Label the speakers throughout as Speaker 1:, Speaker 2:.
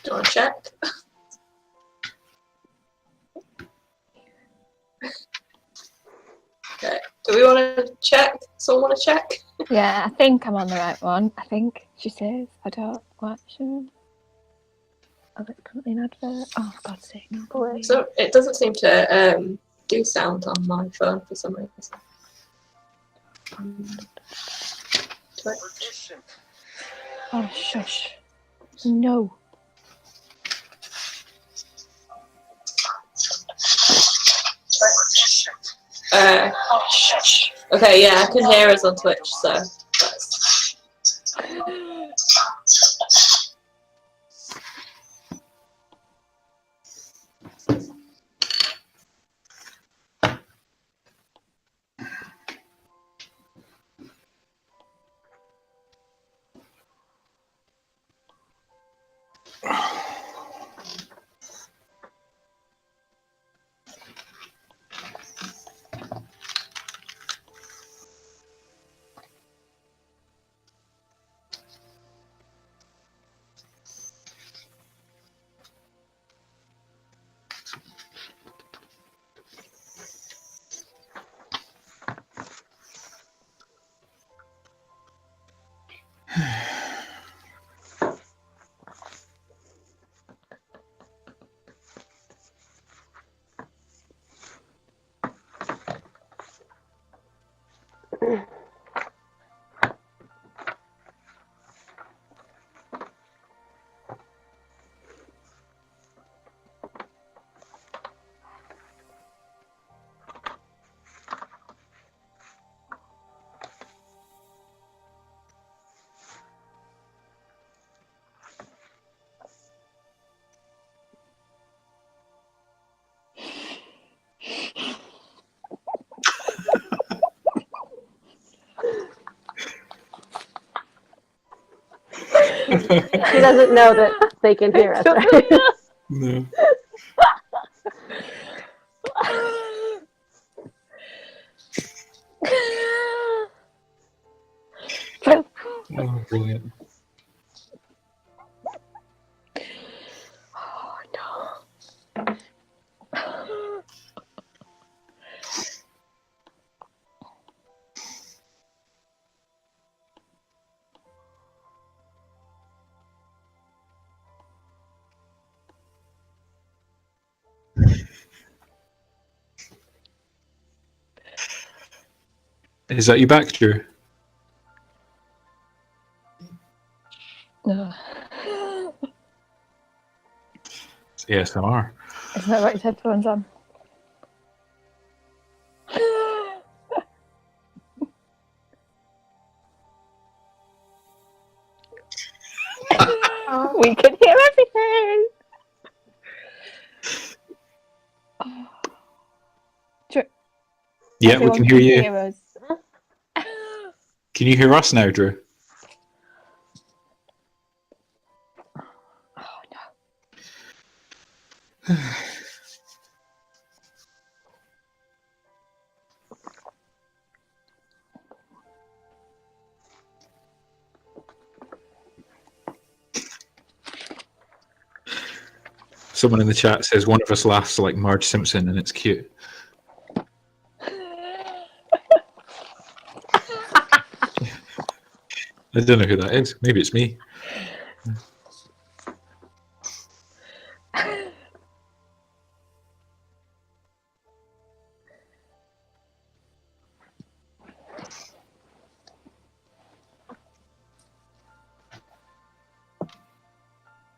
Speaker 1: you want to check? Okay. Do we want to check? Someone want to check?
Speaker 2: Yeah, I think I'm on the right one. I think she says. I don't quite sure. Oh, it's currently an advert. Oh, for God's sake, no. Go away.
Speaker 1: So it doesn't seem to do sound on my phone for some reason. Twitch.
Speaker 2: Oh, shush. No.
Speaker 1: Okay, yeah, I can hear us on Twitch, so that's...
Speaker 3: She doesn't know that they can hear us, right?
Speaker 4: No. Oh, brilliant.
Speaker 2: Oh, no.
Speaker 4: Is that you back, Drew?
Speaker 2: No.
Speaker 4: It's ASMR.
Speaker 2: Isn't that right? His headphones on. We could hear everything. Oh.
Speaker 4: Yeah,
Speaker 2: Everyone
Speaker 4: we can hear you.
Speaker 2: Hear us.
Speaker 4: Can you hear us now, Drew?
Speaker 2: Oh no.
Speaker 4: Someone in the chat says one of us laughs like Marge Simpson and it's cute. I don't know who that is. Maybe it's me.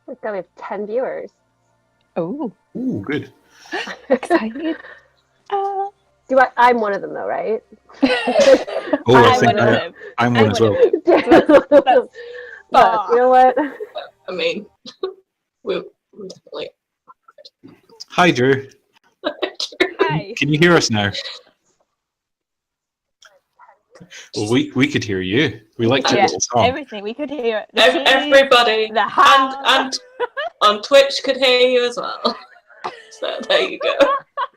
Speaker 3: We've got 10 viewers.
Speaker 2: Oh,
Speaker 4: Ooh, good.
Speaker 2: excited.
Speaker 3: I'm one of them though, right?
Speaker 4: Oh, I think I'm one as well.
Speaker 3: But you know what?
Speaker 1: I mean, we're definitely...
Speaker 4: Hi, Drew.
Speaker 2: Hi.
Speaker 4: Can you hear us now? Well, we could hear you. We liked your little song.
Speaker 2: Everything. We could hear it.
Speaker 1: Everybody
Speaker 2: The
Speaker 1: and on Twitch could hear you as well. So there you go.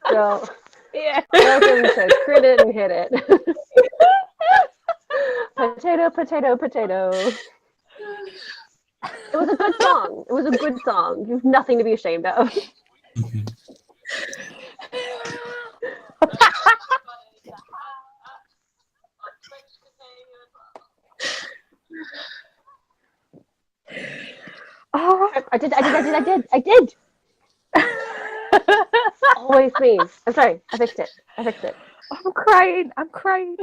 Speaker 3: So,
Speaker 2: yeah.
Speaker 3: welcome to Crit It and Hit It. Potato, potato, potato. It was a good song. It was a good song. You've nothing to be ashamed of.
Speaker 2: Oh,
Speaker 3: I did. Always me. I'm sorry. I fixed it.
Speaker 2: I'm crying.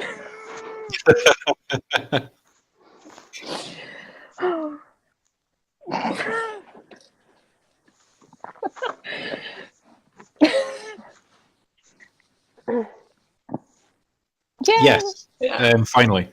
Speaker 2: Oh. Yay.
Speaker 4: Yes.
Speaker 1: Yeah.
Speaker 4: Finally.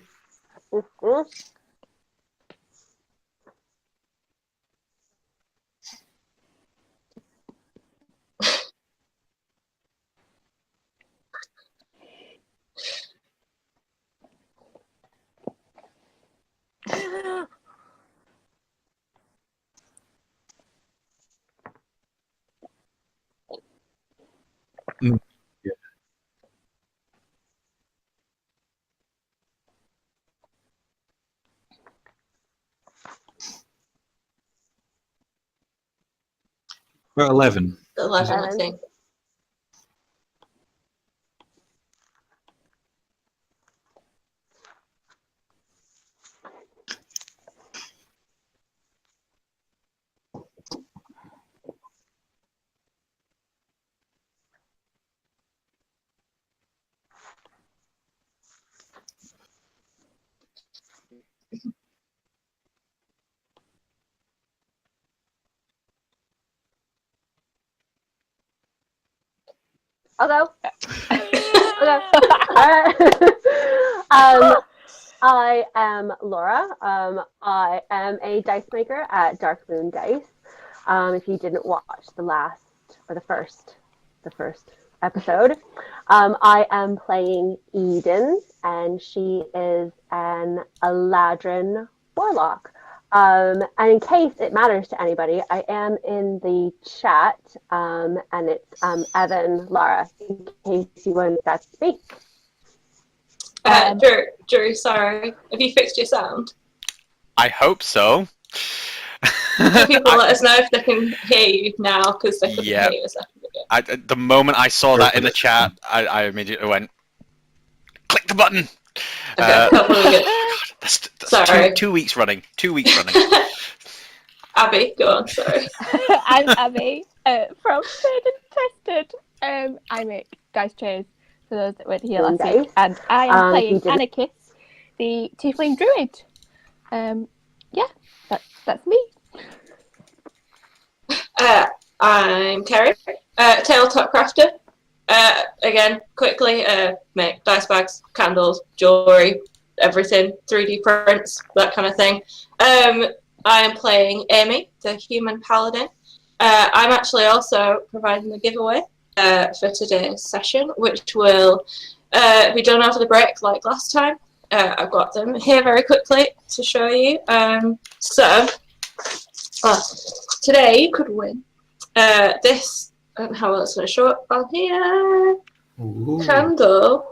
Speaker 3: Mhm.
Speaker 4: Mm, yeah. We're at 11.
Speaker 1: 11, I
Speaker 3: 11.
Speaker 1: think.
Speaker 3: I'll go. I am Laura. I am a dice maker at Dark Moon Dice. If you didn't watch the first episode, I am playing Eden, and she is an Eladrin warlock. And in case it matters to anybody, I am in the chat, and it's Evan, Lara, in case you want to speak.
Speaker 1: Drew, sorry. Have you fixed your sound?
Speaker 5: I hope so.
Speaker 1: Can people let us know if they can hear you now? Because they couldn't
Speaker 5: Yeah.
Speaker 1: hear you a second ago.
Speaker 5: The moment I saw that in the chat, I immediately went, click the button.
Speaker 1: Okay, probably good.
Speaker 5: That's
Speaker 1: Sorry.
Speaker 5: two weeks running. 2 weeks running.
Speaker 1: Abby, go on, sorry.
Speaker 2: I'm Abby from Third and Tested. I make dice trays for those that weren't here last week, and I am playing Anarchis, the Tiefling Druid. Yeah, that's me.
Speaker 1: I'm Kerry, Tabletop Crafter. Again, quickly, make dice bags, candles, jewellery, everything, 3D prints, that kind of thing. I am playing Amy, the human paladin. I'm actually also providing the giveaway for today's session, which will be done over the break like last time. I've got them here very quickly to show you. Today you could win this, I don't know how else going to show up on here, candle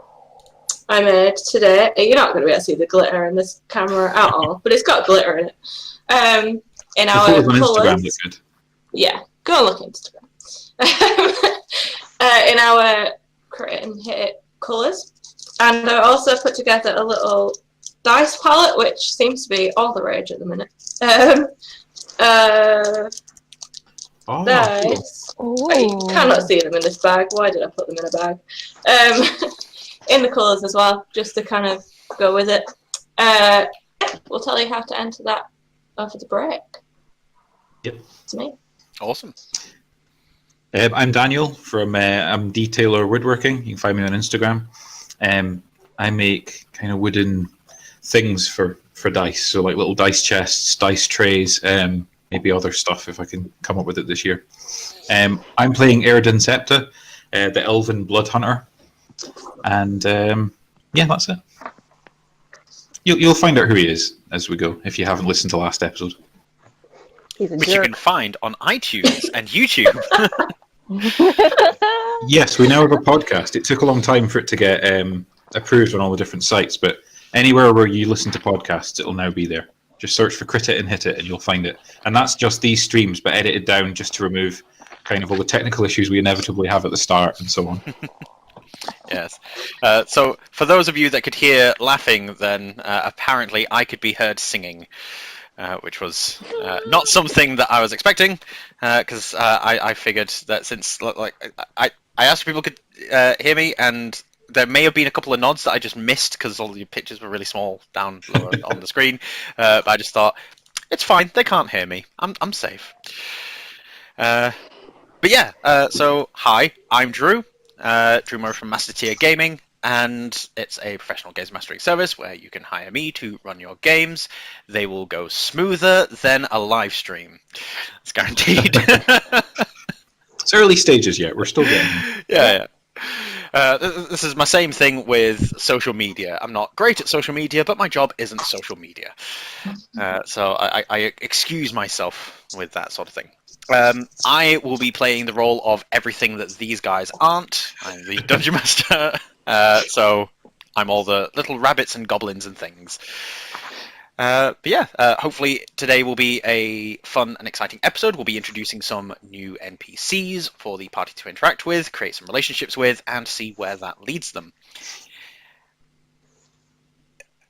Speaker 1: I made today. You're not going to be able to see the glitter in this camera at all, but it's got glitter in it. In our colours. Yeah, go and look at Instagram. In our create and hit colours. And I also put together a little dice palette, which seems to be all the rage at the minute. Dice. You cannot see them in this bag. Why did I put them in a bag? In the colours as well, just to kind of go with it. We'll tell you how to enter that after the break.
Speaker 4: Yep.
Speaker 1: It's me.
Speaker 5: Awesome.
Speaker 4: I'm Daniel from I'm Detailer Woodworking. You can find me on Instagram. I make kind of wooden things for dice, so like little dice chests, dice trays, maybe other stuff if I can come up with it this year. I'm playing Erden Septa, the Elven Blood Hunter, and yeah, that's it. You'll find out who he is as we go if you haven't listened to last episode.
Speaker 5: Which you can find on iTunes and YouTube.
Speaker 4: Yes, we now have a podcast. It took a long time for it to get approved on all the different sites, but anywhere where you listen to podcasts, it'll now be there. Just search for Crit It and Hit It, and you'll find it. And that's just these streams, but edited down just to remove kind of all the technical issues we inevitably have at the start and so on.
Speaker 5: Yes. So for those of you that could hear laughing, then apparently I could be heard singing, which was not something that I was expecting, because I figured that since I asked if people could hear me, and there may have been a couple of nods that I just missed because all the pictures were really small down lower on the screen. But I just thought, it's fine, they can't hear me. I'm safe. But yeah, so hi, I'm Drew. Drew Murray from Master Tier Gaming, and it's a professional games mastering service where you can hire me to run your games. They will go smoother than a live stream. It's guaranteed.
Speaker 4: It's early stages yet. We're still getting
Speaker 5: Yeah. This is my same thing with social media. I'm not great at social media, but my job isn't social media. So I excuse myself with that sort of thing. I will be playing the role of everything that these guys aren't. I'm the Dungeon Master. So I'm all the little rabbits and goblins and things. But yeah, hopefully today will be a fun and exciting episode. We'll be introducing some new NPCs for the party to interact with, create some relationships with, and see where that leads them.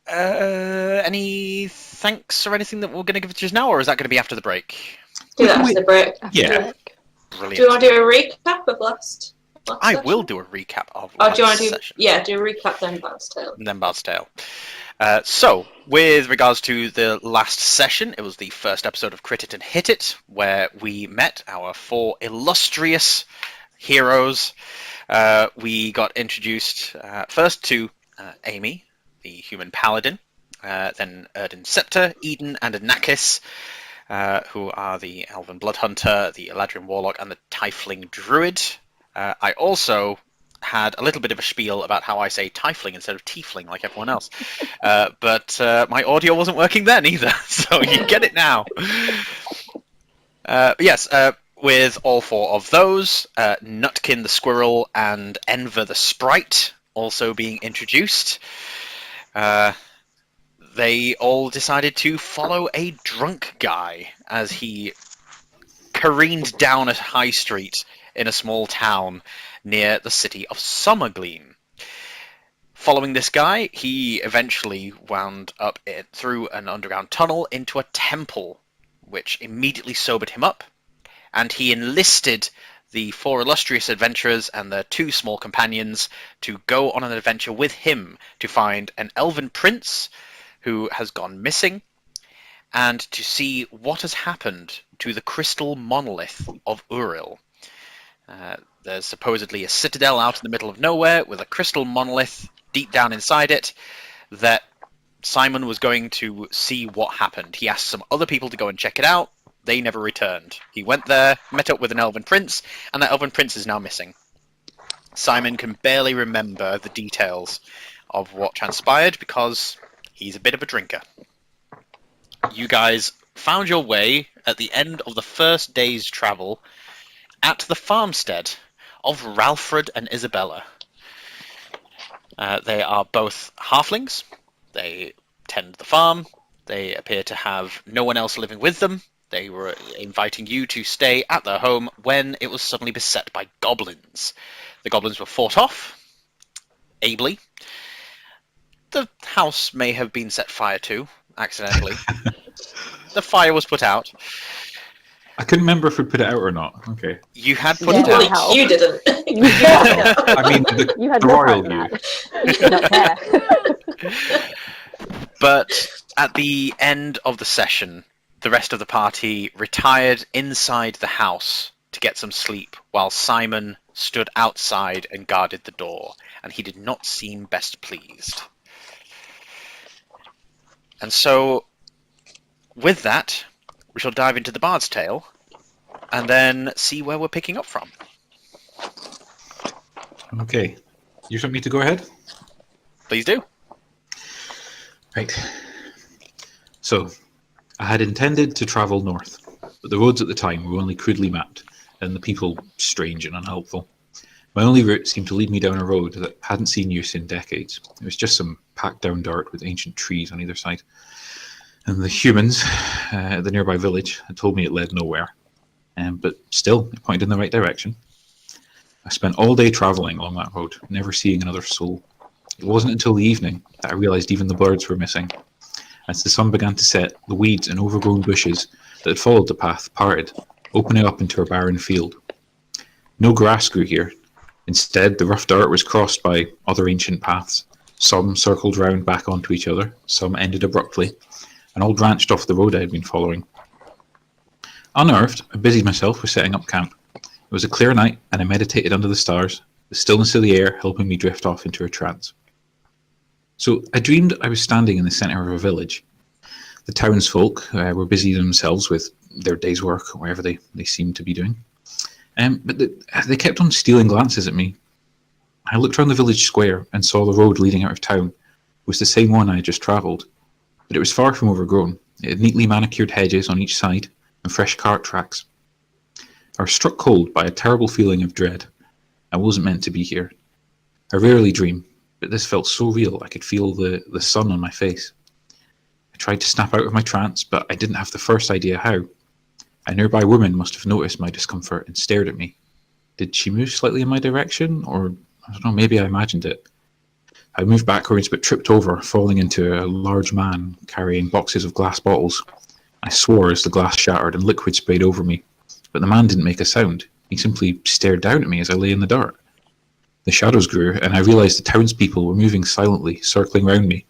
Speaker 5: Any thanks or anything that we're going to give just now, or is that going to be after the break?
Speaker 1: Do that after the break.
Speaker 4: Yeah.
Speaker 5: Brilliant.
Speaker 1: Do you want to do a recap of last
Speaker 5: I
Speaker 1: session?
Speaker 5: will do a recap of
Speaker 1: Oh,
Speaker 5: last
Speaker 1: do you want to do?
Speaker 5: session.
Speaker 1: Yeah, do a recap then Bard's Tale.
Speaker 5: And then Bard's Tale. So, with regards to the last session, it was the first episode of Crit It and Hit It, where we met our 4 illustrious heroes. We got introduced first to Amy, the human paladin, then Erdin Scepter, Eden, and Anakis, who are the Elven Bloodhunter, the Eladrin Warlock, and the Tiefling Druid. I also had a little bit of a spiel about how I say Tiefling instead of Tiefling like everyone else. But my audio wasn't working then either, so you get it now. Yes, with all 4 of those, Nutkin the Squirrel and Enver the Sprite also being introduced. They all decided to follow a drunk guy as he careened down a high street in a small town near the city of Summergleam. Following this guy, he eventually wound up through an underground tunnel into a temple, which immediately sobered him up, and he enlisted the 4 illustrious adventurers and their 2 small companions to go on an adventure with him to find an elven prince who has gone missing, and to see what has happened to the crystal monolith of Uril. There's supposedly a citadel out in the middle of nowhere with a crystal monolith deep down inside it that Simon was going to see what happened. He asked some other people to go and check it out. They never returned. He went there, met up with an elven prince, and that elven prince is now missing. Simon can barely remember the details of what transpired because he's a bit of a drinker. You guys found your way at the end of the first day's travel at the farmstead of Ralfred and Isabella. They are both halflings. They tend the farm. They appear to have no one else living with them. They were inviting you to stay at their home when it was suddenly beset by goblins. The goblins were fought off, ably. The house may have been set fire to, accidentally. The fire was put out.
Speaker 4: I couldn't remember if we put it out or not. Okay.
Speaker 5: You had put
Speaker 3: Yeah.
Speaker 5: it out.
Speaker 1: Well, you didn't.
Speaker 4: I mean,
Speaker 3: You had
Speaker 4: the
Speaker 3: no
Speaker 4: royal
Speaker 3: part in
Speaker 4: view.
Speaker 3: that. You did not care.
Speaker 5: But at the end of the session, the rest of the party retired inside the house to get some sleep while Simon stood outside and guarded the door, and he did not seem best pleased. And so, with that, we shall dive into the Bard's Tale, and then see where we're picking up from.
Speaker 4: Okay. You want me to go ahead?
Speaker 5: Please do.
Speaker 4: Right. So, I had intended to travel north, but the roads at the time were only crudely mapped, and the people strange and unhelpful. My only route seemed to lead me down a road that hadn't seen use in decades. It was just some packed down dirt with ancient trees on either side. And the humans at the nearby village had told me it led nowhere. But still, it pointed in the right direction. I spent all day travelling along that road, never seeing another soul. It wasn't until the evening that I realised even the birds were missing. As the sun began to set, the weeds and overgrown bushes that had followed the path parted, opening up into a barren field. No grass grew here. Instead, the rough dirt was crossed by other ancient paths. Some circled round back onto each other, some ended abruptly, and all branched off the road I had been following. Unnerved, I busied myself with setting up camp. It was a clear night, and I meditated under the stars, the stillness of the air helping me drift off into a trance. So I dreamed I was standing in the centre of a village. The townsfolk were busy themselves with their day's work, or whatever they seemed to be doing. But they kept on stealing glances at me. I looked round the village square and saw the road leading out of town. It was the same one I had just travelled, but it was far from overgrown. It had neatly manicured hedges on each side and fresh cart tracks. I was struck cold by a terrible feeling of dread. I wasn't meant to be here. I rarely dream, but this felt so real I could feel the sun on my face. I tried to snap out of my trance, but I didn't have the first idea how. A nearby woman must have noticed my discomfort and stared at me. Did she move slightly in my direction, or I don't know, maybe I imagined it. I moved backwards but tripped over, falling into a large man carrying boxes of glass bottles. I swore as the glass shattered and liquid sprayed over me, but the man didn't make a sound. He simply stared down at me as I lay in the dirt. The shadows grew, and I realised the townspeople were moving silently, circling round me.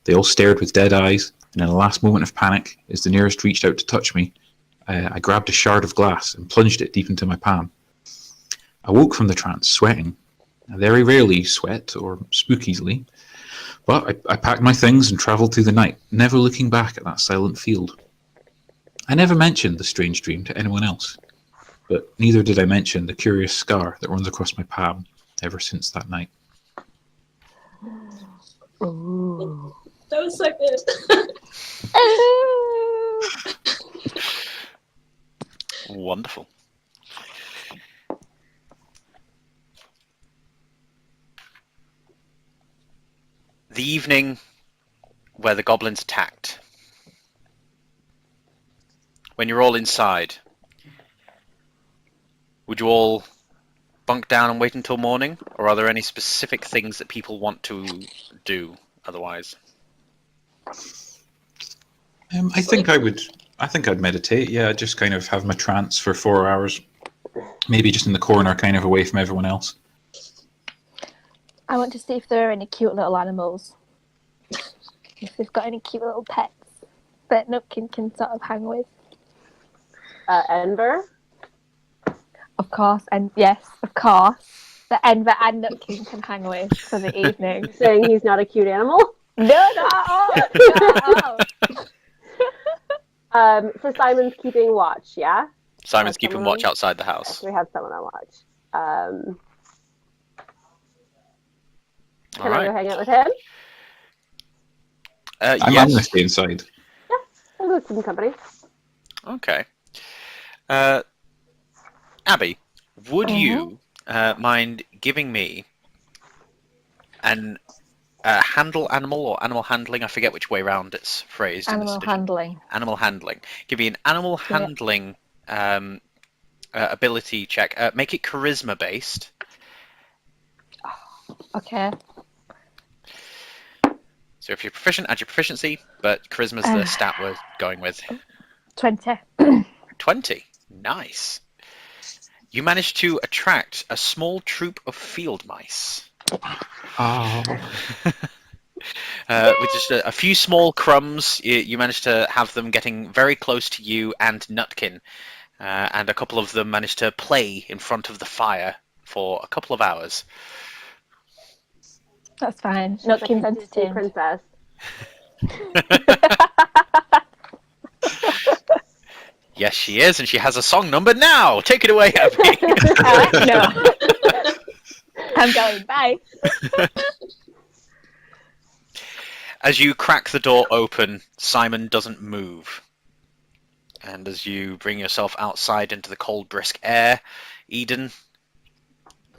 Speaker 4: They all stared with dead eyes, and in a last moment of panic, as the nearest reached out to touch me, I grabbed a shard of glass and plunged it deep into my palm. I woke from the trance, sweating. I very rarely sweat or spook easily, but I packed my things and travelled through the night, never looking back at that silent field. I never mentioned the strange dream to anyone else, but neither did I mention the curious scar that runs across my palm ever since that night.
Speaker 3: Ooh.
Speaker 1: That was so good.
Speaker 5: Wonderful. The evening where the goblins attacked. When you're all inside, would you all bunk down and wait until morning? Or are there any specific things that people want to do otherwise?
Speaker 4: I think I'd meditate. Yeah, just kind of have my trance for 4 hours. Maybe just in the corner, kind of away from everyone else.
Speaker 2: I want to see if there are any cute little animals. If they've got any cute little pets that Nutkin can sort of hang with.
Speaker 3: Enver?
Speaker 2: Of course, and yes, of course. That Enver and Nutkin can hang with for the evening.
Speaker 3: Saying he's not a cute animal?
Speaker 2: No.
Speaker 3: So Simon's keeping watch, yeah?
Speaker 5: Simon's keeping watch outside the house.
Speaker 3: We have someone on watch. Can
Speaker 5: All
Speaker 3: I
Speaker 5: right.
Speaker 3: go hang out with him?
Speaker 4: I'm going to stay inside.
Speaker 3: Yeah, I'll go with some company.
Speaker 5: Okay. Abby, would you mind giving me an handle animal or animal handling? I forget which way round it's phrased.
Speaker 2: Animal handling.
Speaker 5: Animal handling. Give me an animal handling ability check. Make it charisma based.
Speaker 2: Okay.
Speaker 5: So if you're proficient, add your proficiency, but charisma's the stat we're going with.
Speaker 2: 20.
Speaker 5: 20. Nice. You managed to attract a small troop of field mice.
Speaker 4: Oh.
Speaker 5: With just a few small crumbs, you managed to have them getting very close to you and Nutkin. And a couple of them managed to play in front of the fire for a couple of hours.
Speaker 2: That's fine. Nutkin's entertained.
Speaker 3: Princess.
Speaker 5: Yes, she is, and she has a song number now. Take it away, Abby.
Speaker 2: No. I'm going. Bye.
Speaker 5: As you crack the door open, Simon doesn't move. And as you bring yourself outside into the cold, brisk air, Eden,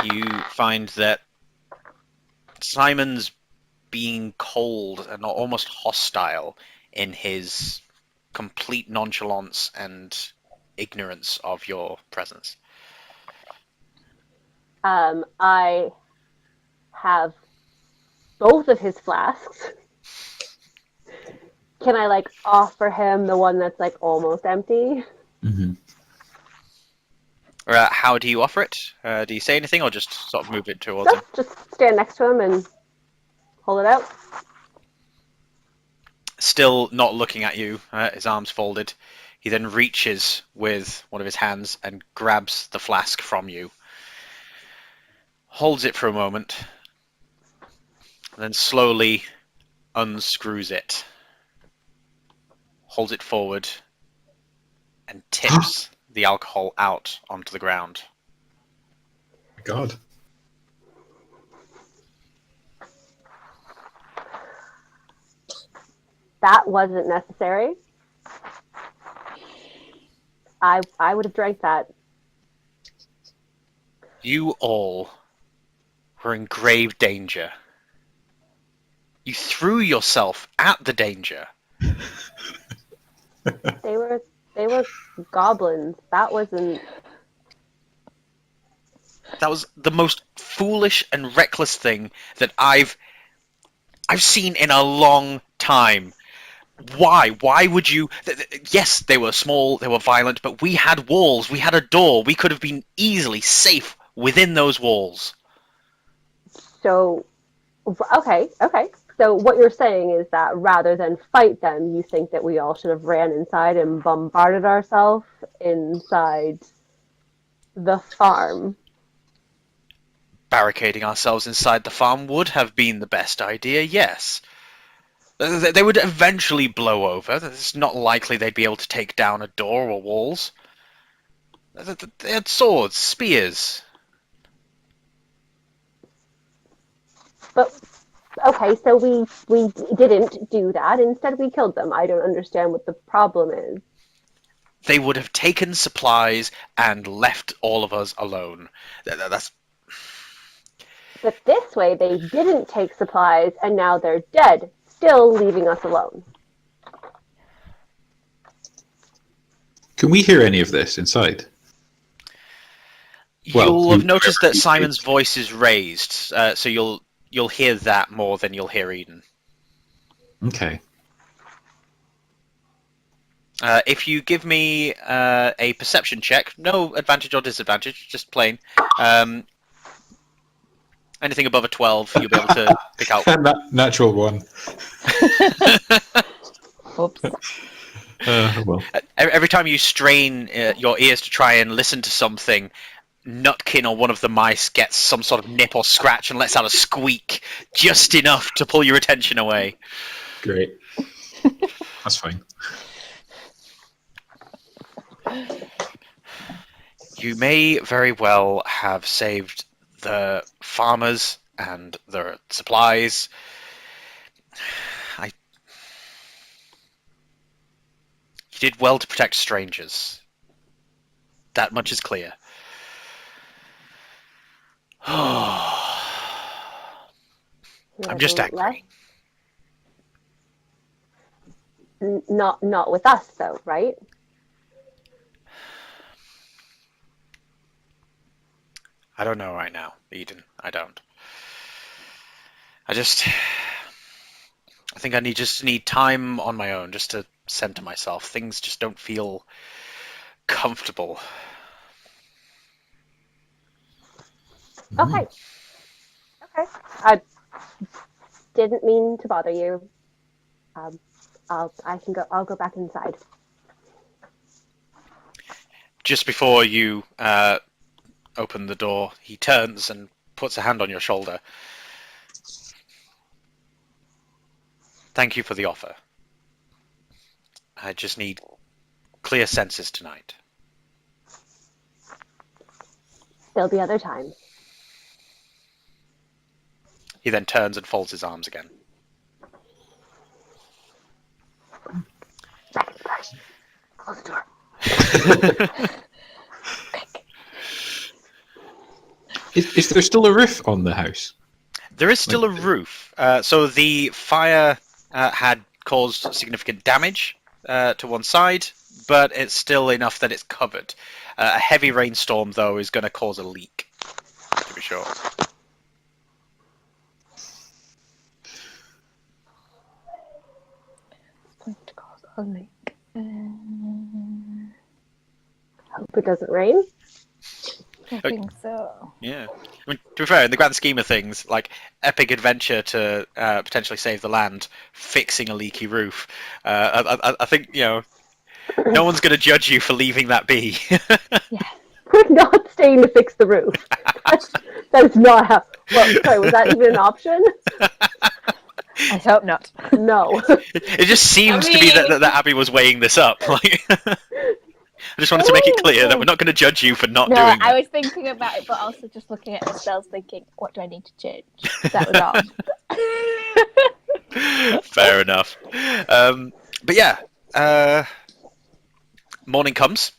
Speaker 5: you find that Simon's being cold and almost hostile in his complete nonchalance and ignorance of your presence.
Speaker 3: I have both of his flasks. Can I like offer him the one that's like almost empty?
Speaker 4: Mm-hmm.
Speaker 5: How do you offer it? Do you say anything or just sort of move it towards him?
Speaker 3: Just stand next to him and hold it out.
Speaker 5: Still not looking at you, his arms folded. He then reaches with one of his hands and grabs the flask from you. Holds it for a moment, and then slowly unscrews it. Holds it forward, and tips the alcohol out onto the ground.
Speaker 4: My God.
Speaker 3: That wasn't necessary. I would have drank that.
Speaker 5: You all were in grave danger. You threw yourself at the danger.
Speaker 3: They were goblins. That wasn't.
Speaker 5: That was the most foolish and reckless thing that I've seen in a long time. Why? Why would you... Yes, they were small, they were violent, but we had walls, we had a door. We could have been easily safe within those walls.
Speaker 3: So, okay. So what you're saying is that rather than fight them, you think that we all should have ran inside and bombarded ourselves inside the farm.
Speaker 5: Barricading ourselves inside the farm would have been the best idea, yes. They would eventually blow over. It's not likely they'd be able to take down a door or walls. They had swords, spears.
Speaker 3: But okay, so we didn't do that. Instead, we killed them. I don't understand what the problem is.
Speaker 5: They would have taken supplies and left all of us alone. That's...
Speaker 3: But this way, they didn't take supplies, and now they're dead, still leaving us alone.
Speaker 4: Can we hear any of this inside?
Speaker 5: You'll have noticed that Simon's voice is raised, so you'll hear that more than you'll hear Eden.
Speaker 4: Okay.
Speaker 5: If you give me a perception check, no advantage or disadvantage, just plain. Anything above a 12, you'll be able to pick out.
Speaker 4: Natural one.
Speaker 2: Oops.
Speaker 4: Well.
Speaker 5: Every time you strain your ears to try and listen to something, Nutkin or one of the mice gets some sort of nip or scratch and lets out a squeak, just enough to pull your attention away.
Speaker 4: Great. That's fine.
Speaker 5: You may very well have saved the farmers and their supplies. You did well to protect strangers. That much is clear. I'm just angry.
Speaker 3: Not with us, though, right?
Speaker 5: I don't know right now, Eden. I don't. I think I just need time on my own, just to center myself. Things just don't feel comfortable.
Speaker 3: Okay. I didn't mean to bother you. I'll go back inside.
Speaker 5: Just before you open the door, he turns and puts a hand on your shoulder. Thank you for the offer. I just need clear senses tonight.
Speaker 3: There'll be other times.
Speaker 5: He then turns and folds his arms again.
Speaker 3: Close the door.
Speaker 4: Is there still a roof on the house?
Speaker 5: There is still a roof. So the fire had caused significant damage to one side, but it's still enough that it's covered. A heavy rainstorm, though, is going to cause a leak, to be sure.
Speaker 2: It's going to cause a leak.
Speaker 3: Hope it doesn't rain.
Speaker 2: I think so.
Speaker 5: Yeah. I mean, to be fair, in the grand scheme of things, like, epic adventure to potentially save the land, fixing a leaky roof. I think, no one's going to judge you for leaving that be.
Speaker 2: Yeah.
Speaker 3: We're not staying to fix the roof. That's not how. Well, sorry, was that even an option?
Speaker 2: I hope not.
Speaker 3: No.
Speaker 5: It just seems to be that Abby was weighing this up. Like, I just wanted to make it clear that we're not going to judge you for not doing it.
Speaker 2: I was thinking about it, but also just looking at the spells, thinking, what do I need to change? That was all.
Speaker 5: Fair enough. But yeah, morning comes.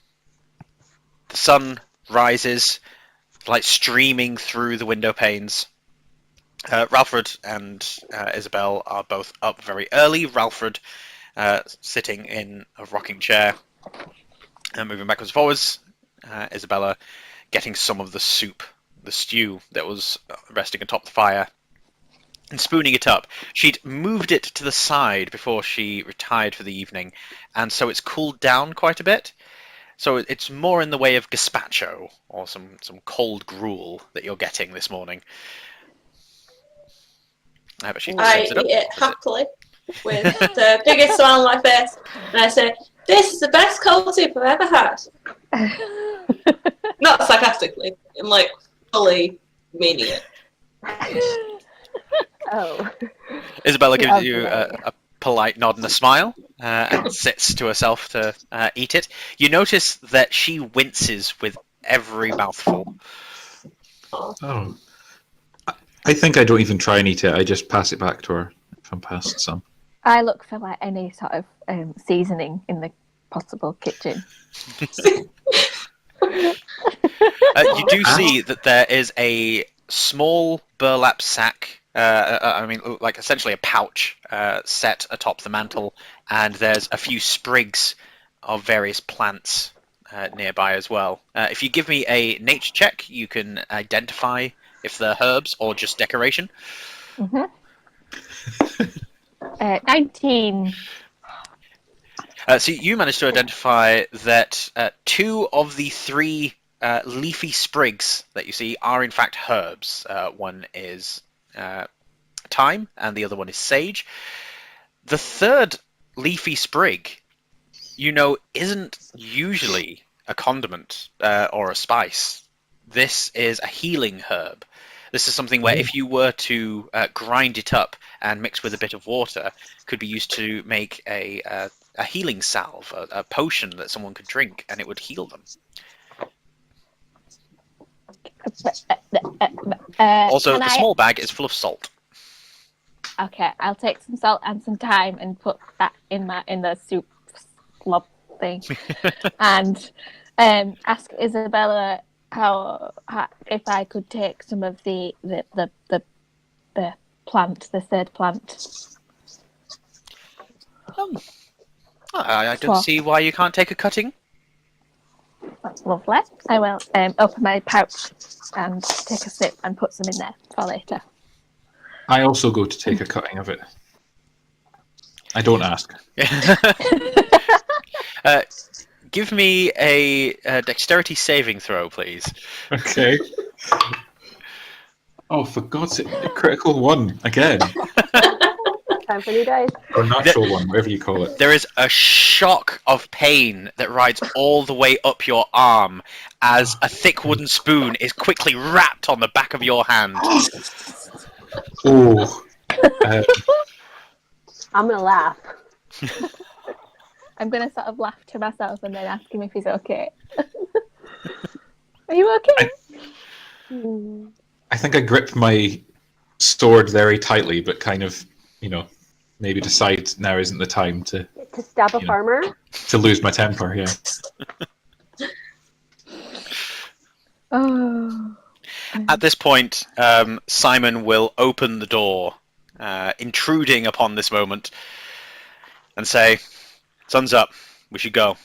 Speaker 5: The sun rises, light streaming through the window panes. Ralfred and Isabel are both up very early. Ralfred sitting in a rocking chair and moving backwards and forwards. Isabella getting some of the soup, the stew that was resting atop the fire, and spooning it up. She'd moved it to the side before she retired for the evening, and so it's cooled down quite a bit. So it's more in the way of gazpacho, or some cold gruel that you're getting this morning.
Speaker 1: I eat it happily with the biggest smile on my face, and I say, "This is the best cold soup I've ever had." Not sarcastically, I'm like fully meaning it.
Speaker 3: Oh.
Speaker 5: Isabella gives you a polite nod and a smile, and sits to herself to eat it. You notice that she winces with every mouthful.
Speaker 4: Oh. I think I don't even try and eat it. I just pass it back to her if I'm past some.
Speaker 2: I look for like any sort of seasoning in the possible kitchen.
Speaker 5: You do see that there is a small burlap sack, like essentially a pouch set atop the mantle, and there's a few sprigs of various plants nearby as well. If you give me a nature check, you can identify if they're herbs or just decoration.
Speaker 2: 19.
Speaker 5: So you managed to identify that 2 of the 3 leafy sprigs that you see are in fact herbs. One is thyme and the other one is sage. The third leafy sprig, isn't usually a condiment or a spice. This is a healing herb. This is something where if you were to grind it up and mix with a bit of water, could be used to make a healing salve, a potion that someone could drink, and it would heal them. Also, the small bag is full of salt.
Speaker 2: Okay, I'll take some salt and some thyme and put that in the soup slob thing, and ask Isabella how if I could take some of the plant, the third plant.
Speaker 5: I don't see why you can't take a cutting.
Speaker 2: That's lovely. I will open my pouch and take a sip and put some in there for later.
Speaker 4: I also go to take a cutting of it. I don't ask.
Speaker 5: Give me a dexterity saving throw, please.
Speaker 4: Okay. Oh, for God's sake, a critical 1 again.
Speaker 3: Time for new dice.
Speaker 4: Or natural 1, whatever you call it.
Speaker 5: There is a shock of pain that rides all the way up your arm as a thick wooden spoon is quickly wrapped on the back of your hand.
Speaker 4: Oh.
Speaker 3: I'm going to laugh.
Speaker 2: I'm going to sort of laugh to myself and then ask him if he's okay. Are you okay?
Speaker 4: I think I grip my sword very tightly, but kind of, maybe decide now isn't the time to
Speaker 3: stab a farmer?
Speaker 4: To lose my temper, yeah.
Speaker 2: Oh.
Speaker 5: At this point, Simon will open the door, intruding upon this moment. and say, "Sun's up. We should go."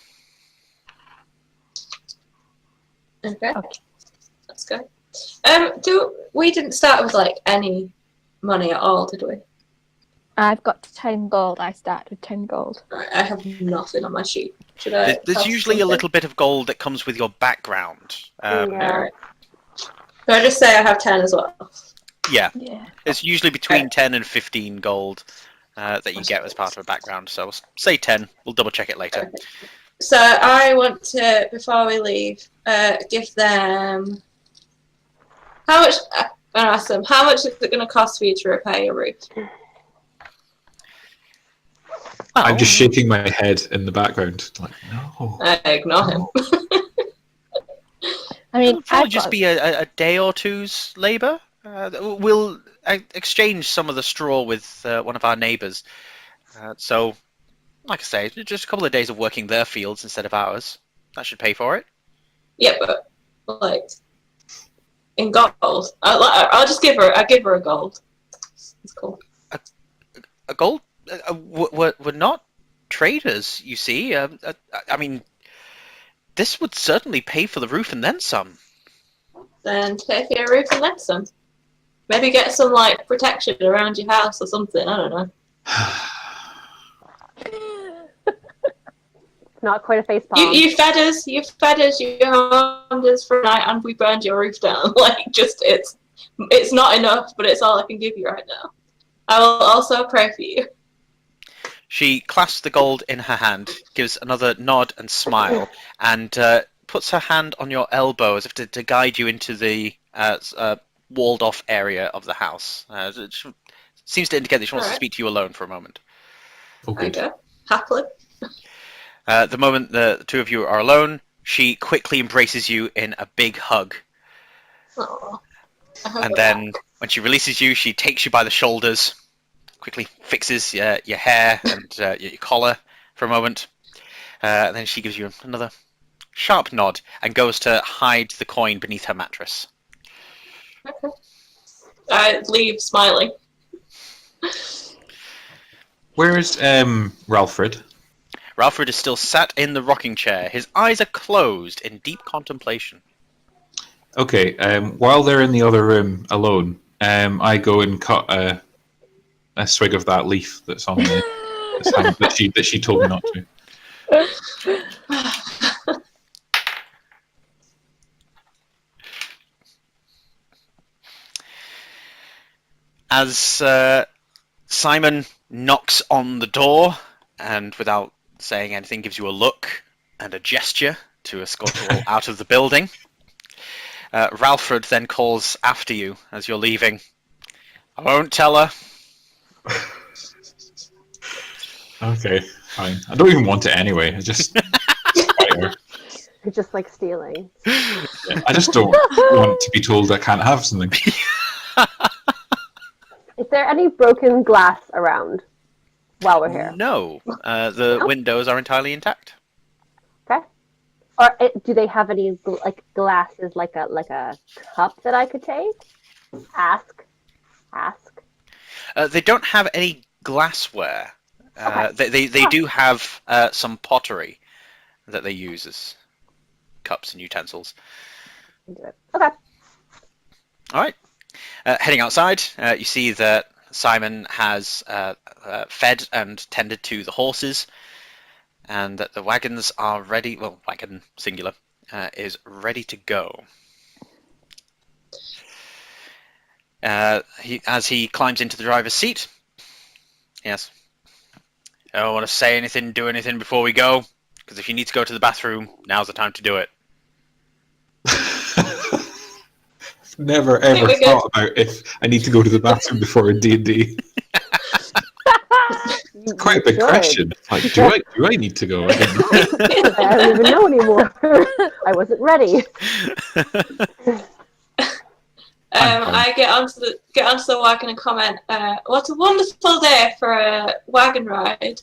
Speaker 1: Okay. Let's go. We didn't start with like any money at all, did we?
Speaker 2: I've got 10 gold. I started with 10 gold.
Speaker 1: Right, I have nothing on my sheet. Should I?
Speaker 5: There's usually a little bit of gold that comes with your background.
Speaker 1: Alright. So I just say I have 10 as well.
Speaker 5: Yeah.
Speaker 2: Yeah.
Speaker 5: It's usually between 10 and 15 gold that you get as part of a background. So we'll say 10. We'll double check it later.
Speaker 1: Okay. So I want to, before we leave, give them. How much? I'm gonna ask them. How much is it going to cost for you to repair your roof?
Speaker 4: I'm just shaking my head in the background. Like, no.
Speaker 1: I ignore him.
Speaker 2: I mean,
Speaker 5: It'll probably just be a day or two's labour. We'll exchange some of the straw with one of our neighbours. So, like I say, just a couple of days of working their fields instead of ours. That should pay for it.
Speaker 1: Yeah, but like in gold, I'll just give her. I give her a gold. It's cool.
Speaker 5: A gold? We're not traders, you see. I mean, this would certainly pay for the roof and then some.
Speaker 1: Then pay for your roof and then some. Maybe get some like protection around your house or something. I don't know.
Speaker 3: Not quite a face palm.
Speaker 1: You fed us. You harmed us for a night, and we burned your roof down. Like, just it's not enough, but it's all I can give you right now. I will also pray for you.
Speaker 5: She clasps the gold in her hand, gives another nod and smile, and puts her hand on your elbow as if to guide you into the walled-off area of the house. It seems to indicate that she wants to speak to you alone for a moment.
Speaker 1: Okay. Happily.
Speaker 5: The moment the two of you are alone, she quickly embraces you in a big hug.
Speaker 1: Aww.
Speaker 5: And then, when she releases you, she takes you by the shoulders, quickly fixes your hair and your collar for a moment. And then she gives you another sharp nod and goes to hide the coin beneath her mattress.
Speaker 1: Okay. I leave smiling.
Speaker 4: Where is Ralfred?
Speaker 5: Ralfred is still sat in the rocking chair. His eyes are closed in deep contemplation.
Speaker 4: Okay, while they're in the other room alone, I go and cut a swig of that leaf that's on the hand that she told me not to.
Speaker 5: As Simon knocks on the door and without saying anything gives you a look and a gesture to escort you all out of the building, Ralfred then calls after you as you're leaving. I won't tell her.
Speaker 4: Okay, fine. I don't even want it anyway. I just
Speaker 3: It's just like stealing.
Speaker 4: I just don't want to be told I can't have something.
Speaker 3: Is there any broken glass around while we're here?
Speaker 5: No, the windows are entirely intact.
Speaker 3: Okay. Or do they have any like glasses, like a cup that I could take? Ask.
Speaker 5: They don't have any glassware.
Speaker 3: Okay.
Speaker 5: They do have some pottery that they use as cups and utensils.
Speaker 3: Okay.
Speaker 5: All right. Heading outside, you see that Simon has fed and tended to the horses, and that the wagons are ready. Well, wagon singular is ready to go. As he climbs into the driver's seat, yes. I don't want to say anything, do anything before we go, because if you need to go to the bathroom, now's the time to do it.
Speaker 4: Never ever thought about if I need to go to the bathroom before a D&D. It's quite a big question. Like, do I need to go? I don't know.
Speaker 3: I don't even know anymore. I wasn't ready.
Speaker 1: I get onto the wagon and comment. What a wonderful day for a wagon ride.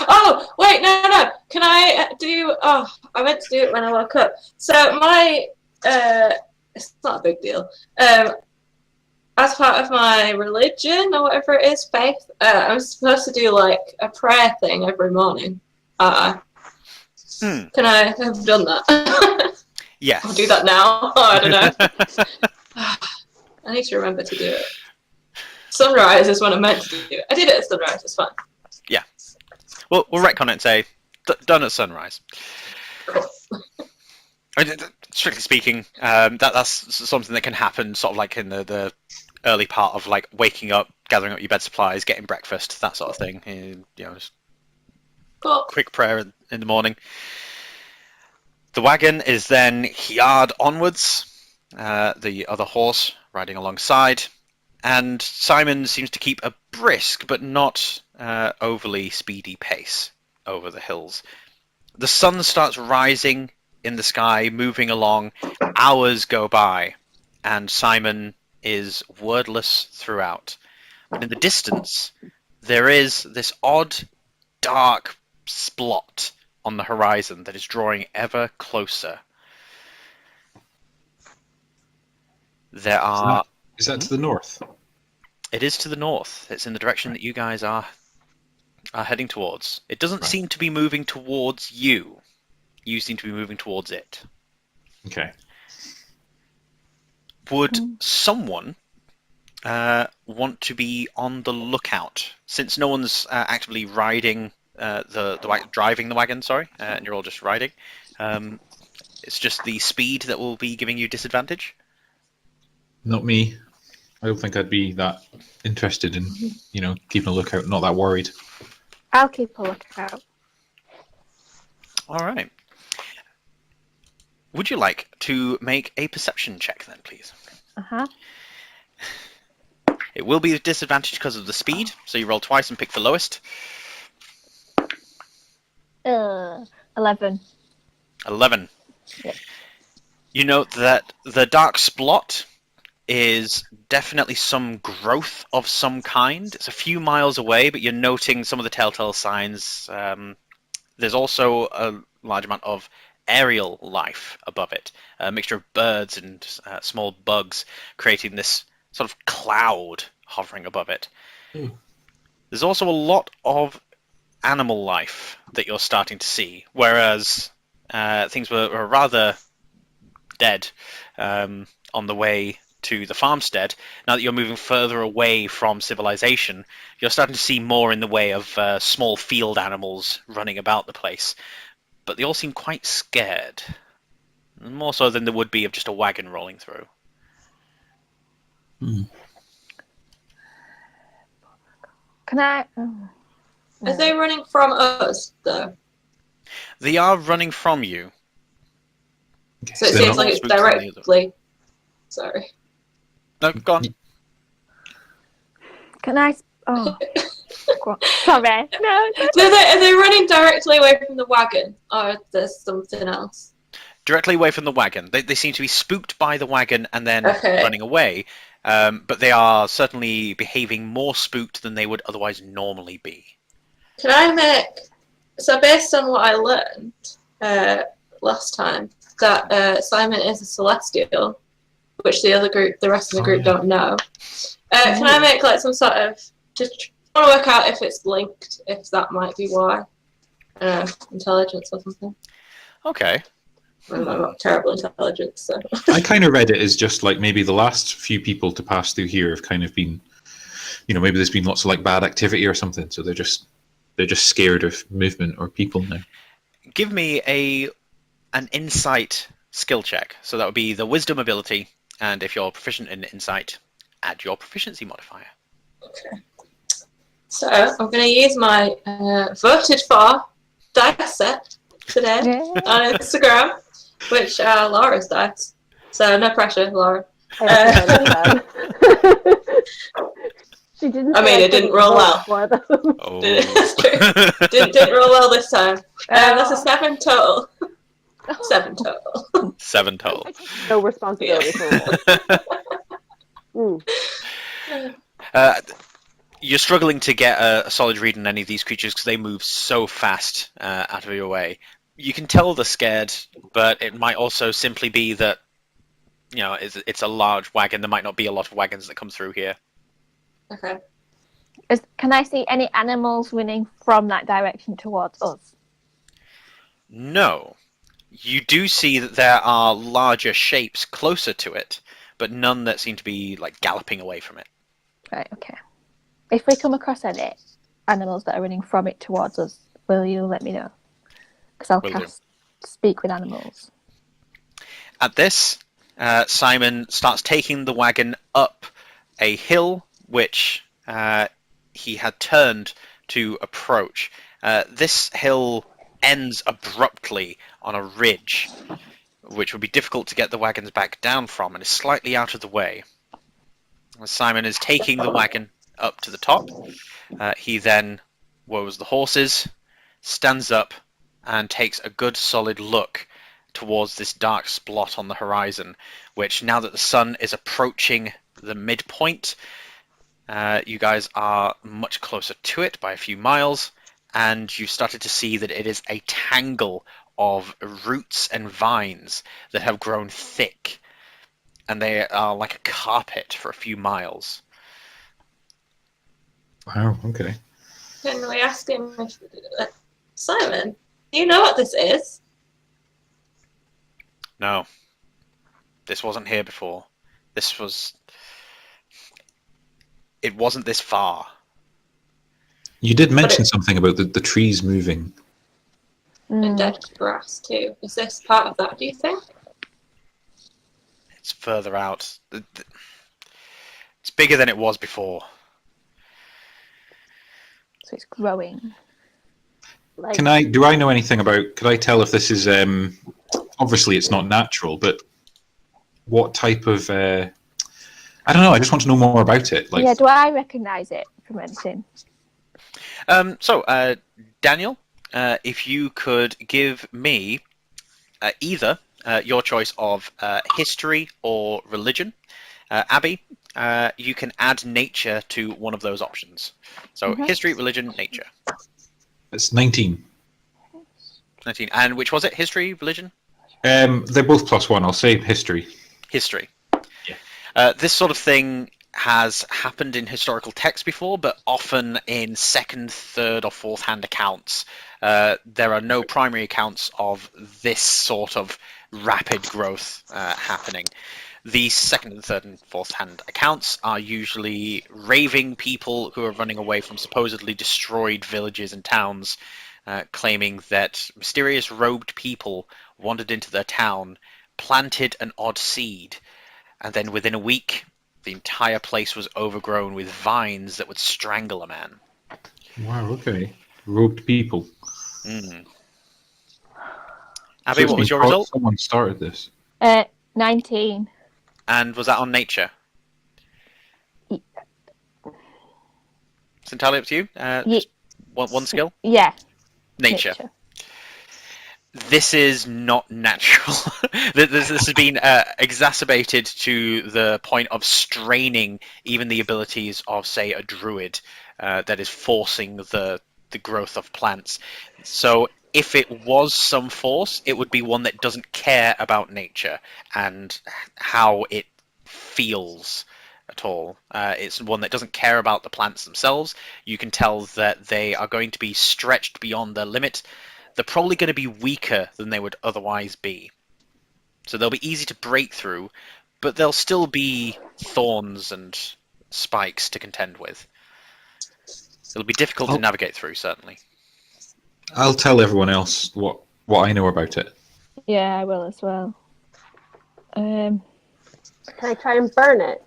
Speaker 1: Oh wait, no. Can I do? Oh, I meant to do it when I woke up. So my it's not a big deal. as part of my religion or whatever it is, faith, I'm supposed to do like a prayer thing every morning. Can I have done that?
Speaker 5: Yes.
Speaker 1: I'll do that now. Oh, I don't know. I need to remember to do it. Sunrise is when I'm meant to do it. I did it at sunrise. It's fine.
Speaker 5: Yeah. We'll retcon it and say done at sunrise.
Speaker 1: Cool.
Speaker 5: Strictly speaking, that's something that can happen sort of like in the early part of like waking up, gathering up your bed supplies, getting breakfast, that sort of thing. You know, just
Speaker 1: Cool.
Speaker 5: quick prayer in the morning. The wagon is then yard onwards, the other horse riding alongside, and Simon seems to keep a brisk but not overly speedy pace over the hills. The sun starts rising in the sky, moving along. Hours go by, and Simon is wordless throughout. But in the distance, there is this odd, dark splot on the horizon that is drawing ever closer. There are...
Speaker 4: Is that to the north?
Speaker 5: It is to the north. It's in the direction that you guys are heading towards. It doesn't seem to be moving towards you. You seem to be moving towards it.
Speaker 4: Okay.
Speaker 5: Would someone want to be on the lookout? Since no one's actively riding driving the wagon, and you're all just riding. It's just the speed that will be giving you disadvantage.
Speaker 4: Not me. I don't think I'd be that interested in, keeping a lookout. Not that worried.
Speaker 2: I'll keep a lookout.
Speaker 5: All right. Would you like to make a perception check then, please?
Speaker 2: Uh-huh.
Speaker 5: It will be a disadvantage because of the speed, so you roll twice and pick the lowest.
Speaker 2: 11.
Speaker 5: 11.
Speaker 2: Yep.
Speaker 5: You note that the dark splot is definitely some growth of some kind. It's a few miles away, but you're noting some of the telltale signs. There's also a large amount of aerial life above it, a mixture of birds and small bugs, creating this sort of cloud hovering above it. There's also a lot of animal life that you're starting to see, whereas things were rather dead on the way to the farmstead. Now that you're moving further away from civilization, you're starting to see more in the way of small field animals running about the place. But they all seem quite scared. More so than there would be of just a wagon rolling through.
Speaker 2: Can I...
Speaker 1: Are they running from us, though?
Speaker 5: They are running from you.
Speaker 4: Okay.
Speaker 1: So it
Speaker 4: They're
Speaker 1: seems
Speaker 4: not-
Speaker 1: like it's directly... Sorry.
Speaker 5: No, go on.
Speaker 2: Can I... Oh. Go on. Sorry. No.
Speaker 1: So are they running directly away from the wagon, or there's something else?
Speaker 5: Directly away from the wagon. They seem to be spooked by the wagon and then
Speaker 1: Okay.
Speaker 5: running away. But they are certainly behaving more spooked than they would otherwise normally be.
Speaker 1: Can I make... So based on what I learned last time, that Simon is a celestial, which the rest of the group don't know. Can I make like some sort of... Just want to work out if it's linked, if that might be why. Intelligence or something.
Speaker 5: Okay.
Speaker 1: I'm not terrible intelligence, so...
Speaker 4: I kind of read it as just like maybe the last few people to pass through here have kind of been, maybe there's been lots of like bad activity or something, so they're just scared of movement or people now.
Speaker 5: Give me an insight skill check. So that would be the wisdom ability, and if you're proficient in insight, add your proficiency modifier.
Speaker 1: Okay. So I'm going to use my voted for dice set today on Instagram, which are Laura's dice. So no pressure, Laura.
Speaker 3: She didn't.
Speaker 1: I mean, it didn't roll well.
Speaker 5: Oh.
Speaker 1: It's true. Didn't roll well this time. That's a 7 total. 7 total.
Speaker 5: 7 total.
Speaker 3: No responsibility for it.
Speaker 5: You're struggling to get a solid read on any of these creatures because they move so fast out of your way. You can tell they're scared, but it might also simply be that it's a large wagon. There might not be a lot of wagons that come through here.
Speaker 1: Okay.
Speaker 2: Can I see any animals running from that direction towards us?
Speaker 5: No. You do see that there are larger shapes closer to it, but none that seem to be like galloping away from it.
Speaker 2: Right, okay. If we come across any animals that are running from it towards us, will you let me know? Because I'll cast Speak with Animals.
Speaker 5: At this, Simon starts taking the wagon up a hill, which he had turned to approach. This hill ends abruptly on a ridge, which would be difficult to get the wagons back down from, and is slightly out of the way. As Simon is taking the wagon up to the top, he then woes the horses, stands up, and takes a good solid look towards this dark splot on the horizon, which, now that the sun is approaching the midpoint, you guys are much closer to it by a few miles, and you started to see that it is a tangle of roots and vines that have grown thick, and they are like a carpet for a few miles.
Speaker 4: Wow, okay.
Speaker 1: Can we ask him if... Simon, do you know what this is?
Speaker 5: No. This wasn't here before. It wasn't this far.
Speaker 4: You did mention something about the trees moving.
Speaker 1: And dead grass too. Is this part of that, do you think?
Speaker 5: It's further out. It's bigger than it was before.
Speaker 2: So it's growing.
Speaker 4: Do I know anything about, could I tell if this is, obviously it's not natural, but what type of, I don't know, I just want to know more about it.
Speaker 2: Yeah, do I recognise it from anything?
Speaker 5: Daniel, if you could give me either your choice of history or religion. Abby, you can add nature to one of those options. So history, religion, nature.
Speaker 4: It's 19.
Speaker 5: 19. And which was it? History, religion?
Speaker 4: They're both +1. I'll say history.
Speaker 5: History.
Speaker 4: Yeah.
Speaker 5: This sort of thing has happened in historical texts before, but often in second, third, or fourth-hand accounts. There are no primary accounts of this sort of rapid growth happening. The second and third and fourth-hand accounts are usually raving people who are running away from supposedly destroyed villages and towns, claiming that mysterious robed people wandered into their town, planted an odd seed, and then within a week, the entire place was overgrown with vines that would strangle a man.
Speaker 4: Wow, okay. Robed people.
Speaker 5: Abby, what was your result?
Speaker 4: Someone started this.
Speaker 2: 19.
Speaker 5: And was that on nature? It's entirely up to you. Just one skill?
Speaker 2: Yeah.
Speaker 5: Nature. This is not natural. This has been exacerbated to the point of straining even the abilities of, say, a druid that is forcing the growth of plants. So if it was some force, it would be one that doesn't care about nature and how it feels at all. It's one that doesn't care about the plants themselves. You can tell that they are going to be stretched beyond their limit. They're probably going to be weaker than they would otherwise be. So they'll be easy to break through, but there'll still be thorns and spikes to contend with. It'll be difficult to navigate through, certainly.
Speaker 4: I'll tell everyone else what I know about it.
Speaker 2: Yeah, I will as well.
Speaker 3: Can I try and burn it?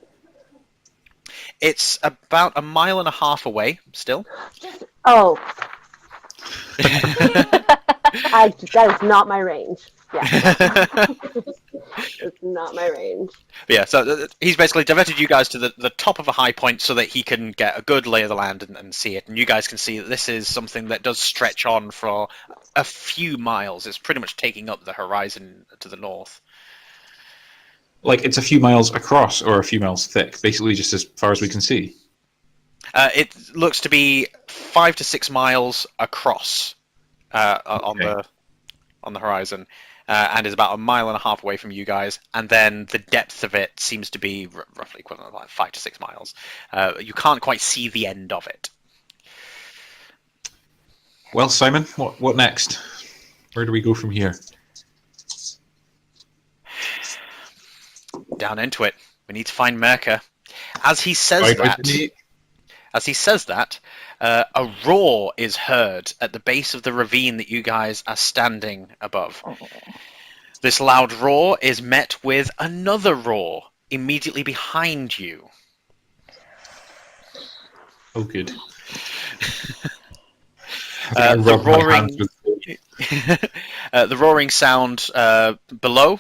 Speaker 5: It's about 1.5 miles away, still.
Speaker 3: Oh. That is not my range. Yeah. It's not my range.
Speaker 5: Yeah, so he's basically diverted you guys to the top of a high point so that he can get a good lay of the land and see it. And you guys can see that this is something that does stretch on for a few miles. It's pretty much taking up the horizon to the north.
Speaker 4: Like, it's a few miles across or a few miles thick, basically just as far as we can see.
Speaker 5: It looks to be 5 to 6 miles across on the horizon. and is about 1.5 miles away from you guys. And then the depth of it seems to be roughly equivalent of like 5 to 6 miles. You can't quite see the end of it.
Speaker 4: Well, Simon, what next? Where do we go from here?
Speaker 5: Down into it. We need to find Merca. As he says that, a roar is heard at the base of the ravine that you guys are standing above.
Speaker 2: Oh.
Speaker 5: This loud roar is met with another roar immediately behind you.
Speaker 4: Oh, good.
Speaker 5: The roaring sound below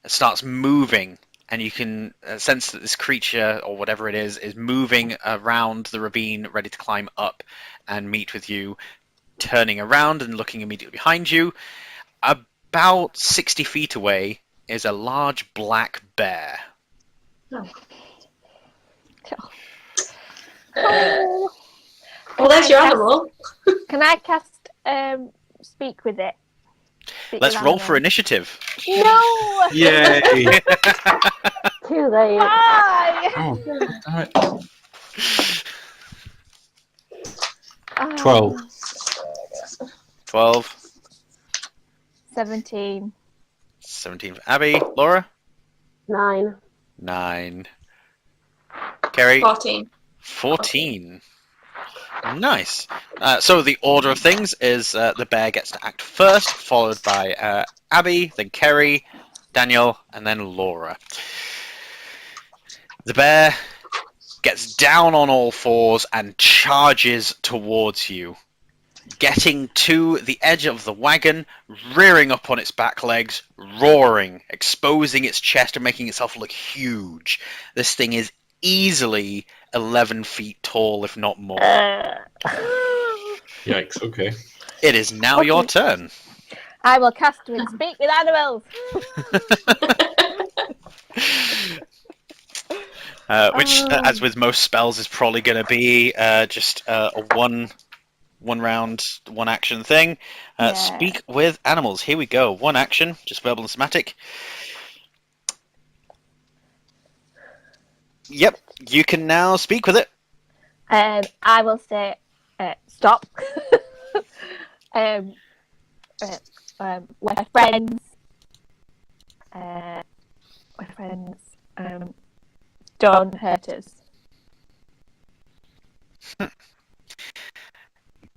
Speaker 5: starts moving, and you can sense that this creature, or whatever it is moving around the ravine, ready to climb up and meet with you, turning around and looking immediately behind you. About 60 feet away is a large black bear.
Speaker 1: Oh. Well, there's your animal.
Speaker 2: Can I cast speak with it?
Speaker 5: Let's roll for initiative.
Speaker 2: No!
Speaker 4: Yay!
Speaker 3: Too late.
Speaker 2: Why?
Speaker 4: Oh, damn it.
Speaker 2: Oh.
Speaker 4: 12.
Speaker 5: 12.
Speaker 2: 17.
Speaker 5: 17 for Abby. Laura?
Speaker 3: 9.
Speaker 5: 9. Kerry?
Speaker 1: 14.
Speaker 5: 14. Nice. So the order of things is the bear gets to act first, followed by Abby, then Kerry, Daniel, and then Laura. The bear gets down on all fours and charges towards you, getting to the edge of the wagon, rearing up on its back legs, roaring, exposing its chest and making itself look huge. This thing is easily 11 feet tall, if not more.
Speaker 4: Yikes, okay.
Speaker 5: It is now your turn.
Speaker 2: I will cast and speak with animals.
Speaker 5: Which, as with most spells, is probably going to be just a one round, one action thing.
Speaker 2: Yeah.
Speaker 5: Speak with animals. Here we go. One action, just verbal and somatic. Yep, you can now speak with it.
Speaker 2: I will say, stop. We're friends. We're friends. Don't hurt us.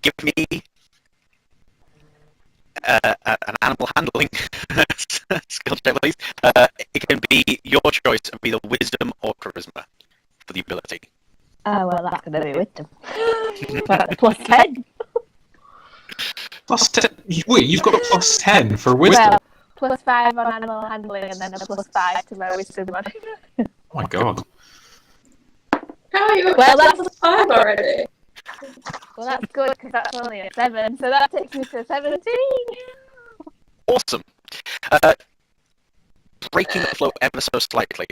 Speaker 5: Give me an animal handling skill check, please. It can be your choice of either wisdom or charisma for the ability.
Speaker 2: Oh, well, that's going to be wisdom. Plus 10.
Speaker 4: Plus 10? Wait, you've got a plus 10 for wisdom?
Speaker 2: Well, plus 5 on animal handling and then a plus 5 to my wisdom.
Speaker 4: Oh my god.
Speaker 1: How are you?
Speaker 2: Well,
Speaker 1: That's
Speaker 2: that's-
Speaker 1: 5 already.
Speaker 2: Well, that's good because that's only a 7, so that takes me to 17.
Speaker 5: Awesome. Breaking the flow ever so slightly.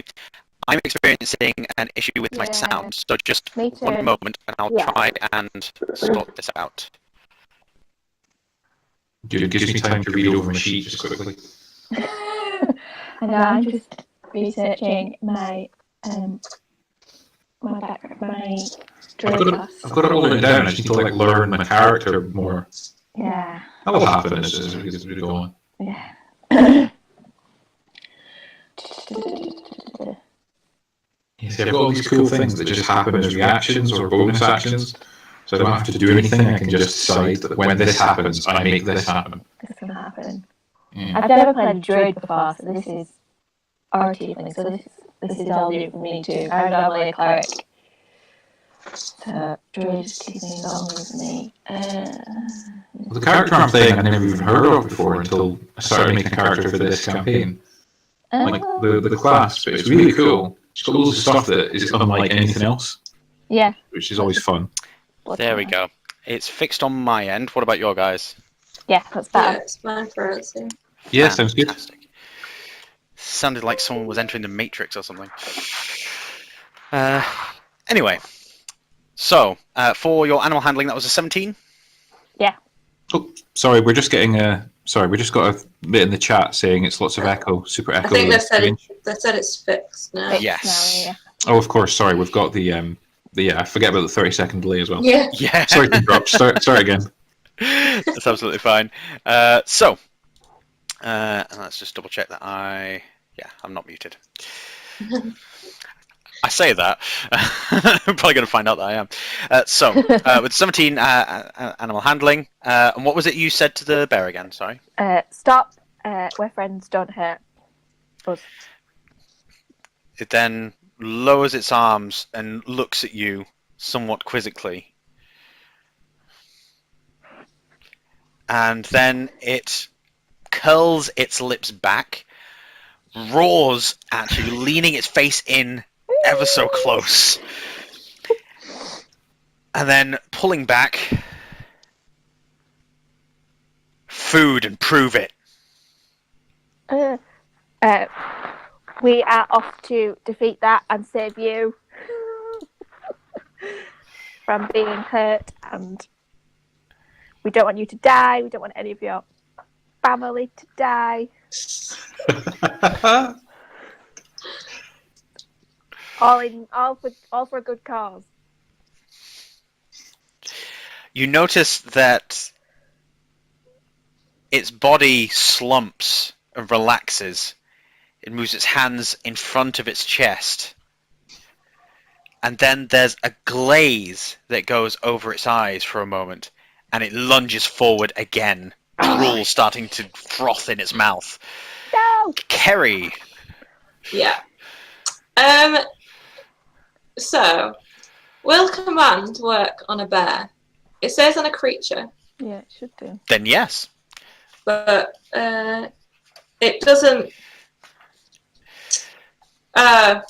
Speaker 5: I'm experiencing an issue with my
Speaker 2: Yeah.
Speaker 5: sound, so just
Speaker 2: Me too.
Speaker 5: one moment and I'll
Speaker 3: Yeah.
Speaker 5: try and sort this out.
Speaker 4: Dude, it gives me time to read over my sheet just quickly.
Speaker 2: I know, I'm just researching my my druid class.
Speaker 4: I've got it all written down. I just need to learn my character more.
Speaker 2: Yeah.
Speaker 4: That'll happen as we go on.
Speaker 2: Yeah.
Speaker 4: You see, I've got all these cool things that just happen as reactions or bonus actions, so I don't have to do anything. I can just decide that when this happens, I make this happen.
Speaker 2: This can happen.
Speaker 4: Yeah.
Speaker 2: I've never played a druid before, so this is our tiefling, so this is all new for me too. I'm normally a cleric. So druid tiefling is all new for me.
Speaker 4: Well, the character I'm playing I never even heard of before until I started making a character for this campaign. Like the class, but it's really cool. It's got loads of stuff that is unlike anything else,
Speaker 2: Yeah.
Speaker 4: which is always fun.
Speaker 5: There we go. It's fixed on my end. What about your guys?
Speaker 2: Yeah, that's
Speaker 1: Yeah,
Speaker 2: better.
Speaker 1: it's mine for us. Yeah.
Speaker 4: Yeah, sounds good.
Speaker 5: Fantastic. Sounded like someone was entering the Matrix or something. Anyway, so for your animal handling, that was a 17.
Speaker 2: Yeah.
Speaker 4: Oh, sorry, we're just getting Sorry, we just got a bit in the chat saying it's lots of echo, super echo.
Speaker 1: I think they said it's fixed now.
Speaker 2: Fixed
Speaker 5: Yes.
Speaker 2: now, yeah.
Speaker 4: Oh, of course. Sorry, we've got the I forget about the 30-second delay as well.
Speaker 1: Yeah.
Speaker 5: Yeah.
Speaker 4: Sorry to interrupt. Start again.
Speaker 5: That's absolutely fine. And let's just double check that I'm not muted. I say that. I'm probably going to find out that I am. With 17 animal handling, and what was it you said to the bear again? Sorry.
Speaker 2: Stop. We're friends. Don't hurt us.
Speaker 5: It then lowers its arms and looks at you somewhat quizzically. And then it curls its lips back, roars at you, leaning its face in ever so close, and then pulling back. Food and prove it.
Speaker 2: We are off to defeat that and save you from being hurt, and we don't want you to die. We don't want any of your family to die. All for a good cause.
Speaker 5: You notice that its body slumps and relaxes. It moves its hands in front of its chest. And then there's a glaze that goes over its eyes for a moment, and it lunges forward again, drool starting to froth in its mouth.
Speaker 2: No!
Speaker 5: Kerry.
Speaker 1: Yeah. So, will command work on a bear? It says on a creature,
Speaker 2: Yeah, it should do.
Speaker 5: Then yes.
Speaker 1: but it doesn't. I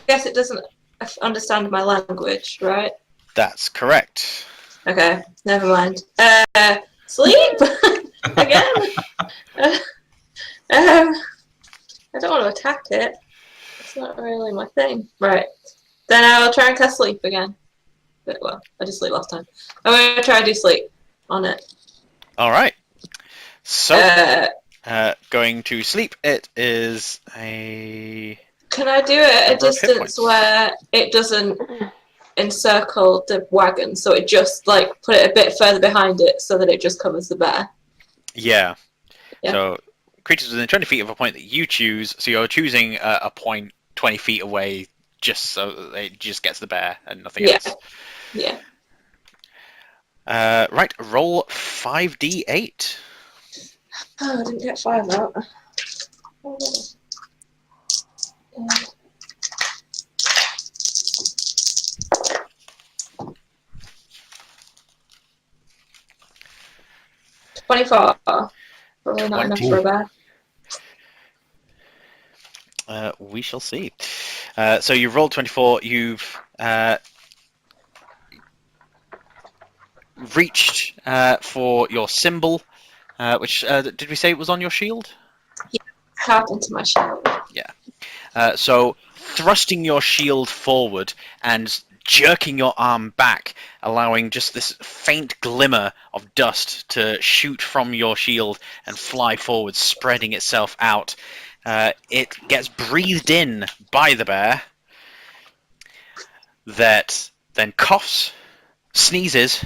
Speaker 1: guess it doesn't understand my language, right?
Speaker 5: That's correct.
Speaker 1: Okay, never mind. Sleep again. I don't want to attack it. It's not really my thing. Right. Then I'll try and cast sleep again. But, well, I did sleep last time. I'm going to try and do sleep on it.
Speaker 5: All right. So, going to sleep. It is a...
Speaker 1: Can I do it at a
Speaker 5: Number of hit
Speaker 1: distance
Speaker 5: points.
Speaker 1: where it doesn't encircle the wagon, so it just like put it a bit further behind it so that it just covers the bear?
Speaker 5: Yeah.
Speaker 1: Yeah.
Speaker 5: So, creatures within 20 feet of a point that you choose. So you're choosing a point 20 feet away just so that it just gets the bear and nothing
Speaker 1: Yeah.
Speaker 5: else.
Speaker 1: Yeah.
Speaker 5: Right, roll 5d8.
Speaker 1: Oh, I didn't get 5 out. Oh. 24. Probably not enough for a bear.
Speaker 5: We shall see. So you've rolled 24. You've reached for your symbol, which did we say it was on your shield?
Speaker 1: Carved into my shield.
Speaker 5: So thrusting your shield forward and jerking your arm back, allowing just this faint glimmer of dust to shoot from your shield and fly forward, spreading itself out. It gets breathed in by the bear, that then coughs, sneezes,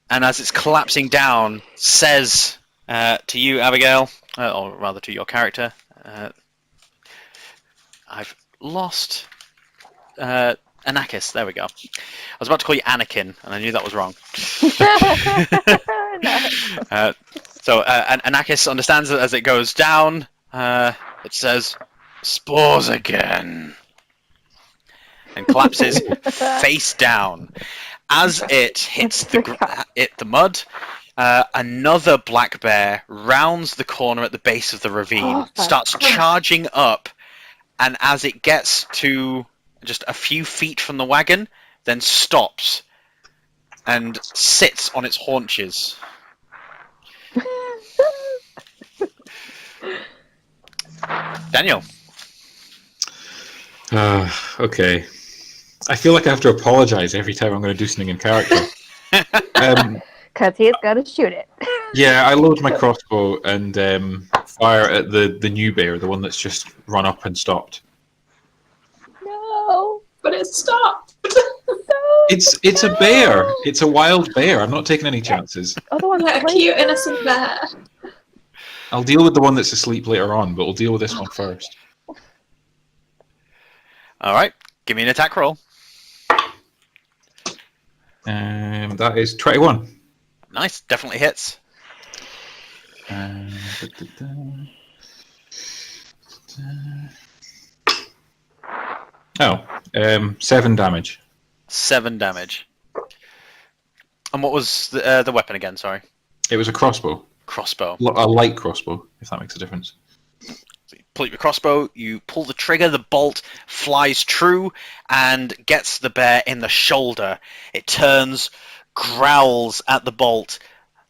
Speaker 5: and as it's collapsing down, says to you, Abigail, or rather to your character, I've lost Anakis. There we go. I was about to call you Anakin, and I knew that was wrong. So Anakis understands that as it goes down, it says, "Spores again," and collapses face down. As it hits the mud, another black bear rounds the corner at the base of the ravine, starts charging up, and as it gets to just a few feet from the wagon, then stops and sits on its haunches. Daniel.
Speaker 4: Okay. I feel like I have to apologise every time I'm going to do something in character.
Speaker 2: Because he's going to shoot it.
Speaker 4: Yeah, I load my crossbow and fire at the new bear, the one that's just run up and stopped.
Speaker 2: No.
Speaker 1: But it stopped.
Speaker 4: It's a bear. It's a wild bear. I'm not taking any chances.
Speaker 2: Otherwise,
Speaker 1: Like a cute innocent bear.
Speaker 4: I'll deal with the one that's asleep later on, but we'll deal with this one first.
Speaker 5: All right, give me an attack roll.
Speaker 4: That is 21.
Speaker 5: Nice, definitely hits.
Speaker 4: Oh, 7 damage.
Speaker 5: 7 damage. And what was the weapon again? Sorry.
Speaker 4: It was a crossbow.
Speaker 5: Crossbow.
Speaker 4: A light crossbow, if that makes a difference.
Speaker 5: So you pull your crossbow, you pull the trigger, the bolt flies true and gets the bear in the shoulder. It turns, growls at the bolt,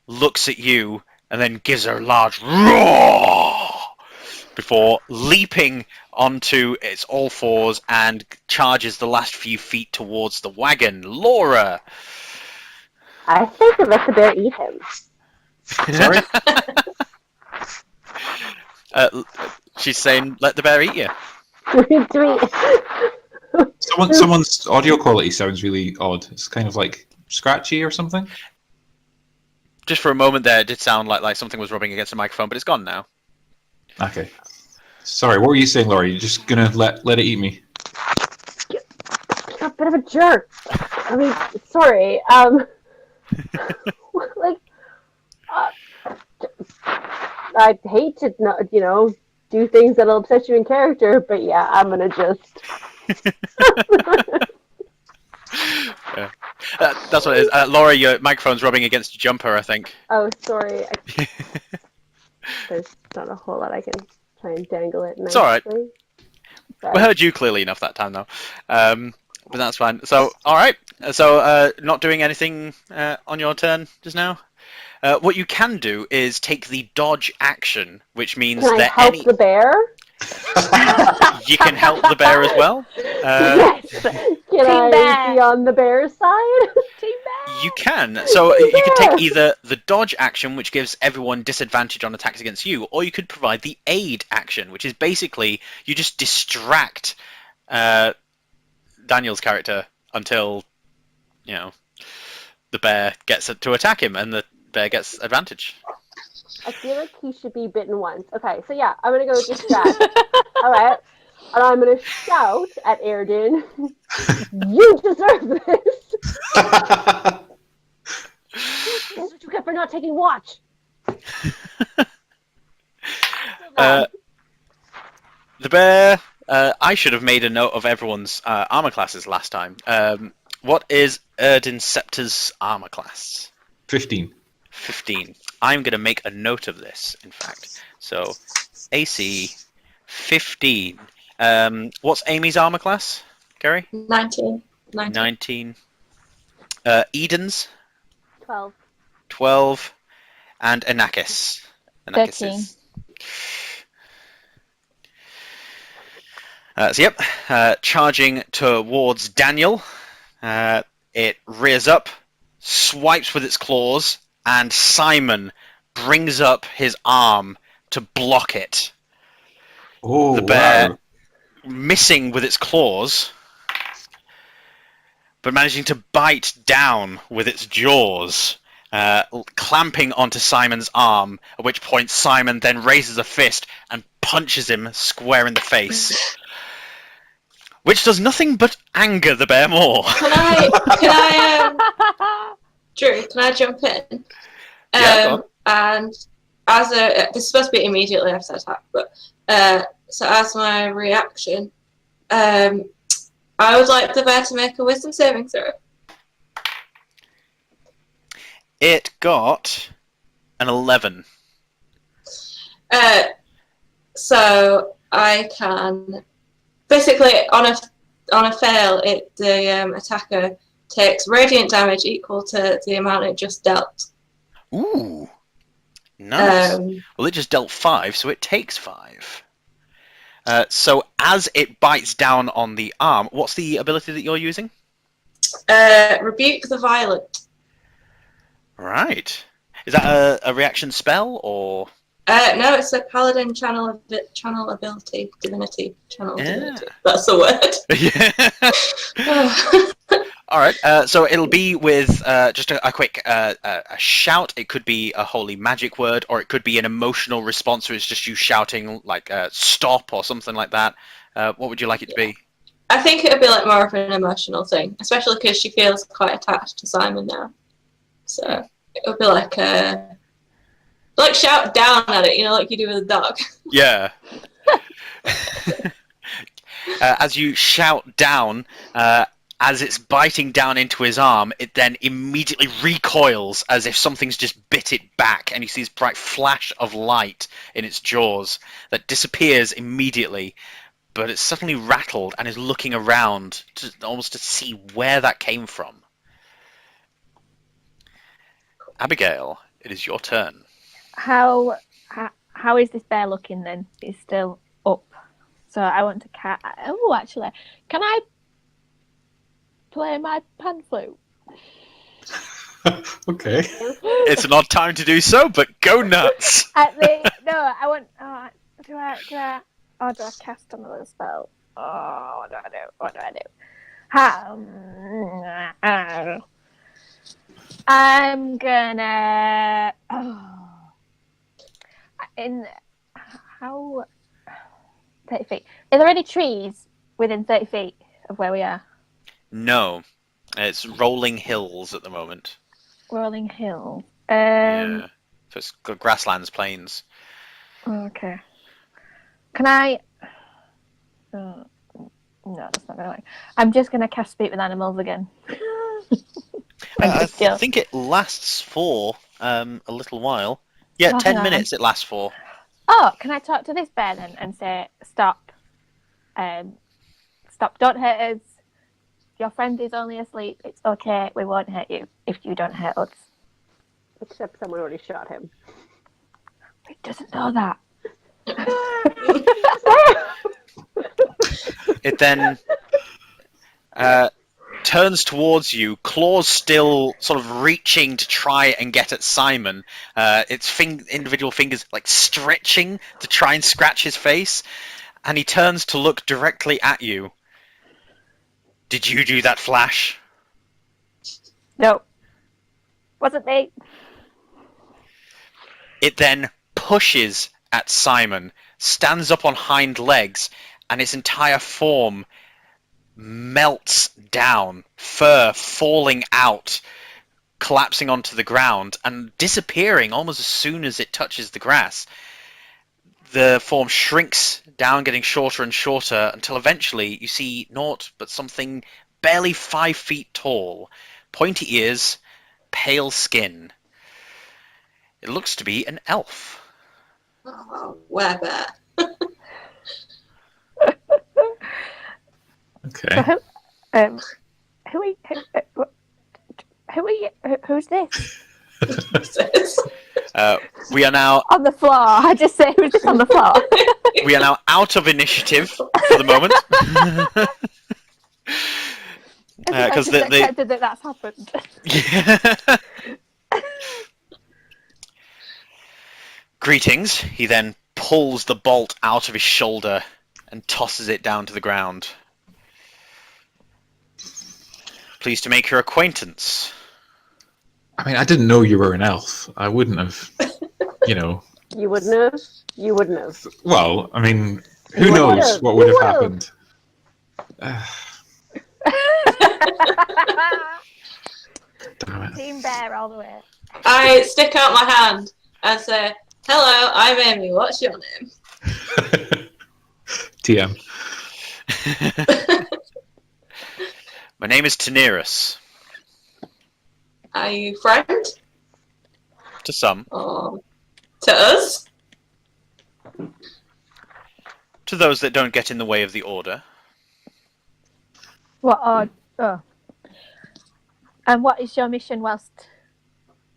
Speaker 5: looks at you, and then gives a large roar before leaping onto its all fours and charges the last few feet towards the wagon. Laura!
Speaker 3: I think we let the bear eat him.
Speaker 4: Sorry?
Speaker 5: She's saying, let the bear eat you.
Speaker 4: Someone's audio quality sounds really odd. It's kind of like scratchy or something.
Speaker 5: Just for a moment there, it did sound like something was rubbing against the microphone, but it's gone now.
Speaker 4: Okay. Sorry, what were you saying, Laurie? You're just gonna let it eat me?
Speaker 3: You're a bit of a jerk. I mean, sorry. Like, I hate to not, do things that'll upset you in character, but yeah, I'm gonna just.
Speaker 5: Yeah. That's what it is. Laura, your microphone's rubbing against your jumper, I think.
Speaker 3: Oh, sorry. There's not a whole lot I can try and dangle it nicely.
Speaker 5: It's alright. We heard you clearly enough that time, though. But that's fine. So, alright. So, not doing anything on your turn just now? What you can do is take the dodge action, which means
Speaker 3: Can I
Speaker 5: that
Speaker 3: help the bear?
Speaker 5: you can help the bear as well.
Speaker 3: Yes. Can I be on the bear's side?
Speaker 2: Team bear.
Speaker 5: You can. So you could take either the dodge action, which gives everyone disadvantage on attacks against you, or you could provide the aid action, which is basically you just distract Daniel's character until the bear gets to attack him, and the bear gets advantage.
Speaker 3: I feel like he should be bitten once. Okay, so yeah, I'm gonna go distract. Alright. And I'm gonna shout at Airden, you deserve this! This is what you get for not taking watch!
Speaker 5: The bear, I should have made a note of everyone's armor classes last time. What is Erdin Scepter's armor class?
Speaker 4: 15.
Speaker 5: 15. I'm going to make a note of this, in fact. So, AC 15. What's Amy's armor class, Kerry?
Speaker 1: 19.
Speaker 5: 19. Eden's?
Speaker 3: 12.
Speaker 5: 12. And Anakis?
Speaker 2: 13.
Speaker 5: Charging towards Daniel. It rears up, swipes with its claws, and Simon brings up his arm to block it.
Speaker 4: Oh,
Speaker 5: the bear,
Speaker 4: wow.
Speaker 5: missing with its claws, but managing to bite down with its jaws, clamping onto Simon's arm, at which point Simon then raises a fist and punches him square in the face. Which does nothing but anger the bear more.
Speaker 1: Drew, can I jump in?
Speaker 5: Yeah,
Speaker 1: and as this is supposed to be immediately after attack, but so as my reaction, I would like the bear to make a wisdom saving throw.
Speaker 5: It got an 11.
Speaker 1: So I can basically on a fail, the attacker takes radiant damage equal to the amount it just dealt.
Speaker 5: Ooh, nice.
Speaker 1: Um,
Speaker 5: Well, it just dealt 5, so it takes 5. So as it bites down on the arm, what's the ability that you're using?
Speaker 1: Rebuke the violent.
Speaker 5: Right. Is that a reaction spell or?
Speaker 1: No, it's a paladin channel ability, divinity channel
Speaker 5: Yeah.
Speaker 1: divinity. That's the word.
Speaker 5: Yeah. All right. So it'll be with just a quick a shout. It could be a holy magic word, or it could be an emotional response. So it's just you shouting like "stop" or something like that. What would you like it to be?
Speaker 1: I think it would be like more of an emotional thing, especially because she feels quite attached to Simon now. So it would be like shout down at it, like you do with a dog.
Speaker 5: Yeah. As you shout down, as it's biting down into his arm, it then immediately recoils as if something's just bit it back, and you see this bright flash of light in its jaws that disappears immediately, but it's suddenly rattled and is looking around almost to see where that came from. Abigail, it is your turn.
Speaker 2: How is this bear looking then? It's still up. So I want to Oh, actually, can I play my pan flute?
Speaker 4: Okay.
Speaker 5: It's an odd time to do so, but go nuts.
Speaker 2: I want. Do I? Or do I cast another spell? Oh, what do I do? I'm gonna. How 30 feet? Are there any trees within 30 feet of where we are?
Speaker 5: No, it's rolling hills at the moment.
Speaker 2: Rolling hill.
Speaker 5: Yeah, so it's got grasslands, plains.
Speaker 2: Okay. Can I? No, that's not gonna work. I'm just gonna cast Speak with Animals again.
Speaker 5: I think it lasts for a little while. Yeah, 10 minutes it lasts for.
Speaker 2: Oh, can I talk to this bear then and say, stop, stop, don't hurt us. Your friend is only asleep. It's okay. We won't hurt you if you don't hurt us.
Speaker 3: Except someone already shot him.
Speaker 2: He doesn't know that.
Speaker 5: It then turns towards you, claws still sort of reaching to try and get at Simon. Its individual fingers like stretching to try and scratch his face, and he turns to look directly at you. Did you do that, Flash?
Speaker 2: No. Wasn't me.
Speaker 5: It then pushes at Simon, stands up on hind legs, and its entire form melts down, fur falling out, collapsing onto the ground, and disappearing almost as soon as it touches the grass. The form shrinks down, getting shorter and shorter, until eventually you see naught but something barely 5 feet tall, pointy ears, pale skin. It looks to be an elf.
Speaker 1: Oh, werebear.
Speaker 4: Okay.
Speaker 2: Who's this?
Speaker 5: We are now
Speaker 2: On the floor. I just say, who's this on the floor?
Speaker 5: we are now out of initiative for the moment.
Speaker 2: Because accepted that that's happened.
Speaker 5: Yeah. Greetings. He then pulls the bolt out of his shoulder and tosses it down to the ground. Pleased to make your acquaintance.
Speaker 4: I mean, I didn't know you were an elf. I wouldn't have,
Speaker 3: You wouldn't have? You wouldn't have.
Speaker 4: Well, I mean, who knows what would have happened? Damn it.
Speaker 2: Team Bear all the way.
Speaker 1: I stick out my hand and say, "Hello, I'm Amy. What's your name?"
Speaker 4: TM.
Speaker 5: My name is Taneris.
Speaker 1: Are you friend?
Speaker 5: To some.
Speaker 1: Or to us?
Speaker 5: To those that don't get in the way of the order.
Speaker 2: What? Oh. And what is your mission whilst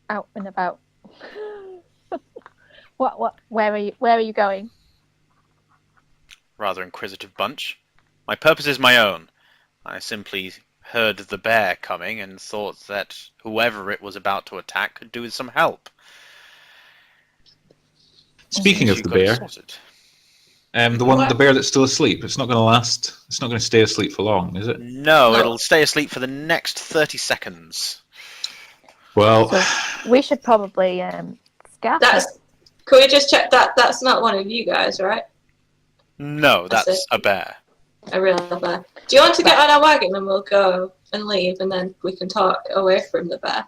Speaker 2: out and about? Where are you going?
Speaker 5: Rather inquisitive bunch. My purpose is my own. I simply heard the bear coming and thought that whoever it was about to attack could do with some help.
Speaker 4: Speaking of
Speaker 5: You
Speaker 4: the
Speaker 5: got it
Speaker 4: bear,
Speaker 5: sorted.
Speaker 4: the bear that's still asleep, it's not going to last. It's not going to stay asleep for long, is it?
Speaker 5: No,
Speaker 1: No.
Speaker 5: it'll stay asleep for the next 30 seconds.
Speaker 4: Well,
Speaker 2: So we should probably scatter.
Speaker 1: Can we just check that that's not one of you guys, right?
Speaker 5: No,
Speaker 1: That's
Speaker 5: that's
Speaker 1: it.
Speaker 5: a bear.
Speaker 1: A real bear. Do you want to get on our wagon and we'll go and leave, and then we can talk away from the bear?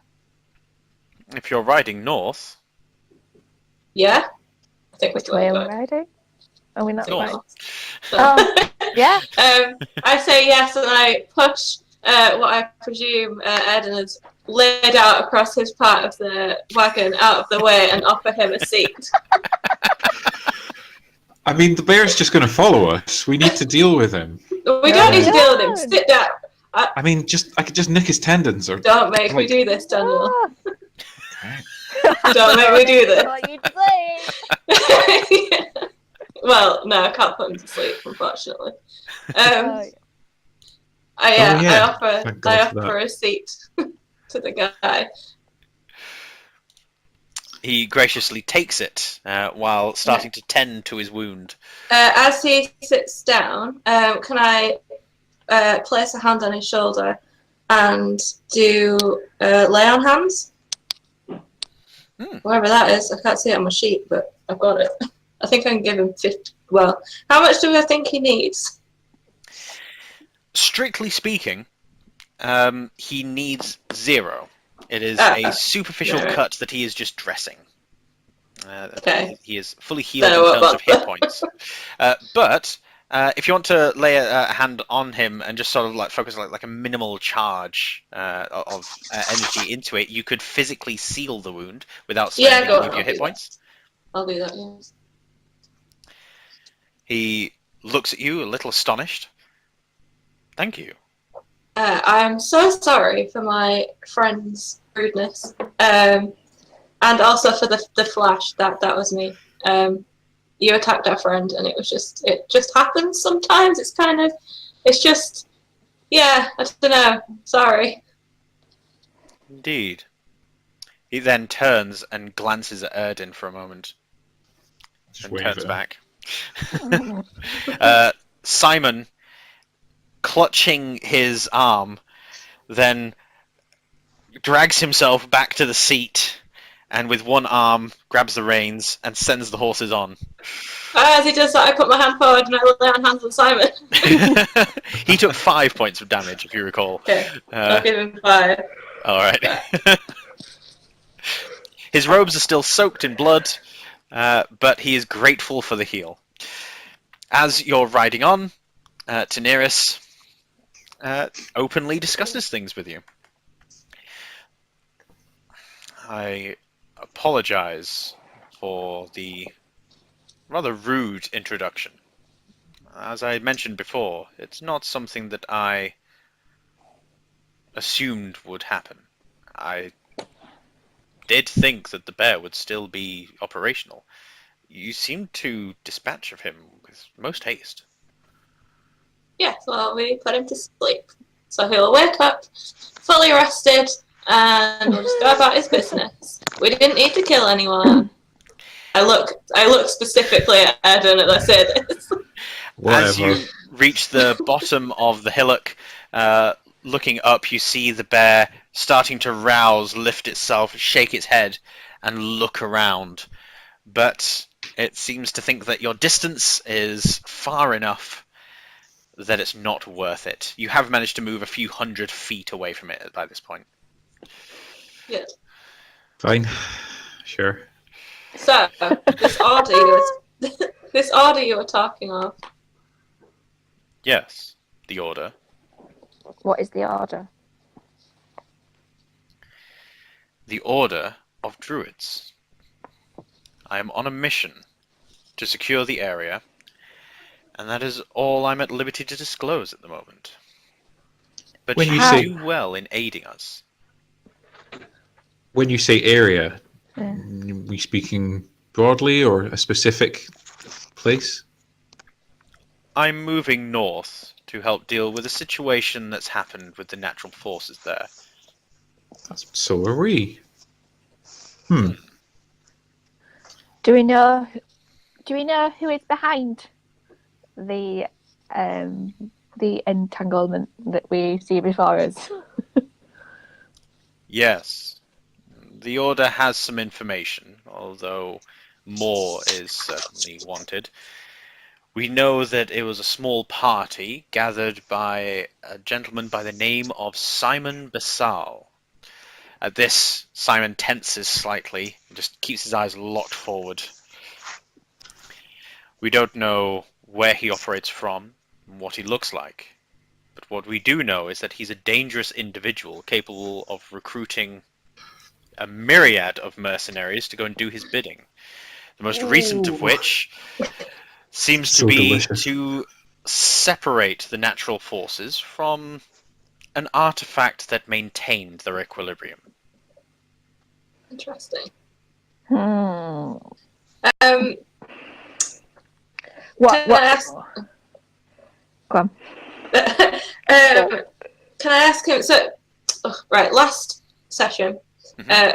Speaker 5: If you're riding north,
Speaker 1: Yeah? I think we
Speaker 2: Which way
Speaker 1: can
Speaker 2: are we riding? Are we not
Speaker 5: North.
Speaker 2: riding?
Speaker 1: So,
Speaker 2: Oh, yeah.
Speaker 1: I say yes, and I push what I presume Eden has laid out across his part of the wagon out of the way and offer him a seat.
Speaker 4: I mean, the bear's just going to follow us. We need to deal with him.
Speaker 1: We don't need to deal with him.
Speaker 2: Don't.
Speaker 1: Sit down.
Speaker 4: I mean, I could just nick his tendons or.
Speaker 1: Don't make me
Speaker 4: Like-
Speaker 1: do this, Daniel.
Speaker 2: Ah.
Speaker 1: Don't make me do this.
Speaker 2: What you'd say.
Speaker 1: Well, no, I can't put him to sleep, unfortunately.
Speaker 2: Oh,
Speaker 1: I
Speaker 4: Thank God for
Speaker 1: offer a seat to the guy.
Speaker 5: he graciously takes it while starting to tend to his wound.
Speaker 1: As he sits down, can I place a hand on his shoulder and do lay on hands? Whatever that is, I can't see it on my sheet, but I've got it. I think I can give him 50. Well, how much do I think he needs?
Speaker 5: Strictly speaking, he needs 0. It is
Speaker 1: Ah,
Speaker 5: a superficial
Speaker 1: alright.
Speaker 5: cut that he is just dressing.
Speaker 1: Okay.
Speaker 5: He is fully healed
Speaker 1: Don't
Speaker 5: in
Speaker 1: know
Speaker 5: terms
Speaker 1: what
Speaker 5: of hit points. But if you want to lay a hand on him and just sort of like focus like a minimal charge of energy into it, you could physically seal the wound without spending
Speaker 1: go
Speaker 5: any of
Speaker 1: on,
Speaker 5: your
Speaker 1: I'll
Speaker 5: hit
Speaker 1: do
Speaker 5: points.
Speaker 1: I'll do that, yes.
Speaker 5: He looks at you a little astonished. Thank you.
Speaker 1: I'm so sorry for my friend's rudeness, and also for the flash. That was me. You attacked our friend, and it just happens sometimes. It's just, yeah. I don't know. Sorry.
Speaker 5: Indeed. He then turns and glances at Erden for a moment
Speaker 4: Just
Speaker 5: and
Speaker 4: wave
Speaker 5: turns
Speaker 4: at him.
Speaker 5: back. Simon, clutching his arm, then drags himself back to the seat and with one arm grabs the reins and sends the horses on.
Speaker 1: As he does that, I put my hand forward and I lay on hands on Simon.
Speaker 5: He took 5 points of damage, if you recall.
Speaker 1: Okay, I'll give him 5.
Speaker 5: Alright. His robes are still soaked in blood, but he is grateful for the heal. As you're riding on, Daenerys openly discusses things with you. I apologize for the rather rude introduction. As I mentioned before, it's not something that I assumed would happen. I did think that the bear would still be operational. You seemed to dispatch of him with most haste.
Speaker 1: Yes, well, we put him to sleep. So he'll wake up fully rested and we'll just go about his business. We didn't need to kill anyone. I look specifically at Eden as I say this.
Speaker 5: As
Speaker 4: Whatever.
Speaker 5: you reach the bottom of the hillock, looking up, you see the bear starting to rouse, lift itself, shake its head, and look around. But it seems to think that your distance is far enough that it's not worth it. You have managed to move a few 100 feet away from it by this point.
Speaker 1: Yeah.
Speaker 4: Fine. Sure.
Speaker 1: So, this order you were talking of.
Speaker 5: Yes, the order.
Speaker 2: what is the order?
Speaker 5: The Order of Druids. I am on a mission to secure the area, and that is all I'm at liberty to disclose at the moment. But
Speaker 4: When
Speaker 5: you
Speaker 4: you say-
Speaker 5: do well in aiding us.
Speaker 4: When you say area,
Speaker 2: Yeah.
Speaker 4: we speaking broadly or a specific place?
Speaker 5: I'm moving north to help deal with a situation that's happened with the natural forces there.
Speaker 4: So are we.
Speaker 2: Do we know who is behind the entanglement that we see before us?
Speaker 5: Yes, the Order has some information, although more is certainly wanted. We know that it was a small party gathered by a gentleman by the name of Simon Basal. At this, Simon tenses slightly and just keeps his eyes locked forward. We don't know where he operates from and what he looks like, but what we do know is that he's a dangerous individual capable of recruiting a myriad of mercenaries to go and do his bidding. The most recent of which seems to be
Speaker 4: delicious.
Speaker 5: to separate the natural forces from an artifact that maintained their equilibrium.
Speaker 1: Interesting.
Speaker 2: What?
Speaker 1: Can I ask?
Speaker 2: Go on.
Speaker 1: Can I ask him? So, right, last session,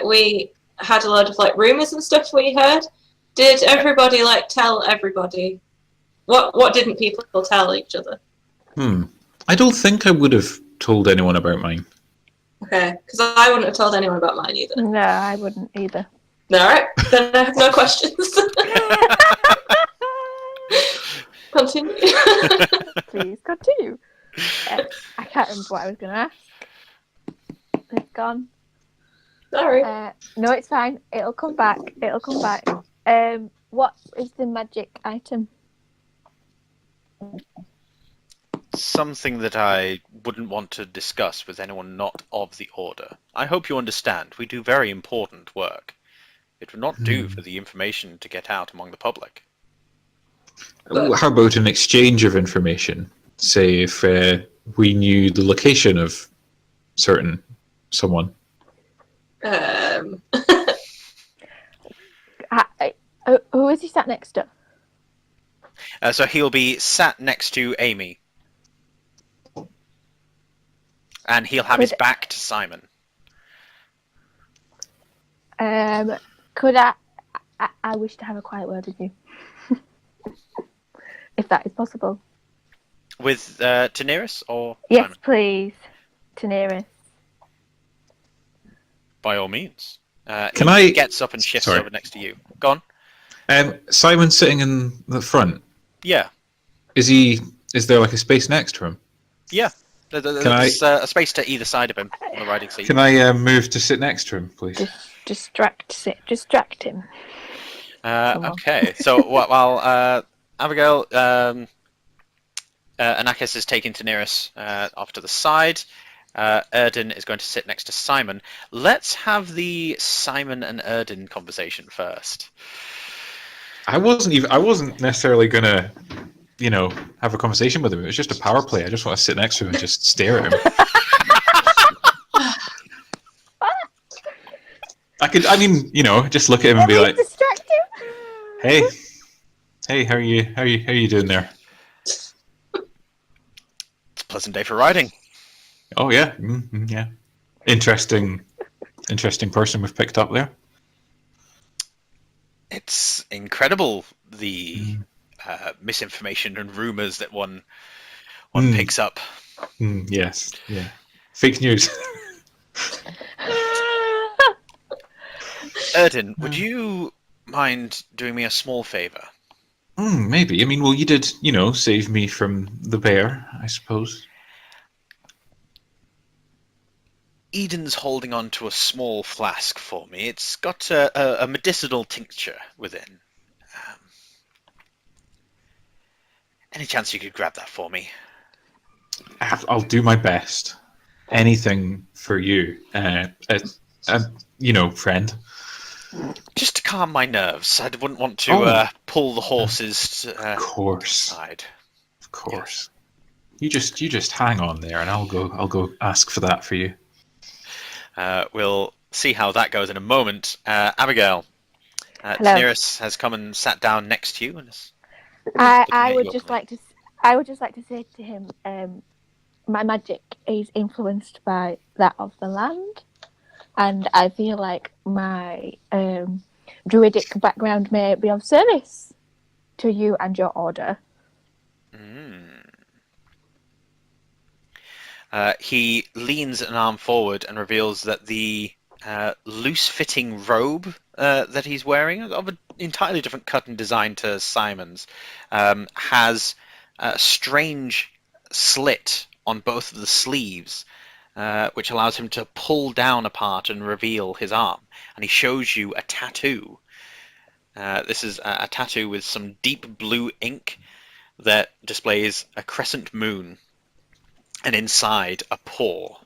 Speaker 1: we had a lot of like rumors and stuff we heard. Did everybody like tell everybody? What didn't people tell each other?
Speaker 4: I don't think I would have told anyone about mine.
Speaker 1: Okay, because I wouldn't have told anyone about mine either.
Speaker 2: No, I wouldn't either.
Speaker 1: All right, then I have no questions. Continue.
Speaker 2: Please continue. I can't remember what I was going to ask. It's gone.
Speaker 1: Sorry.
Speaker 2: No, it's fine. It'll come back. What is the magic item?
Speaker 5: Something that I wouldn't want to discuss with anyone not of the Order. I hope you understand. We do very important work. It would not do for the information to get out among the public.
Speaker 4: How about an exchange of information? Say if we knew the location of someone.
Speaker 2: Who is he sat next to?
Speaker 5: So he'll be sat next to Amy. And he'll have his back to Simon.
Speaker 2: Could I wish to have a quiet word with you. If that is possible.
Speaker 5: With Daenerys or
Speaker 2: Yes,
Speaker 5: Simon?
Speaker 2: please. Daenerys.
Speaker 5: By all means.
Speaker 4: He
Speaker 5: gets up and shifts over next to you. Go on.
Speaker 4: Simon's sitting in the front.
Speaker 5: Yeah.
Speaker 4: Is there like a space next to him?
Speaker 5: Yeah. There's a space to either side of him on the riding seat.
Speaker 4: Can I move to sit next to him, please?
Speaker 2: Distract him.
Speaker 5: Okay. So while Abigail, Anakis is taking Daenerys off to the side. Erden is going to sit next to Simon. Let's have the Simon and Erden conversation first.
Speaker 4: I wasn't necessarily gonna, have a conversation with him. It was just a power play. I just want to sit next to him and just stare at him. Just look at him and be like,
Speaker 2: distract him.
Speaker 4: Hey, how are you doing there?
Speaker 5: It's a pleasant day for riding.
Speaker 4: Oh yeah, yeah. Interesting person we've picked up there.
Speaker 5: It's incredible the misinformation and rumors that one picks up.
Speaker 4: Yes, yeah. Fake news.
Speaker 5: Erden, would you mind doing me a small favor?
Speaker 4: Maybe. You did, save me from the bear, I suppose.
Speaker 5: Eden's holding on to a small flask for me. It's got a medicinal tincture within. Any chance you could grab that for me?
Speaker 4: I'll do my best. Anything for you, friend.
Speaker 5: Just to calm my nerves. I wouldn't want to pull the horses to
Speaker 4: of course.
Speaker 5: side.
Speaker 4: Of course. Yes. You just hang on there, and I'll go ask for that for you.
Speaker 5: We'll see how that goes in a moment. Abigail,
Speaker 2: Hello.
Speaker 5: Daenerys has come and sat down next to you. And
Speaker 2: I would just like I would just like to say to him, my magic is influenced by that of the land, and I feel like my druidic background may be of service to you and your order.
Speaker 5: He leans an arm forward and reveals that the loose-fitting robe that he's wearing, of an entirely different cut and design to Simon's, has a strange slit on both of the sleeves, which allows him to pull down a part and reveal his arm. And he shows you a tattoo. This is a tattoo with some deep blue ink that displays a crescent moon, and inside a paw.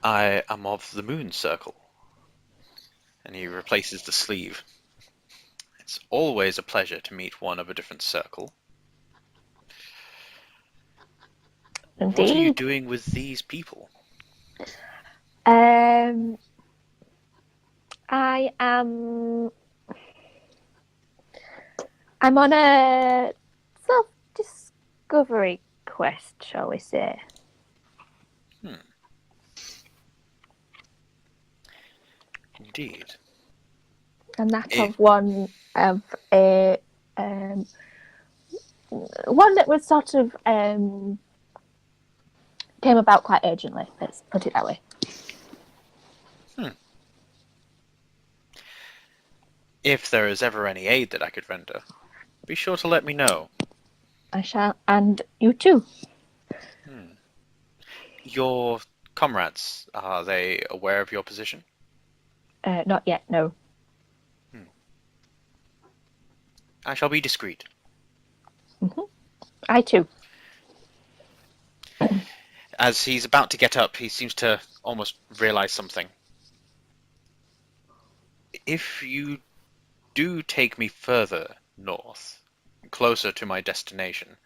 Speaker 5: I am of the moon circle. And he replaces the sleeve. It's always a pleasure to meet one of a different circle.
Speaker 2: Indeed.
Speaker 5: What are you doing with these people?
Speaker 2: I am. I'm on a self-discovery quest, shall we say?
Speaker 5: Indeed.
Speaker 2: And that of one of a one that was sort of came about quite urgently. Let's put it that way.
Speaker 5: If there is ever any aid that I could render, be sure to let me know.
Speaker 2: I shall, and you too.
Speaker 5: Your comrades, are they aware of your position?
Speaker 2: Not yet, no.
Speaker 5: I shall be discreet.
Speaker 2: I too.
Speaker 5: As he's about to get up, he seems to almost realize something. If you do take me further north, closer to my destination,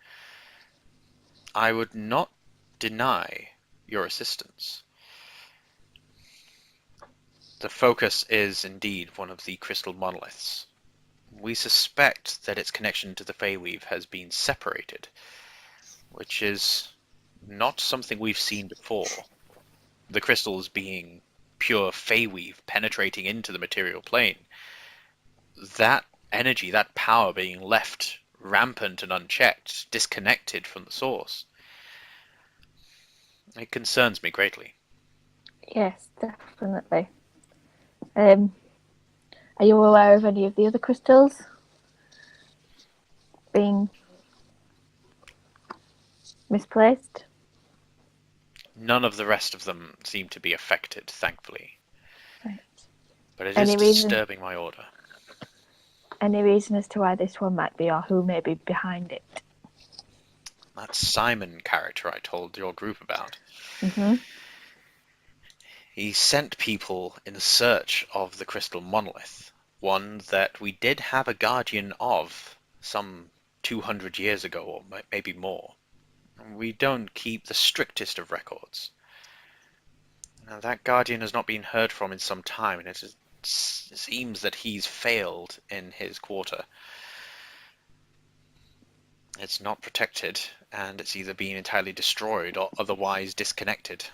Speaker 5: I would not deny your assistance. The focus is indeed one of the crystal monoliths. We suspect that its connection to the Feyweave has been separated, which is not something we've seen before. The crystals being pure Feyweave penetrating into the material plane. That energy, that power being left rampant and unchecked, disconnected from the source. It concerns me greatly.
Speaker 2: Yes, definitely. Are you aware of any of the other crystals being misplaced?
Speaker 5: None of the rest of them seem to be affected, thankfully.
Speaker 2: Right.
Speaker 5: But it
Speaker 2: Any
Speaker 5: is
Speaker 2: reason-
Speaker 5: disturbing my order.
Speaker 2: Any reason as to why this one might be, or who may be behind it?
Speaker 5: That Simon character I told your group about. He sent people in search of the crystal monolith, one that we did have a guardian of some 200 years ago, or maybe more. We don't keep the strictest of records. Now, that guardian has not been heard from in some time, and it seems that he's failed in his quarter. It's not protected, and it's either been entirely destroyed or otherwise disconnected.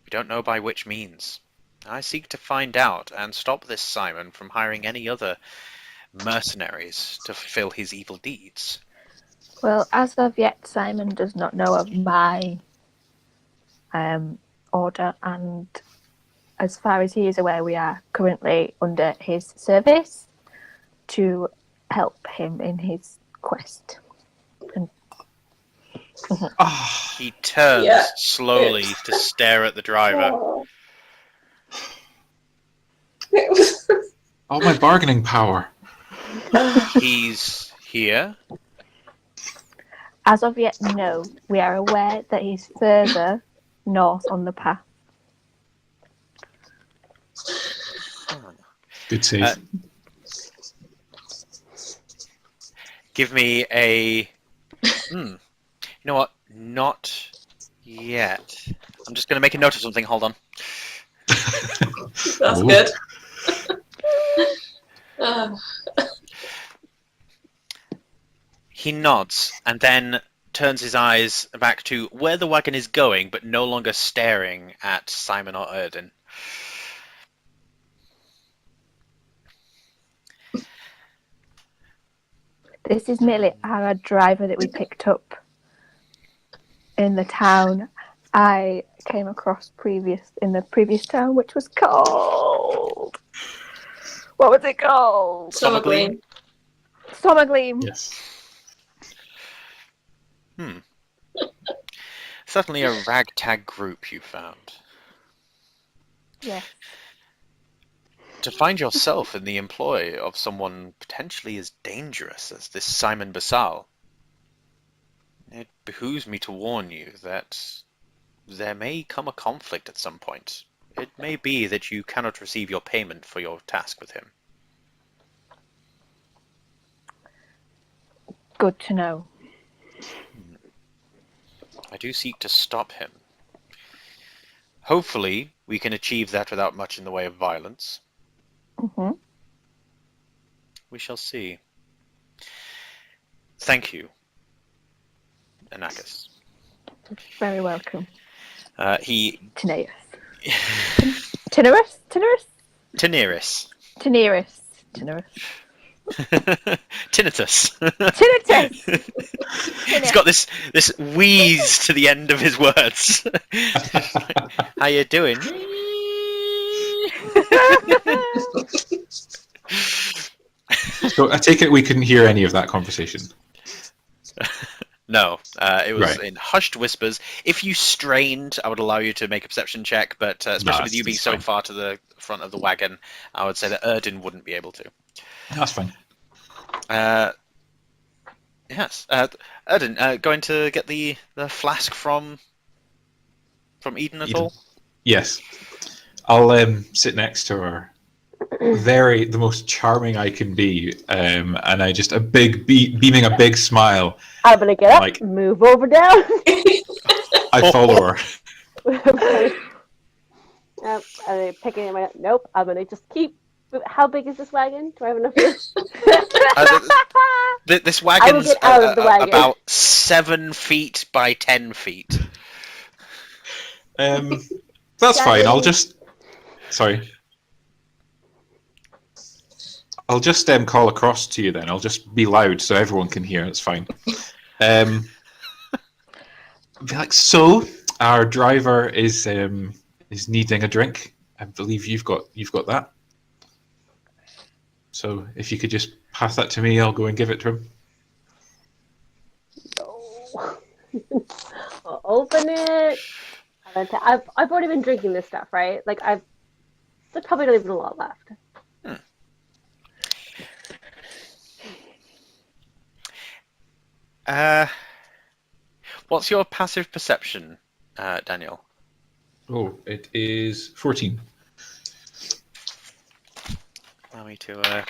Speaker 5: We don't know by which means. I seek to find out and stop this Simon from hiring any other mercenaries to fulfill his evil deeds.
Speaker 2: Well, as of yet, Simon does not know of my order, and as far as he is aware, we are currently under his service to help him in his quest.
Speaker 5: He turns slowly to stare at the driver.
Speaker 4: Oh, my bargaining power.
Speaker 5: He's here.
Speaker 2: As of yet, no. We are aware that he's further north on the path.
Speaker 4: Good save.
Speaker 5: Give me a... You know what? Not yet. I'm just going to make a note of something. Hold on.
Speaker 1: That's
Speaker 4: Ooh.
Speaker 1: good.
Speaker 5: He nods and then turns his eyes back to where the wagon is going, but no longer staring at Simon or Erden.
Speaker 2: This is merely our driver that we picked up in the town I came across in the previous town, which was called... What was it called?
Speaker 1: Summergleam.
Speaker 2: Summergleam.
Speaker 4: Yes.
Speaker 5: Certainly a ragtag group you found.
Speaker 2: Yes.
Speaker 5: To find yourself in the employ of someone potentially as dangerous as this Simon Basal, it behooves me to warn you that there may come a conflict at some point. It may be that you cannot receive your payment for your task with him.
Speaker 2: Good to know.
Speaker 5: I do seek to stop him. Hopefully, we can achieve that without much in the way of violence.
Speaker 2: Mm-hmm.
Speaker 5: We shall see. Thank you, Anakis.
Speaker 2: Very welcome.
Speaker 5: He...
Speaker 2: Teneris. Teneris? Teneris?
Speaker 5: Teneris.
Speaker 2: Teneris. Teneris.
Speaker 5: Tinnitus.
Speaker 2: Tinnitus!
Speaker 5: He's got this wheeze to the end of his words. How you doing?
Speaker 4: So I take it we couldn't hear any of that conversation.
Speaker 5: No, it was
Speaker 4: Right.
Speaker 5: in hushed whispers. If you strained, I would allow you to make a perception check, but especially with you being so
Speaker 4: fine.
Speaker 5: far to the front of the wagon, I would say that Erden wouldn't be able to.
Speaker 4: That's fine.
Speaker 5: Yes. Erden, going to get the flask from Eden at
Speaker 4: Eden.
Speaker 5: all?
Speaker 4: Yes. I'll sit next to her. The most charming I can be, and I just beaming a big smile.
Speaker 3: I'm gonna get up, move over down.
Speaker 4: I follow her.
Speaker 3: I'm picking it. Nope. I'm gonna just keep. How big is this wagon? Do I have enough room?
Speaker 5: This wagon's
Speaker 3: get out of the wagon.
Speaker 5: About 7 feet by 10 feet.
Speaker 4: That's fine. Sorry. I'll just call across to you then. I'll just be loud so everyone can hear. It's fine. Be like, so our driver is needing a drink. I believe you've got that. So if you could just pass that to me, I'll go and give it to him.
Speaker 3: No. I'll open it. I've already been drinking this stuff, right? There's probably not even a lot left.
Speaker 5: What's your passive perception, Daniel?
Speaker 4: Oh, it is 14.
Speaker 5: Allow me to...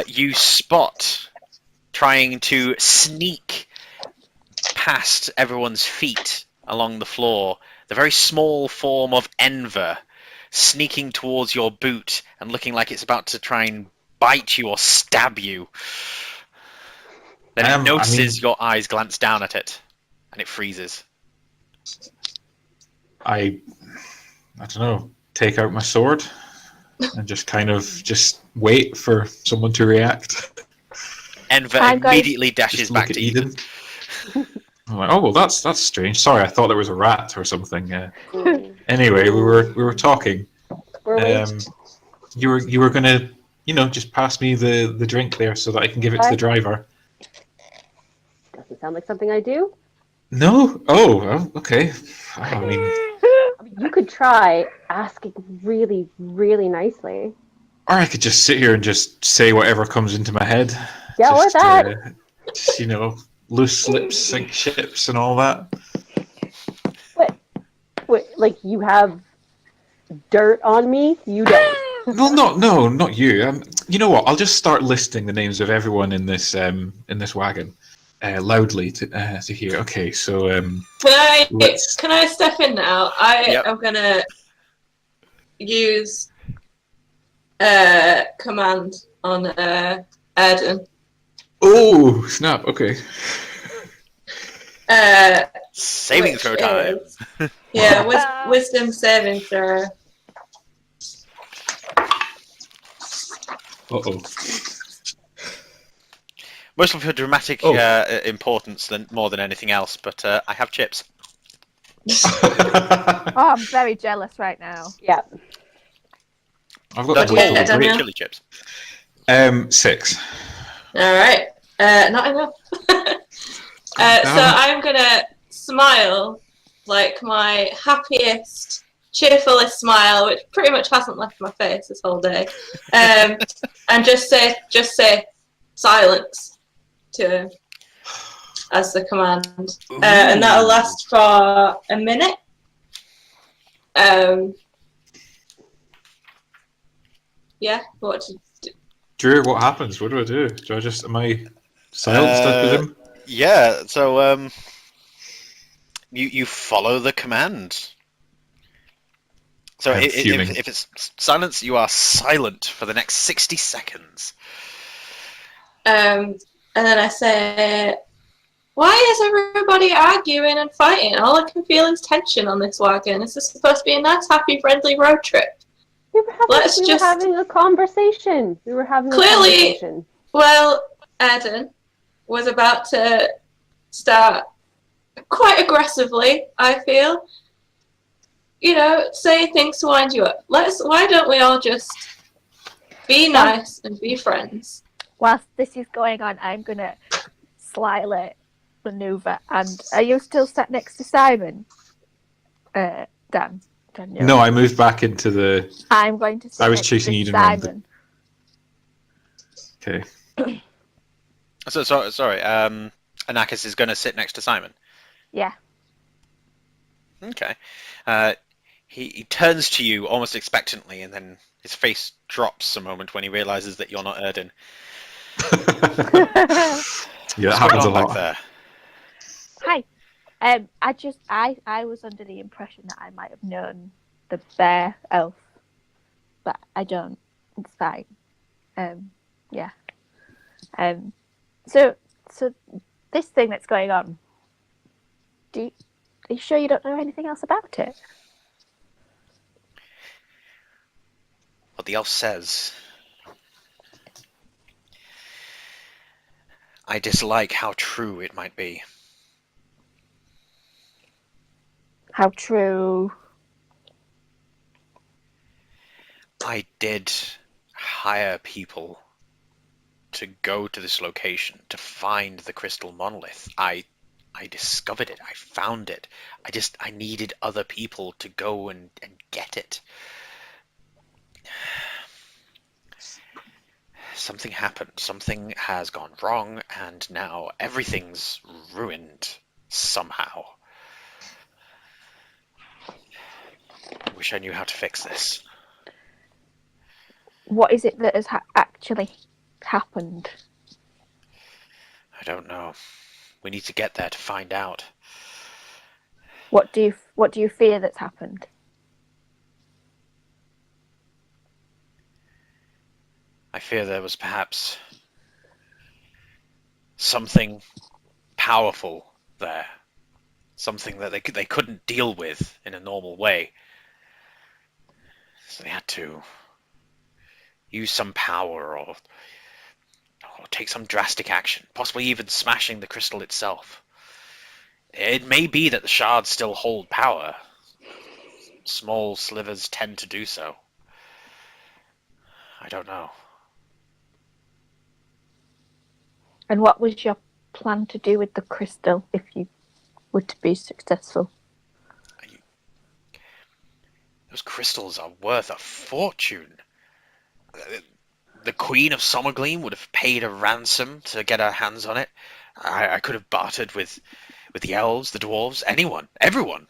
Speaker 5: you spot trying to sneak past everyone's feet along the floor the very small form of Enver sneaking towards your boot and looking like it's about to try and bite you or stab you. Then it notices your eyes glance down at it, and it freezes.
Speaker 4: I don't know, take out my sword and just kind of wait for someone to react.
Speaker 5: Enver immediately dashes back to Eden.
Speaker 4: I'm like, oh well, that's strange. Sorry, I thought there was a rat or something. Anyway, we were talking. You were gonna, just pass me the drink there so that I can give it to the driver.
Speaker 3: Doesn't sound like something I do.
Speaker 4: No? Oh, okay. I mean,
Speaker 3: you could try asking really, really nicely.
Speaker 4: Or I could just sit here and just say whatever comes into my head.
Speaker 3: Yeah, or that.
Speaker 4: Loose lips sink ships and all that.
Speaker 3: Wait, like you have dirt on me? You don't.
Speaker 4: Well, no, not you. You know what? I'll just start listing the names of everyone in this wagon loudly to hear. Okay, so
Speaker 1: can I step in now? I am gonna use command on Eden.
Speaker 4: Oh, snap. Okay.
Speaker 5: Saving
Speaker 1: Which
Speaker 5: throw time.
Speaker 1: is- yeah, wisdom saving throw.
Speaker 4: Uh-oh.
Speaker 5: Mostly for dramatic
Speaker 4: Oh.
Speaker 5: importance more than anything else, but I have chips.
Speaker 2: Oh, I'm very jealous right now.
Speaker 3: Yeah.
Speaker 4: I've got
Speaker 5: That's
Speaker 4: the
Speaker 1: yeah,
Speaker 4: great
Speaker 1: Daniel?
Speaker 5: chili chips.
Speaker 4: 6.
Speaker 1: All right. Not enough. So I'm gonna smile like my happiest, cheerfulest smile, which pretty much hasn't left my face this whole day, and just say silence to him as the command, and that'll last for a minute. Yeah. What?
Speaker 4: Drew, what happens? What do I do? Am I silenced, I presume?
Speaker 5: Yeah, so you follow the command. So
Speaker 4: I'm fuming.
Speaker 5: if it's silence, you are silent for the next 60 seconds.
Speaker 1: And then I say, why is everybody arguing and fighting? All I can feel is tension on this wagon. This is supposed to be a nice, happy, friendly road trip.
Speaker 3: We were having a conversation.
Speaker 1: Well, Eden was about to start quite aggressively, I feel. You know, say things to wind you up. Why don't we all just be nice and be friends?
Speaker 2: Whilst this is going on, I'm gonna slyly maneuver. And are you still sat next to Simon, Dan? Daniel?
Speaker 4: No, I moved back into the...
Speaker 2: I'm going to sit
Speaker 4: I was
Speaker 2: next
Speaker 4: chasing
Speaker 2: to
Speaker 4: Eden around
Speaker 2: Simon.
Speaker 4: Okay.
Speaker 5: Sorry. Anakis is going to sit next to Simon.
Speaker 2: Yeah.
Speaker 5: Okay. He turns to you almost expectantly, and then his face drops a moment when he realizes that you're not Erden.
Speaker 4: Yeah, that happens a
Speaker 5: back
Speaker 4: lot.
Speaker 5: there.
Speaker 2: Hi. I was under the impression that I might have known the bear elf, but I don't. It's fine. Yeah. So this thing that's going on. Are you sure you don't know anything else about it?
Speaker 5: What the elf says. I dislike how true it might be.
Speaker 2: How true?
Speaker 5: I did hire people to go to this location to find the crystal monolith. I discovered it. I found it. I needed other people to go and get it. Something happened. Something has gone wrong, and now everything's ruined somehow. I wish I knew how to fix this.
Speaker 2: What is it that has actually happened?
Speaker 5: I don't know. We need to get there to find out.
Speaker 2: What do you fear that's happened?
Speaker 5: I fear there was perhaps something powerful there. Something that they couldn't deal with in a normal way. So they had to use some power or take some drastic action, possibly even smashing the crystal itself. It may be that the shards still hold power. Small slivers tend to do so. I don't know.
Speaker 2: And what was your plan to do with the crystal if you were to be successful?
Speaker 5: Those crystals are worth a fortune. The Queen of Summergleam would have paid a ransom to get her hands on it. I could have bartered with the elves, the dwarves, anyone, everyone.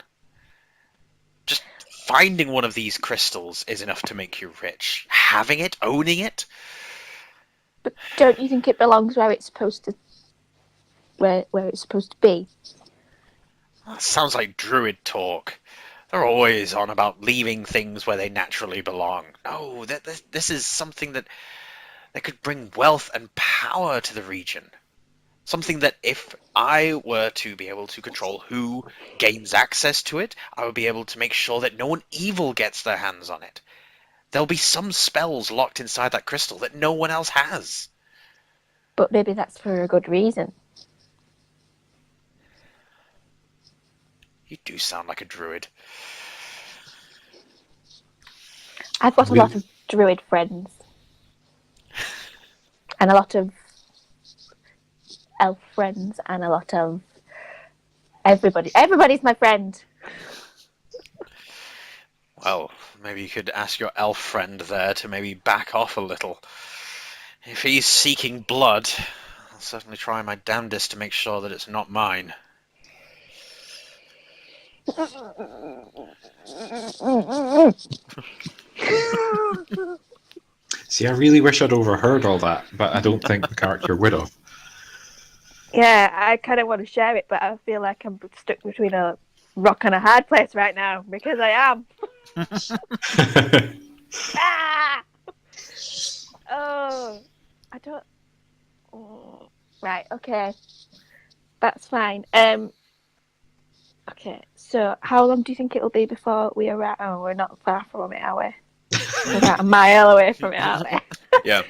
Speaker 5: Just finding one of these crystals is enough to make you rich. Having it, owning it.
Speaker 2: But don't you think it belongs where it's supposed to? Where it's supposed to be?
Speaker 5: That sounds like druid talk. They're always on about leaving things where they naturally belong. No, this is something that that could bring wealth and power to the region. Something that if I were to be able to control who gains access to it, I would be able to make sure that no one evil gets their hands on it. There'll be some spells locked inside that crystal that no one else has.
Speaker 2: But maybe that's for a good reason.
Speaker 5: You do sound like a druid.
Speaker 2: I've got a lot of druid friends. And a lot of elf friends and a lot of everybody. Everybody's my friend.
Speaker 5: Well, maybe you could ask your elf friend there to maybe back off a little. If he's seeking blood, I'll certainly try my damnedest to make sure that it's not mine.
Speaker 4: See, I really wish I'd overheard all that, but I don't think the character would have.
Speaker 2: Yeah, I kind of want to share it, but I feel like I'm stuck between a rock and a hard place right now because I am. Ah! Oh, I don't. Oh. Right. Okay. That's fine. Okay. So, how long do you think it'll be before we arrive? Oh, we're not far from it, are we? We're about a mile away from it, aren't we?
Speaker 5: Yeah.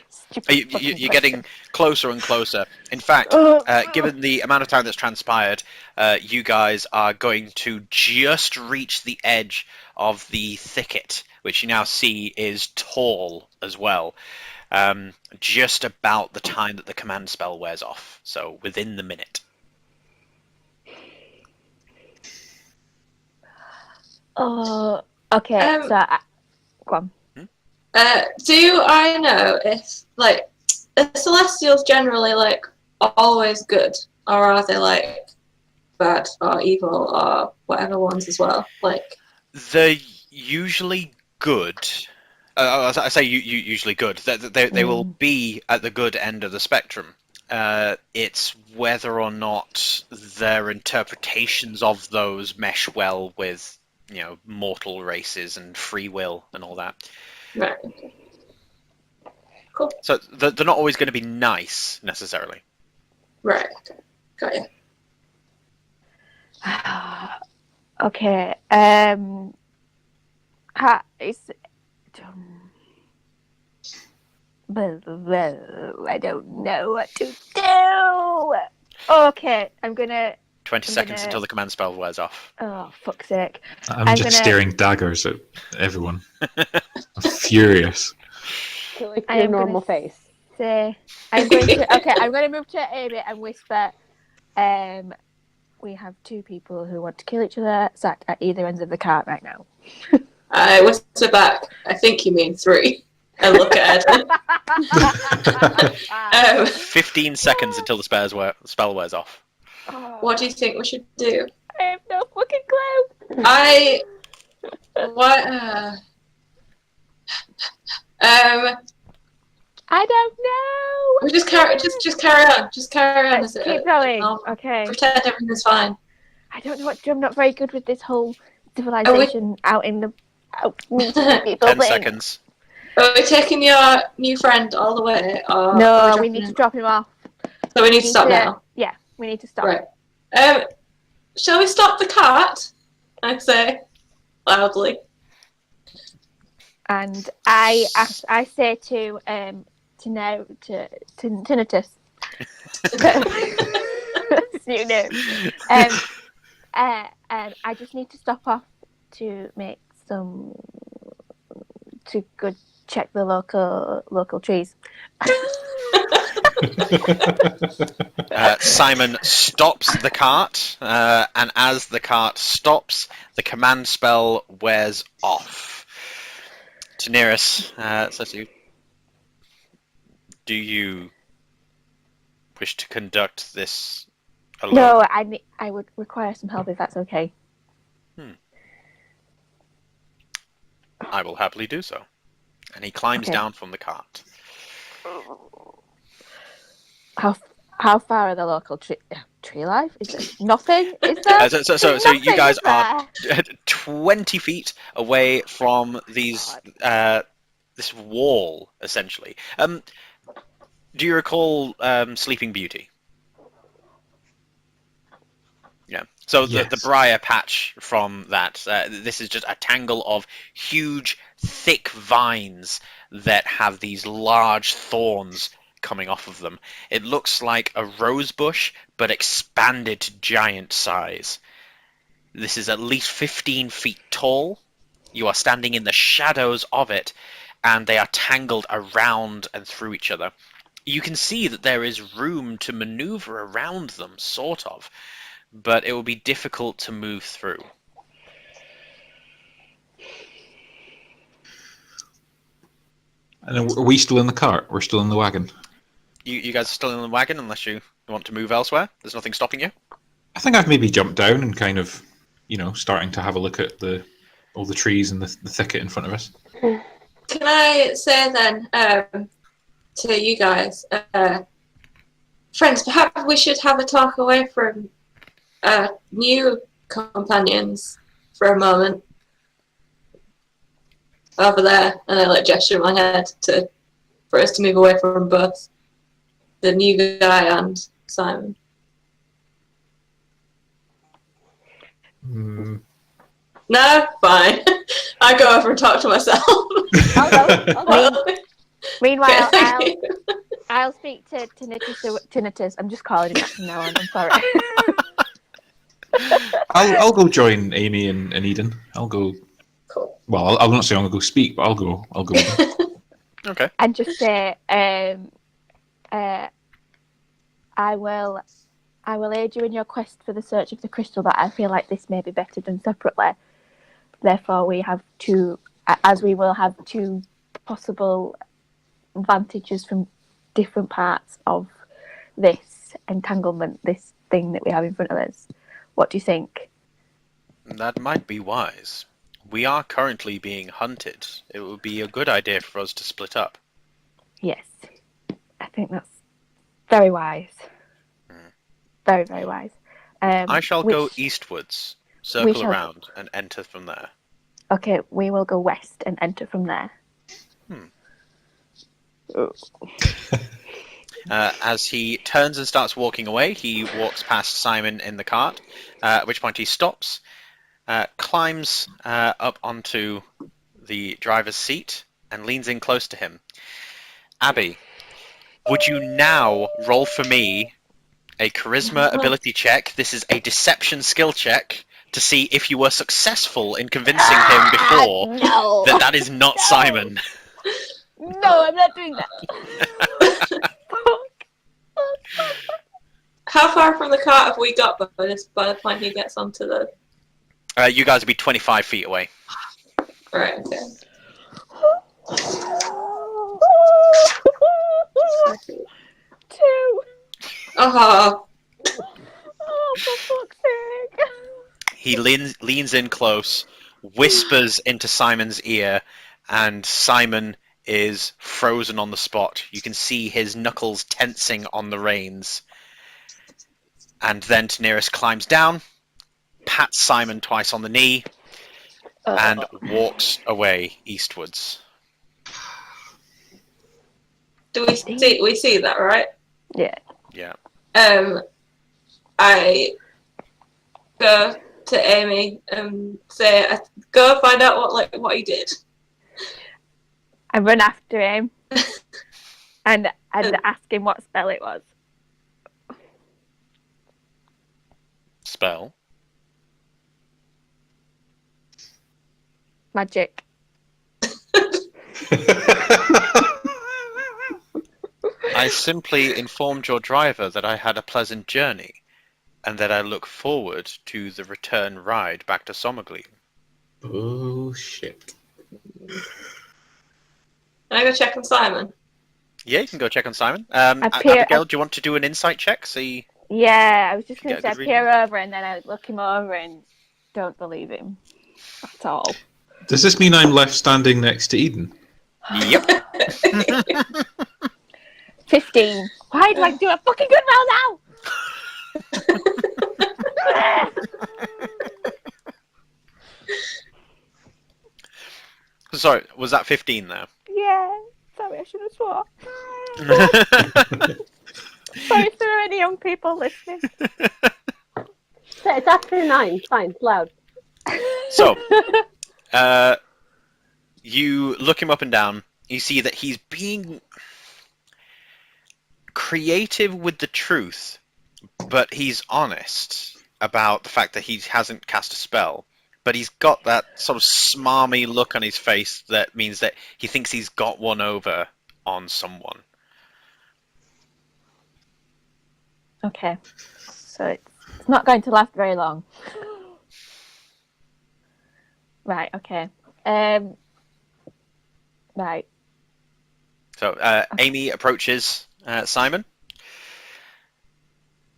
Speaker 5: You're getting closer and closer. In fact, given the amount of time that's transpired, you guys are going to just reach the edge of the thicket, which you now see is tall as well. Just about the time that the command spell wears off. So within the minute.
Speaker 2: Oh, okay. Go on.
Speaker 1: Do I know if, like, are Celestials generally, like, always good? Or are they, like, bad or evil or whatever ones as well? Like,
Speaker 5: they're usually good. I say usually good. They will be at the good end of the spectrum. It's whether or not their interpretations of those mesh well with, mortal races and free will and all that.
Speaker 1: right. Okay. Cool.
Speaker 5: So they're not always going to be nice, necessarily.
Speaker 1: Right. Okay. Got you.
Speaker 2: Okay. I don't know what to do. Okay, I'm gonna.
Speaker 5: 20 seconds until the command spell wears off.
Speaker 2: Oh, fuck's sake!
Speaker 4: I'm just staring daggers at everyone. I'm furious.
Speaker 3: Like your normal face.
Speaker 2: I'm going to. Okay, I'm going to move to Amy and whisper. We have two people who want to kill each other sat at either ends of the cart right now.
Speaker 1: I whisper back. I think you mean 3. And look at Ed.
Speaker 5: 15 seconds until the spell wears off.
Speaker 1: What do you think we should do?
Speaker 2: I have no fucking clue. I don't know.
Speaker 1: We just carry on. Just carry on.
Speaker 2: Let's keep going. Okay.
Speaker 1: Pretend everything's fine.
Speaker 2: I don't know what to do. I'm not very good with this whole civilization out meeting people
Speaker 5: 10
Speaker 2: thing.
Speaker 5: seconds.
Speaker 1: Are we taking your new friend all the way? Or
Speaker 2: No, we need to drop him off.
Speaker 1: So we need to stop now.
Speaker 2: Yeah, we need to stop.
Speaker 1: Right. Shall we stop the cart? I say loudly.
Speaker 2: And I say to Tinnitus. You know. I just need to stop off to make to go check the local trees.
Speaker 5: Simon stops the cart, and as the cart stops, the command spell wears off. Daenerys says to you, do you wish to conduct this alone?
Speaker 2: No, I would require some help if that's okay.
Speaker 5: I will happily do so. And he climbs down from the cart.
Speaker 2: How far are the local tree life? Is it nothing? Is there?
Speaker 5: So you guys are 20 feet away from these this wall, essentially. Do you recall Sleeping Beauty? Yeah. So the
Speaker 4: Yes.
Speaker 5: briar patch from that, this is just a tangle of huge, thick vines that have these large thorns coming off of them. It looks like a rose bush, but expanded to giant size. This is at least 15 feet tall. You are standing in the shadows of it, and they are tangled around and through each other. You can see that there is room to maneuver around them, sort of, but it will be difficult to move through.
Speaker 4: And are we still in the cart? We're still in the wagon.
Speaker 5: You guys are still in the wagon unless you want to move elsewhere? There's nothing stopping you?
Speaker 4: I think I've maybe jumped down and kind of, starting to have a look at all the trees and the thicket in front of us.
Speaker 1: Can I say then to you guys, friends, perhaps we should have a talk away from new companions for a moment. Over there, and I gesture my head for us to move away from both the new guy and Simon. No, fine. I go over and talk to myself.
Speaker 2: I'll go. Meanwhile,
Speaker 1: Okay,
Speaker 2: I'll speak to Tinnitus. I'm just calling him that from now on. I'm sorry.
Speaker 4: I'll go join Amy and Eden. I'll go.
Speaker 1: cool.
Speaker 4: Well, I'll not say I'm gonna go speak, but I'll go. With them.
Speaker 5: Okay.
Speaker 2: And just say, I will aid you in your quest for the search of the crystal, but I feel like this may be better done separately. Therefore, we have we will have two possible vantages from different parts of this entanglement, this thing that we have in front of us. What do you think?
Speaker 5: That might be wise. We are currently being hunted. It would be a good idea for us to split up.
Speaker 2: Yes, I think that's very wise. Very, very wise.
Speaker 5: I shall go eastwards, circle around, and enter from there.
Speaker 2: Okay, we will go west and enter from there.
Speaker 5: As he turns and starts walking away, he walks past Simon in the cart, at which point he stops, climbs up onto the driver's seat, and leans in close to him. Abby, would you now roll for me a charisma ability check? This is a deception skill check to see if you were successful in convincing him before that is not Simon.
Speaker 2: No, I'm not doing that.
Speaker 1: How far from the cart have we got by the point he gets onto the...
Speaker 5: You guys will be 25 feet away.
Speaker 1: Right, okay.
Speaker 2: Two.
Speaker 1: Oh,
Speaker 2: Oh, for fuck's sake.
Speaker 5: He leans in close, whispers into Simon's ear, and Simon is frozen on the spot. You can see his knuckles tensing on the reins. And then Daenerys climbs down, pats Simon twice on the knee, and walks away eastwards.
Speaker 1: do we see that, right?
Speaker 2: Yeah.
Speaker 5: Yeah.
Speaker 1: I go to Amy and say, go find out what he did.
Speaker 2: I run after him and ask him what spell it was.
Speaker 5: Spell?
Speaker 2: Magic.
Speaker 5: I simply informed your driver that I had a pleasant journey, and that I look forward to the return ride back to Sommergleam.
Speaker 4: Oh shit!
Speaker 1: Can I go check on Simon?
Speaker 5: Yeah, you can go check on Simon.
Speaker 2: Abigail,
Speaker 5: Abigail, do you want to do an insight check? See.
Speaker 2: Yeah, I was just going to
Speaker 5: Get a
Speaker 2: say
Speaker 5: good
Speaker 2: peer over, and then I would look him over and don't believe him at all.
Speaker 4: Does this mean I'm left standing next to Eden?
Speaker 5: Yep.
Speaker 2: 15. Why do I do a fucking good roll now?
Speaker 5: Sorry, was that 15 there?
Speaker 2: Yeah. Sorry, I should have swore. Sorry if there are any young people listening.
Speaker 3: So it's after 9. Fine, it's loud.
Speaker 5: So, you look him up and down. You see that he's being creative with the truth, but he's honest about the fact that he hasn't cast a spell. But he's got that sort of smarmy look on his face that means that he thinks he's got one over on someone.
Speaker 2: Okay, so it's not going to last very long. Right, okay. Right.
Speaker 5: So Amy approaches Simon.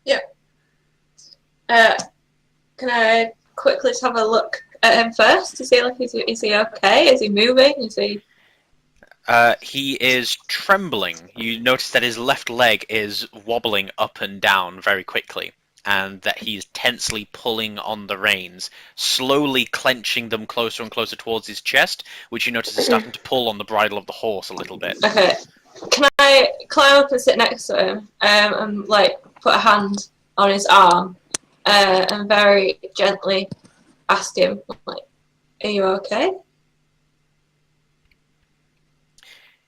Speaker 1: Yeah. Can I quickly just have a look at him first to see, like, is he okay? Is he moving? Is he?
Speaker 5: He is trembling. You notice that his left leg is wobbling up and down very quickly, and that he's tensely pulling on the reins, slowly clenching them closer and closer towards his chest, which you notice is starting to pull on the bridle of the horse a little bit.
Speaker 1: Okay. Can I climb up and sit next to him and, like, put a hand on his arm and very gently ask him, like, are you okay?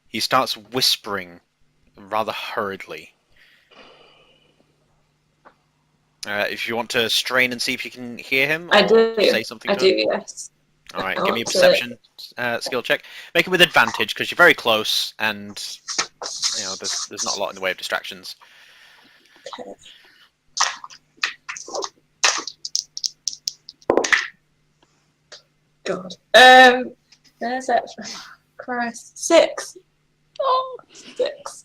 Speaker 5: He starts whispering rather hurriedly. If you want to strain and see if you can hear him,
Speaker 1: I
Speaker 5: or
Speaker 1: do.
Speaker 5: say something
Speaker 1: I
Speaker 5: to
Speaker 1: do,
Speaker 5: him.
Speaker 1: yes.
Speaker 5: All right,
Speaker 1: I
Speaker 5: give me a
Speaker 1: want to-
Speaker 5: perception skill check. Make it with advantage because you're very close, and there's not a lot in the way of distractions.
Speaker 1: Okay. God. There's that. Christ. 6.
Speaker 2: Oh.
Speaker 1: 6.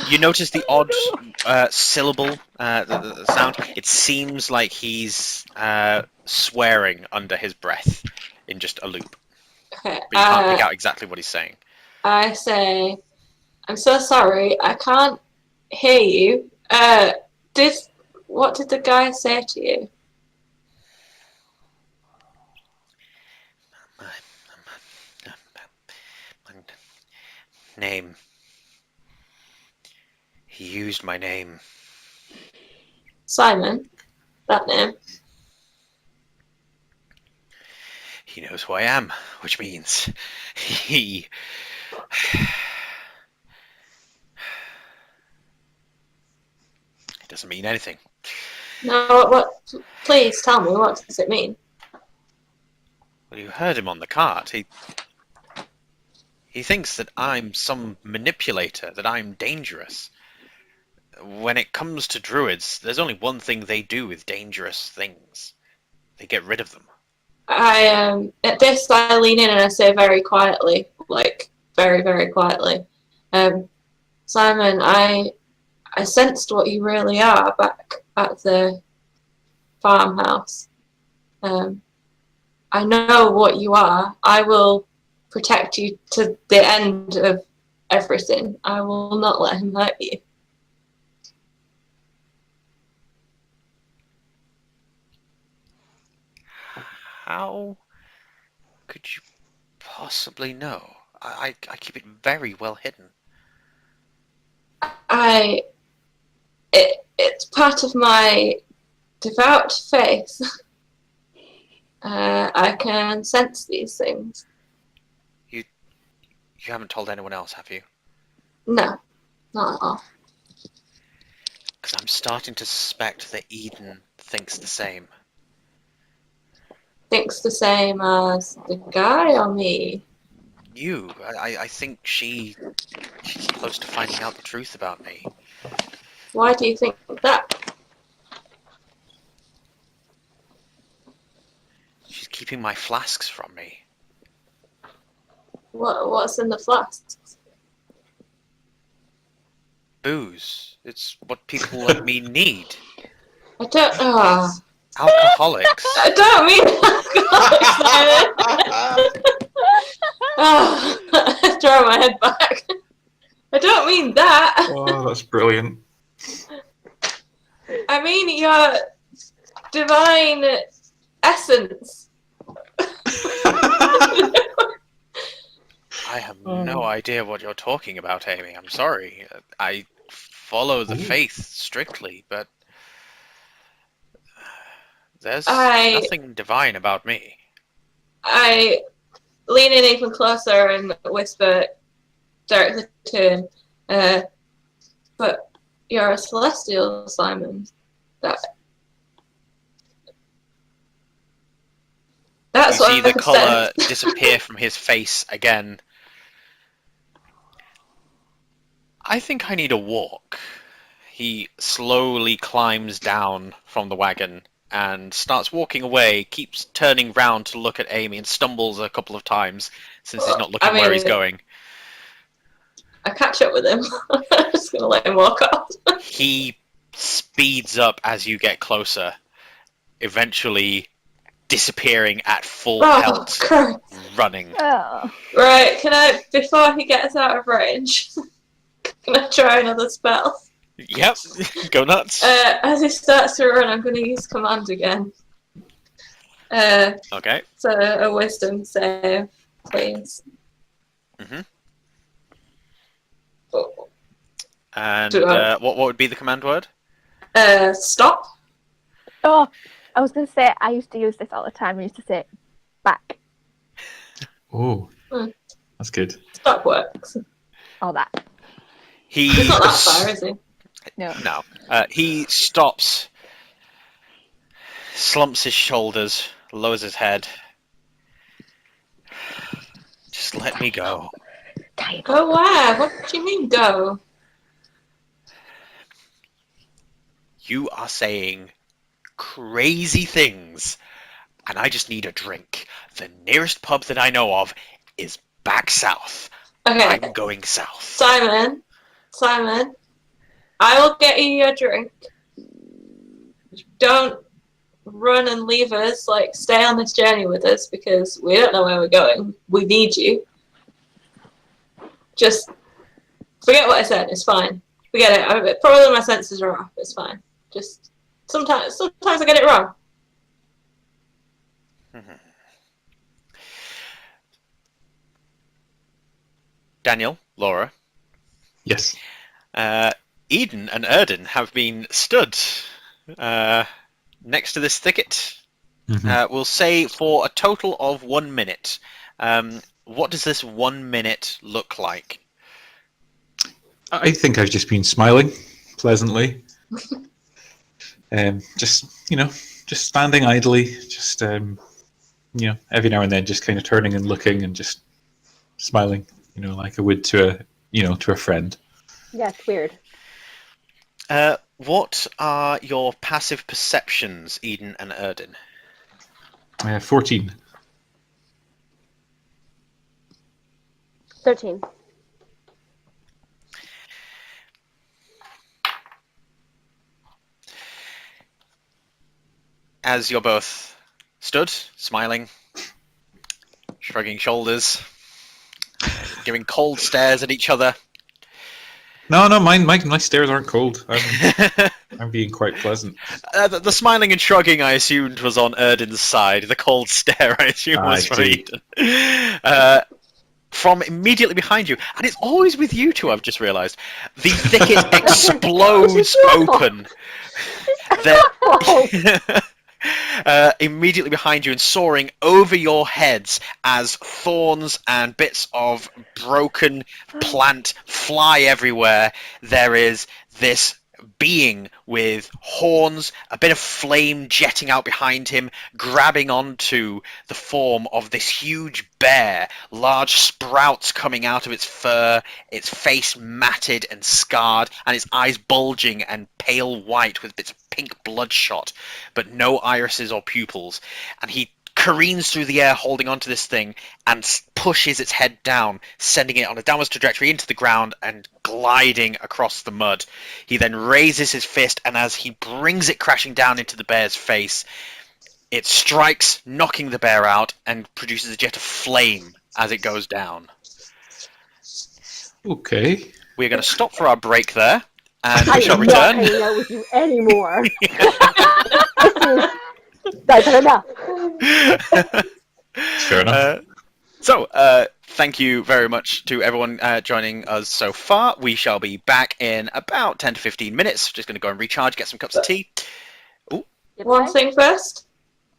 Speaker 5: You notice the odd syllable, the sound. It seems like he's swearing under his breath in just a loop.
Speaker 1: Okay.
Speaker 5: But you can't pick out exactly what he's saying.
Speaker 1: I say, I'm so sorry. I can't hear you. What did the guy say to you?
Speaker 5: My name. He used my name.
Speaker 1: Simon. That name.
Speaker 5: He knows who I am, which means he... It doesn't mean anything.
Speaker 1: No, what? Please tell me, what does it mean?
Speaker 5: Well, you heard him on the cart. He thinks that I'm some manipulator, that I'm dangerous. When it comes to druids, there's only one thing they do with dangerous things. They get rid of them.
Speaker 1: At this I lean in and I say very quietly, like very, very quietly, Simon, I sensed what you really are back at the farmhouse. I know what you are. I will protect you to the end of everything. I will not let him hurt you.
Speaker 5: How could you possibly know? I keep it very well hidden.
Speaker 1: It's part of my devout faith. I can sense these things.
Speaker 5: You haven't told anyone else, have you?
Speaker 1: No, not at all.
Speaker 5: Because I'm starting to suspect that Eden thinks the same.
Speaker 1: Thinks the same as the guy or me?
Speaker 5: You. I think she's close to finding out the truth about me.
Speaker 1: Why do you think that?
Speaker 5: She's keeping my flasks from me.
Speaker 1: What's in the flasks?
Speaker 5: Booze. It's what people like me need.
Speaker 1: I don't know.
Speaker 5: Alcoholics.
Speaker 1: I don't mean alcoholics. Oh, throw my head back. I don't mean that.
Speaker 4: Oh, that's brilliant.
Speaker 1: I mean your divine essence.
Speaker 5: I have no idea what you're talking about, Amy. I'm sorry. I follow the faith strictly, but there's nothing divine about me.
Speaker 1: I lean in even closer and whisper directly to him, but you're a celestial, Simon. That's
Speaker 5: you
Speaker 1: what
Speaker 5: see the colour disappear from his face again. I think I need a walk. He slowly climbs down from the wagon and starts walking away, keeps turning round to look at Amy and stumbles a couple of times since he's not looking where he's going.
Speaker 1: I catch up with him. I'm just going to let him walk off.
Speaker 5: He speeds up as you get closer, eventually disappearing at full pelt, running.
Speaker 2: Oh.
Speaker 1: Right, can I, before he gets out of range, can I try another spell?
Speaker 5: Yep, go nuts.
Speaker 1: As he starts to run, I'm going to use command again.
Speaker 5: Okay.
Speaker 1: So a wisdom save, please.
Speaker 5: Mm-hmm.
Speaker 1: Oh.
Speaker 5: And what would be the command word?
Speaker 1: Stop.
Speaker 2: Oh, I was going to say, I used to use this all the time. I used to say, back.
Speaker 4: Oh, that's good.
Speaker 1: Stop works.
Speaker 2: All that.
Speaker 1: He's not that far, is he?
Speaker 2: No.
Speaker 5: No. He stops, slumps his shoulders, lowers his head. Just let me go.
Speaker 1: Go where? What do you mean go?
Speaker 5: You are saying crazy things, and I just need a drink. The nearest pub that I know of is back south.
Speaker 1: Okay.
Speaker 5: I'm going south.
Speaker 1: Simon, I will get you your drink. Don't run and leave us, like, stay on this journey with us, because we don't know where we're going. We need you. Just forget what I said, it's fine. Forget it. Probably my senses are off, it's fine. Just, sometimes I get it wrong.
Speaker 5: Daniel, Laura.
Speaker 4: Yes.
Speaker 5: Eden and Erden have been stood next to this thicket. We'll say for a total of 1 minute. What does this 1 minute look like?
Speaker 4: I think I've just been smiling pleasantly. Just standing idly, just every now and then just kind of turning and looking and just smiling, like I would to a friend.
Speaker 3: Yeah, it's weird.
Speaker 5: What are your passive perceptions, Eden and Erden?
Speaker 4: 14.
Speaker 3: 13.
Speaker 5: As you're both stood, smiling, shrugging shoulders, giving cold stares at each other.
Speaker 4: No, my stares aren't cold. I'm being quite pleasant.
Speaker 5: The smiling and shrugging I assumed was on Erden's side. The cold stare I assumed was from Eden. From immediately behind you, and it's always with you two, I've just realised. The thicket explodes open. Immediately behind you and soaring over your heads as thorns and bits of broken plant fly everywhere. There is this being with horns, a bit of flame jetting out behind him, grabbing onto the form of this huge bear, large sprouts coming out of its fur, its face matted and scarred, and its eyes bulging and pale white with bits of pink bloodshot, but no irises or pupils. And he careens through the air holding onto this thing and pushes its head down, sending it on a downwards trajectory into the ground and gliding across the mud. He then raises his fist, and as he brings it crashing down into the bear's face, it strikes, knocking the bear out, and produces a jet of flame as it goes down.
Speaker 4: Okay.
Speaker 5: We're going to stop for our break there, and we shall
Speaker 3: I'm not
Speaker 5: return.
Speaker 3: hanging out with you anymore. That's enough.
Speaker 4: Fair enough.
Speaker 5: thank you very much to everyone joining us so far. We shall be back in about 10 to 15 minutes. Just going to go and recharge, get some cups of tea.
Speaker 1: One thing first,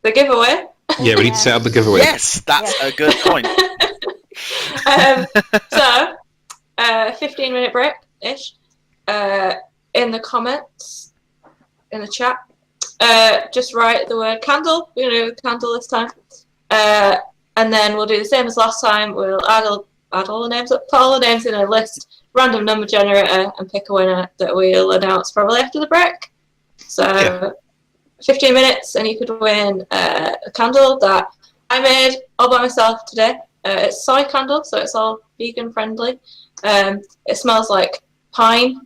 Speaker 1: the giveaway.
Speaker 4: Yeah, we need to set up the giveaway.
Speaker 5: Yes, that's a good point.
Speaker 1: So, 15-minute break-ish. In the comments, in the chat, just write the word candle. We're going to do candle this time. And then we'll do the same as last time. We'll add all the names up, put all the names in a list, random number generator, and pick a winner that we'll announce probably after the break. So 15 minutes, and you could win a candle that I made all by myself today. It's soy candle, so it's all vegan friendly. It smells like pine,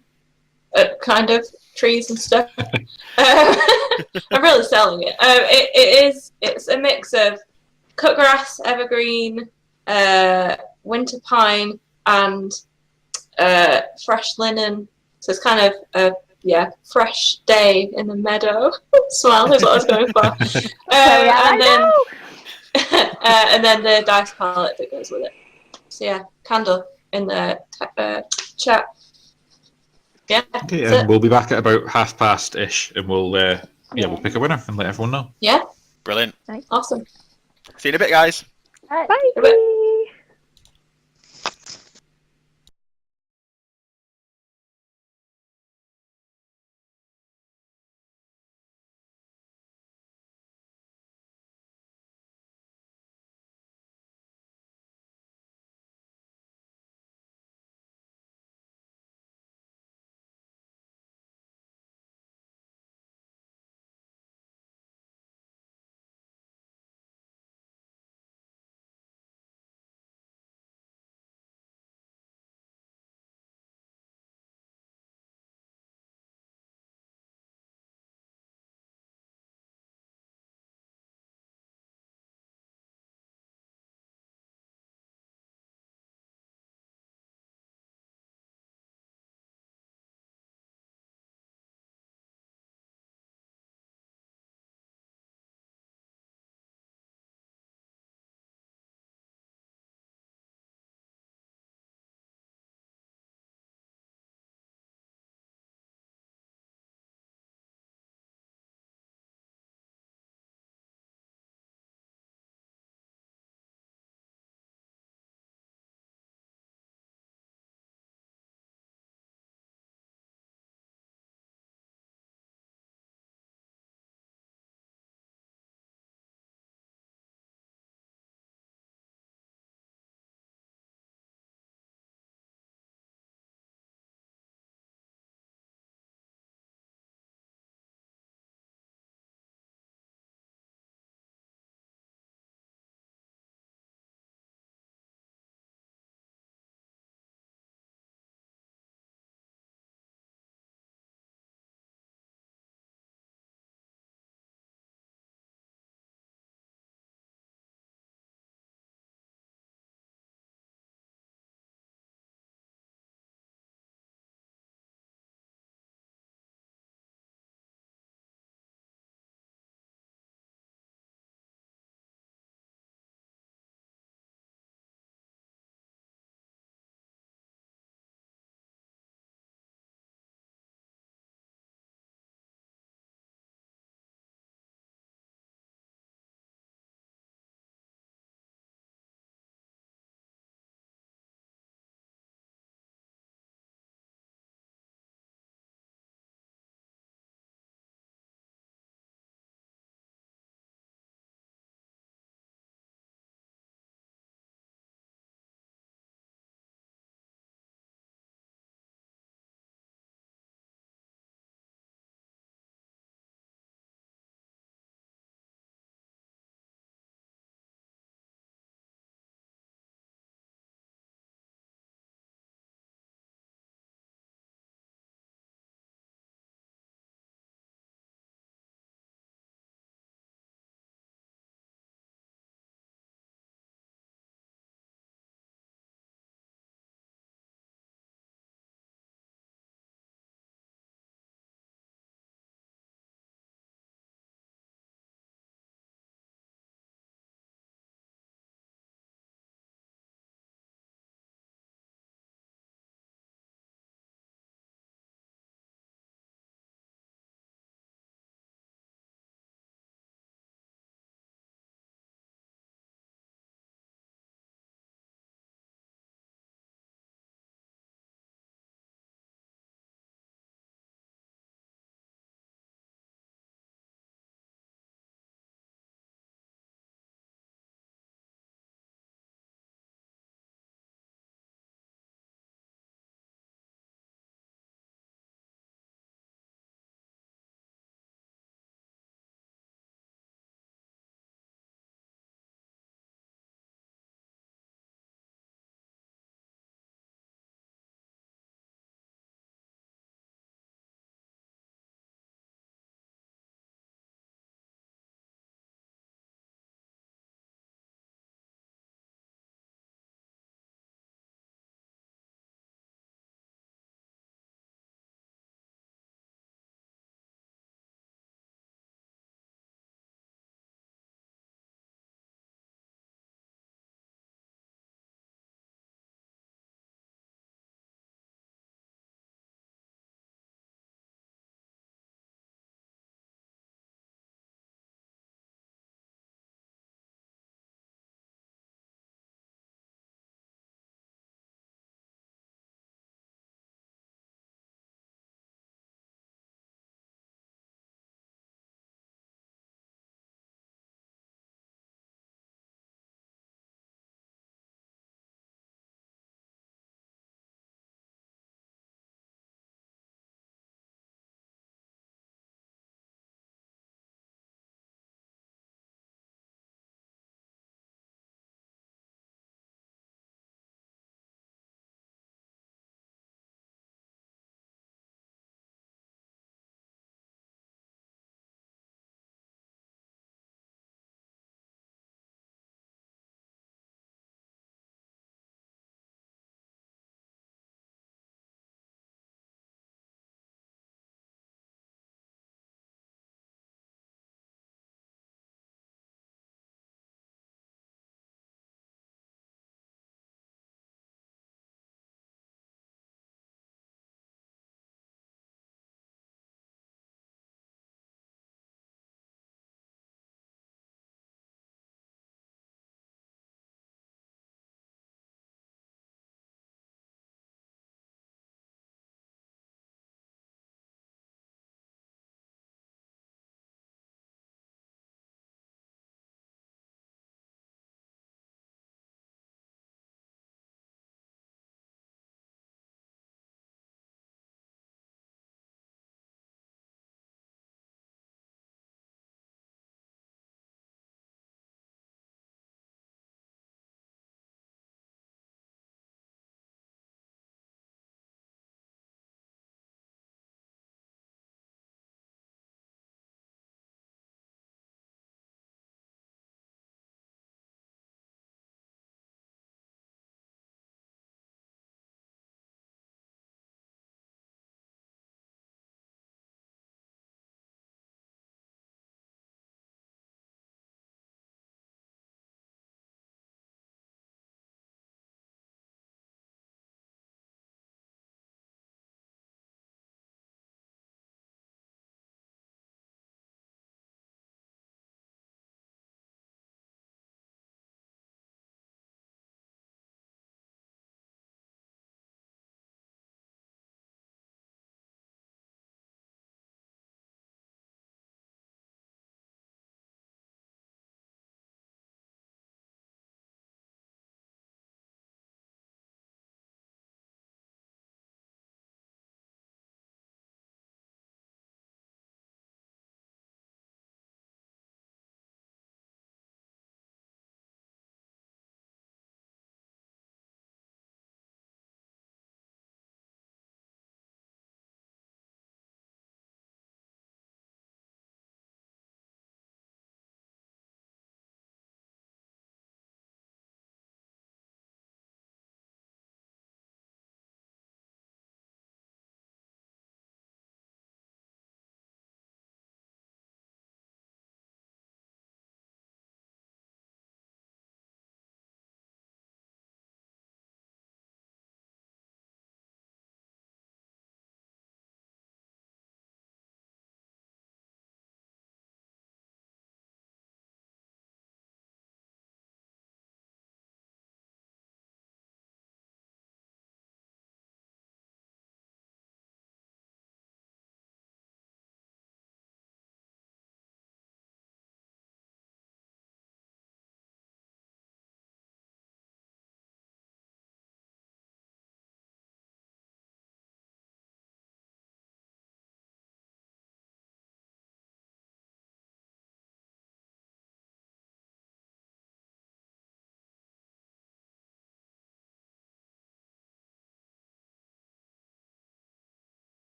Speaker 1: kind of trees and stuff. I'm really selling it. It's a mix of cut grass, evergreen, winter pine, and fresh linen. So it's kind of a fresh day in the meadow smell is what I was going for. And then the dice palette that goes with it. So yeah, candle in the chat. Yeah.
Speaker 4: Okay, and we'll be back at about 5:30-ish, and we'll pick a winner and let everyone know.
Speaker 1: Yeah.
Speaker 5: Brilliant.
Speaker 1: Awesome.
Speaker 5: See you in a bit, guys.
Speaker 3: All right.
Speaker 2: Bye.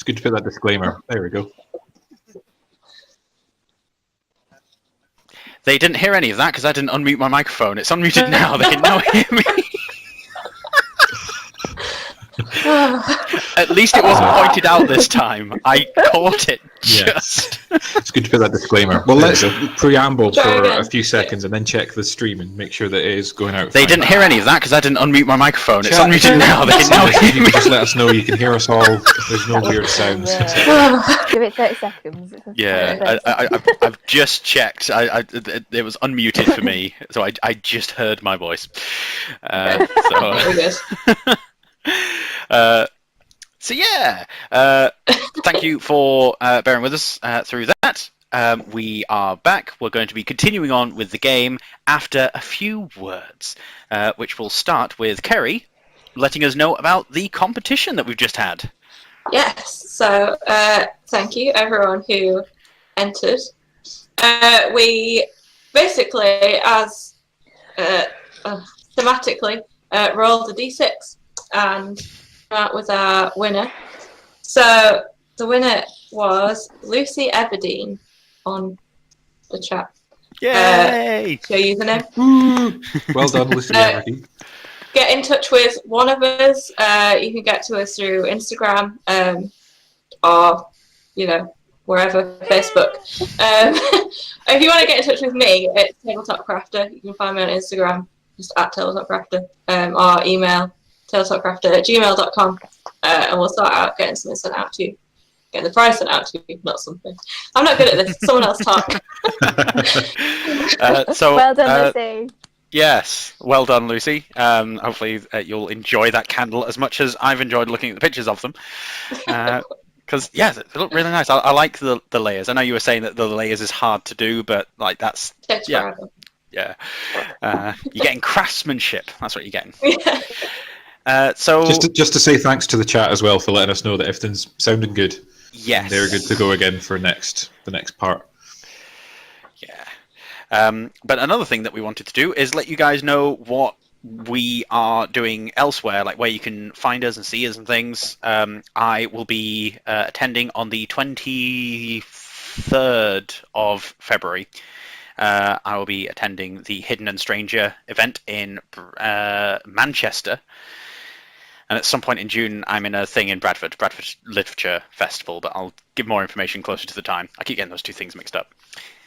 Speaker 4: good to put that disclaimer. There we go.
Speaker 5: They didn't hear any of that because I didn't unmute my microphone. It's unmuted now. They can now hear me. At least it wasn't pointed out this time. I caught it just.
Speaker 4: It's good to put that disclaimer. Well, let's preamble
Speaker 1: Try
Speaker 4: for
Speaker 1: again.
Speaker 4: a few seconds and then check the stream and make sure that it is going out.
Speaker 5: They
Speaker 4: fine.
Speaker 5: didn't hear any of that because I didn't unmute my microphone. It's
Speaker 4: Chat.
Speaker 5: unmuted now. They can now
Speaker 4: If
Speaker 5: hear
Speaker 4: you
Speaker 5: me.
Speaker 4: could just let us know you can hear us all. There's no weird sounds.
Speaker 2: Give it 30 seconds.
Speaker 5: Yeah, I've just checked. It was unmuted for me, so I just heard my voice.
Speaker 1: Very good.
Speaker 5: So yeah, thank you for bearing with us through that. We are back. We're going to be continuing on with the game after a few words, which will start with Kerry letting us know about the competition that we've just had.
Speaker 1: Yes, so thank you everyone who entered. We basically, as thematically, rolled a d6 and came out with our winner. So the winner was Lucy Everdeen on the chat.
Speaker 5: Yay!
Speaker 1: Your username.
Speaker 4: Well done, Lucy Everdeen.
Speaker 1: Get in touch with one of us. You can get to us through Instagram or, wherever, Facebook. If you want to get in touch with me, it's Tabletop Crafter. You can find me on Instagram, just at Tabletop Crafter, or email tabletopcrafter@gmail.com, and we'll start out getting something sent out to you. Getting the prize sent out to you, not something. I'm not good at this. Someone else talk.
Speaker 2: Well done, Lucy.
Speaker 5: Yes, well done, Lucy. Hopefully you'll enjoy that candle as much as I've enjoyed looking at the pictures of them. Because, yeah, they look really nice. I like the layers. I know you were saying that the layers is hard to do, but like that's...
Speaker 1: Takes forever.
Speaker 5: Yeah. You're getting craftsmanship. That's what you're getting.
Speaker 1: Yeah.
Speaker 5: So
Speaker 4: Just to say thanks to the chat as well for letting us know that everything's sounding good.
Speaker 5: yes.
Speaker 4: They're good to go again for the next part.
Speaker 5: Yeah. But another thing that we wanted to do is let you guys know what we are doing elsewhere, like where you can find us and see us and things. I will be attending on the 23rd of February. I will be attending the Hidden and Stranger event in Manchester. And at some point in June, I'm in a thing in Bradford Literature Festival, but I'll give more information closer to the time. I keep getting those two things mixed up.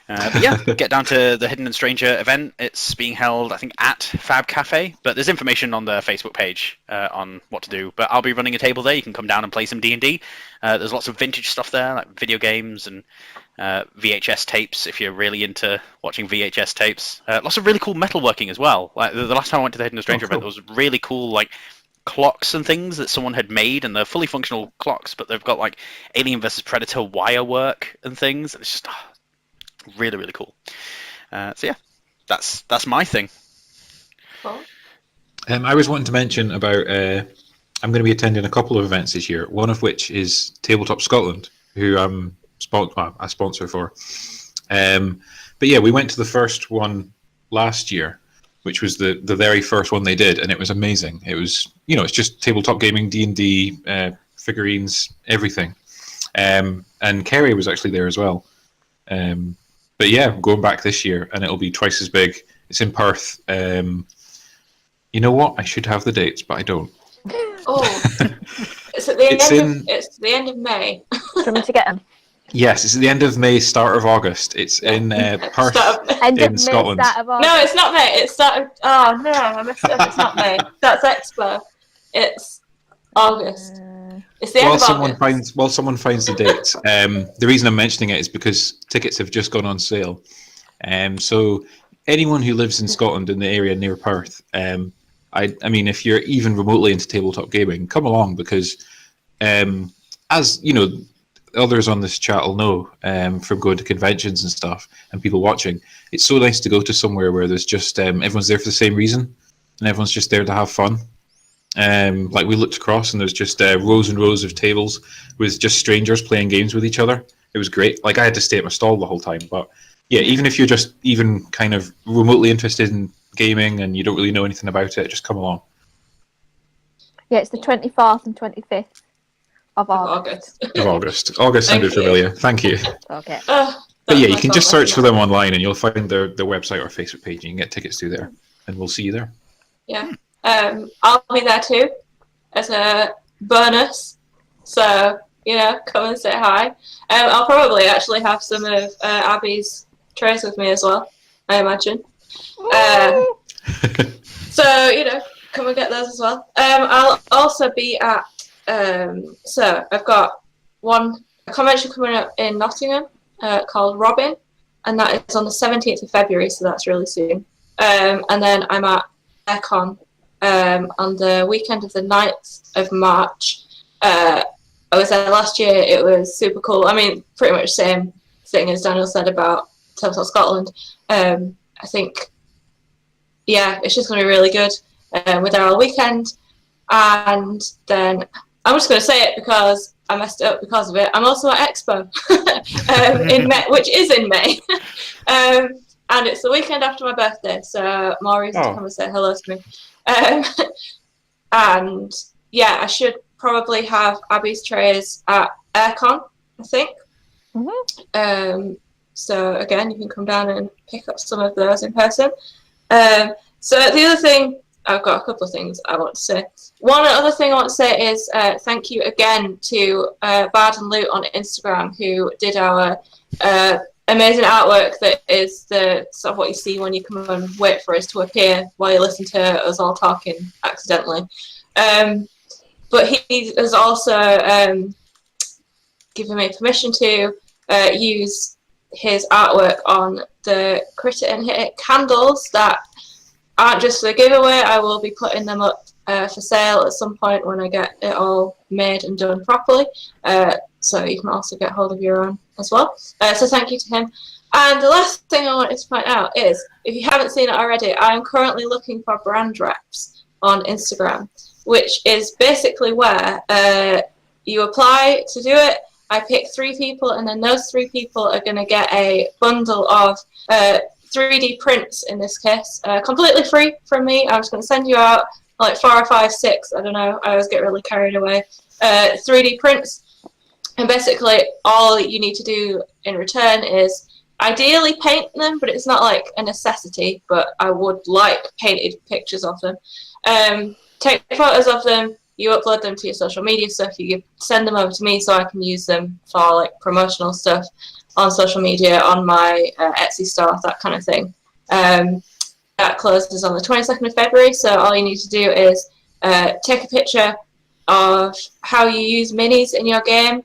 Speaker 5: But yeah, get down to the Hidden and Stranger event. It's being held, I think, at Fab Cafe, but there's information on the Facebook page on what to do. But I'll be running a table there. You can come down and play some D&D. There's lots of vintage stuff there, like video games and VHS tapes, if you're really into watching VHS tapes. Lots of really cool metalworking as well. Like the last time I went to the Hidden and Stranger event, there was really cool, like, clocks and things that someone had made, and they're fully functional clocks, but they've got, like, Alien vs. Predator wire work and things. It's just... really, really cool. So yeah, that's my thing.
Speaker 1: Cool.
Speaker 4: I was wanting to mention about I'm going to be attending a couple of events this year. One of which is Tabletop Scotland, who I'm a sponsor for. But yeah, we went to the first one last year, which was the very first one they did, and it was amazing. It was it's just tabletop gaming, D&D, figurines, everything. And Kerry was actually there as well. But yeah, I'm going back this year, and it'll be twice as big. It's in Perth. You know what? I should have the dates, but I don't.
Speaker 1: Oh, it's at the end of May.
Speaker 2: Do you want me to get them?
Speaker 4: Yes, it's at the end of May, start of August. It's in Perth,
Speaker 2: End of
Speaker 4: in
Speaker 2: May,
Speaker 4: Scotland.
Speaker 2: start of August.
Speaker 1: No, it's not May. It's start of... Oh, no, I messed it up. It's not May. That's Expo. It's August. It's the end of August.
Speaker 4: While someone finds the date, the reason I'm mentioning it is because tickets have just gone on sale. So anyone who lives in Scotland in the area near Perth, I mean, if you're even remotely into tabletop gaming, come along, because as you know, others on this chat will know from going to conventions and stuff and people watching, it's so nice to go to somewhere where there's just everyone's there for the same reason and everyone's just there to have fun. Like we looked across and there's just rows and rows of tables with just strangers playing games with each other. It was great. Like I had to stay at my stall the whole time, but yeah, even if you're just even kind of remotely interested in gaming and you don't really know anything about it, just come along.
Speaker 2: Yeah, it's the 24th and 25th Of August.
Speaker 4: Of August. August
Speaker 1: Thank
Speaker 4: sounded
Speaker 1: you.
Speaker 4: familiar. Thank you.
Speaker 2: Okay.
Speaker 4: But yeah, you can just search for them online and you'll find their website or Facebook page and you can get tickets through there. And we'll see you there.
Speaker 1: Yeah. I'll be there too as a bonus. So, come and say hi. I'll probably actually have some of Abby's trays with me as well, I imagine. So, come and get those as well. I'll also be at, so I've got a convention coming up in Nottingham called Robin, and that is on the 17th of February, so that's really soon. And then I'm at Aircon on the weekend of the 9th of March. I was there last year. It was super cool. I mean, pretty much same thing as Daniel said about Tabletop Scotland. I think, yeah, it's just going to be really good. We're there all weekend. And then I'm just going to say it because I messed it up because of it. I'm also at Expo in May, which is in May. And it's the weekend after my birthday, so more reason to come and say hello to me. And yeah, I should probably have Abby's trays at Aircon, I think. Mm-hmm. So again, you can come down and pick up some of those in person. So the other thing, I've got a couple of things I want to say. One other thing I want to say is thank you again to Bard and Loot on Instagram, who did our amazing artwork that is the sort of what you see when you come and wait for us to appear while you listen to us all talking accidentally. But he has also given me permission to use his artwork on the Crit It and Hit It candles that aren't just a giveaway. I will be putting them up for sale at some point when I get it all made and done properly. So you can also get hold of your own as well. So thank you to him. And the last thing I wanted to point out is, if you haven't seen it already, I am currently looking for brand reps on Instagram, which is basically where you apply to do it. I pick 3 people, and then those 3 people are going to get a bundle of 3D prints, in this case, completely free from me. I was going to send you out like 4 or 5, 6, I don't know, I always get really carried away, 3D prints. And basically all you need to do in return is ideally paint them, but it's not like a necessity, but I would like painted pictures of them. Take photos of them, you upload them to your social media stuff, you send them over to me so I can use them for like promotional stuff on social media, on my Etsy store, that kind of thing. That closes on the 22nd of February, so all you need to do is take a picture of how you use minis in your game,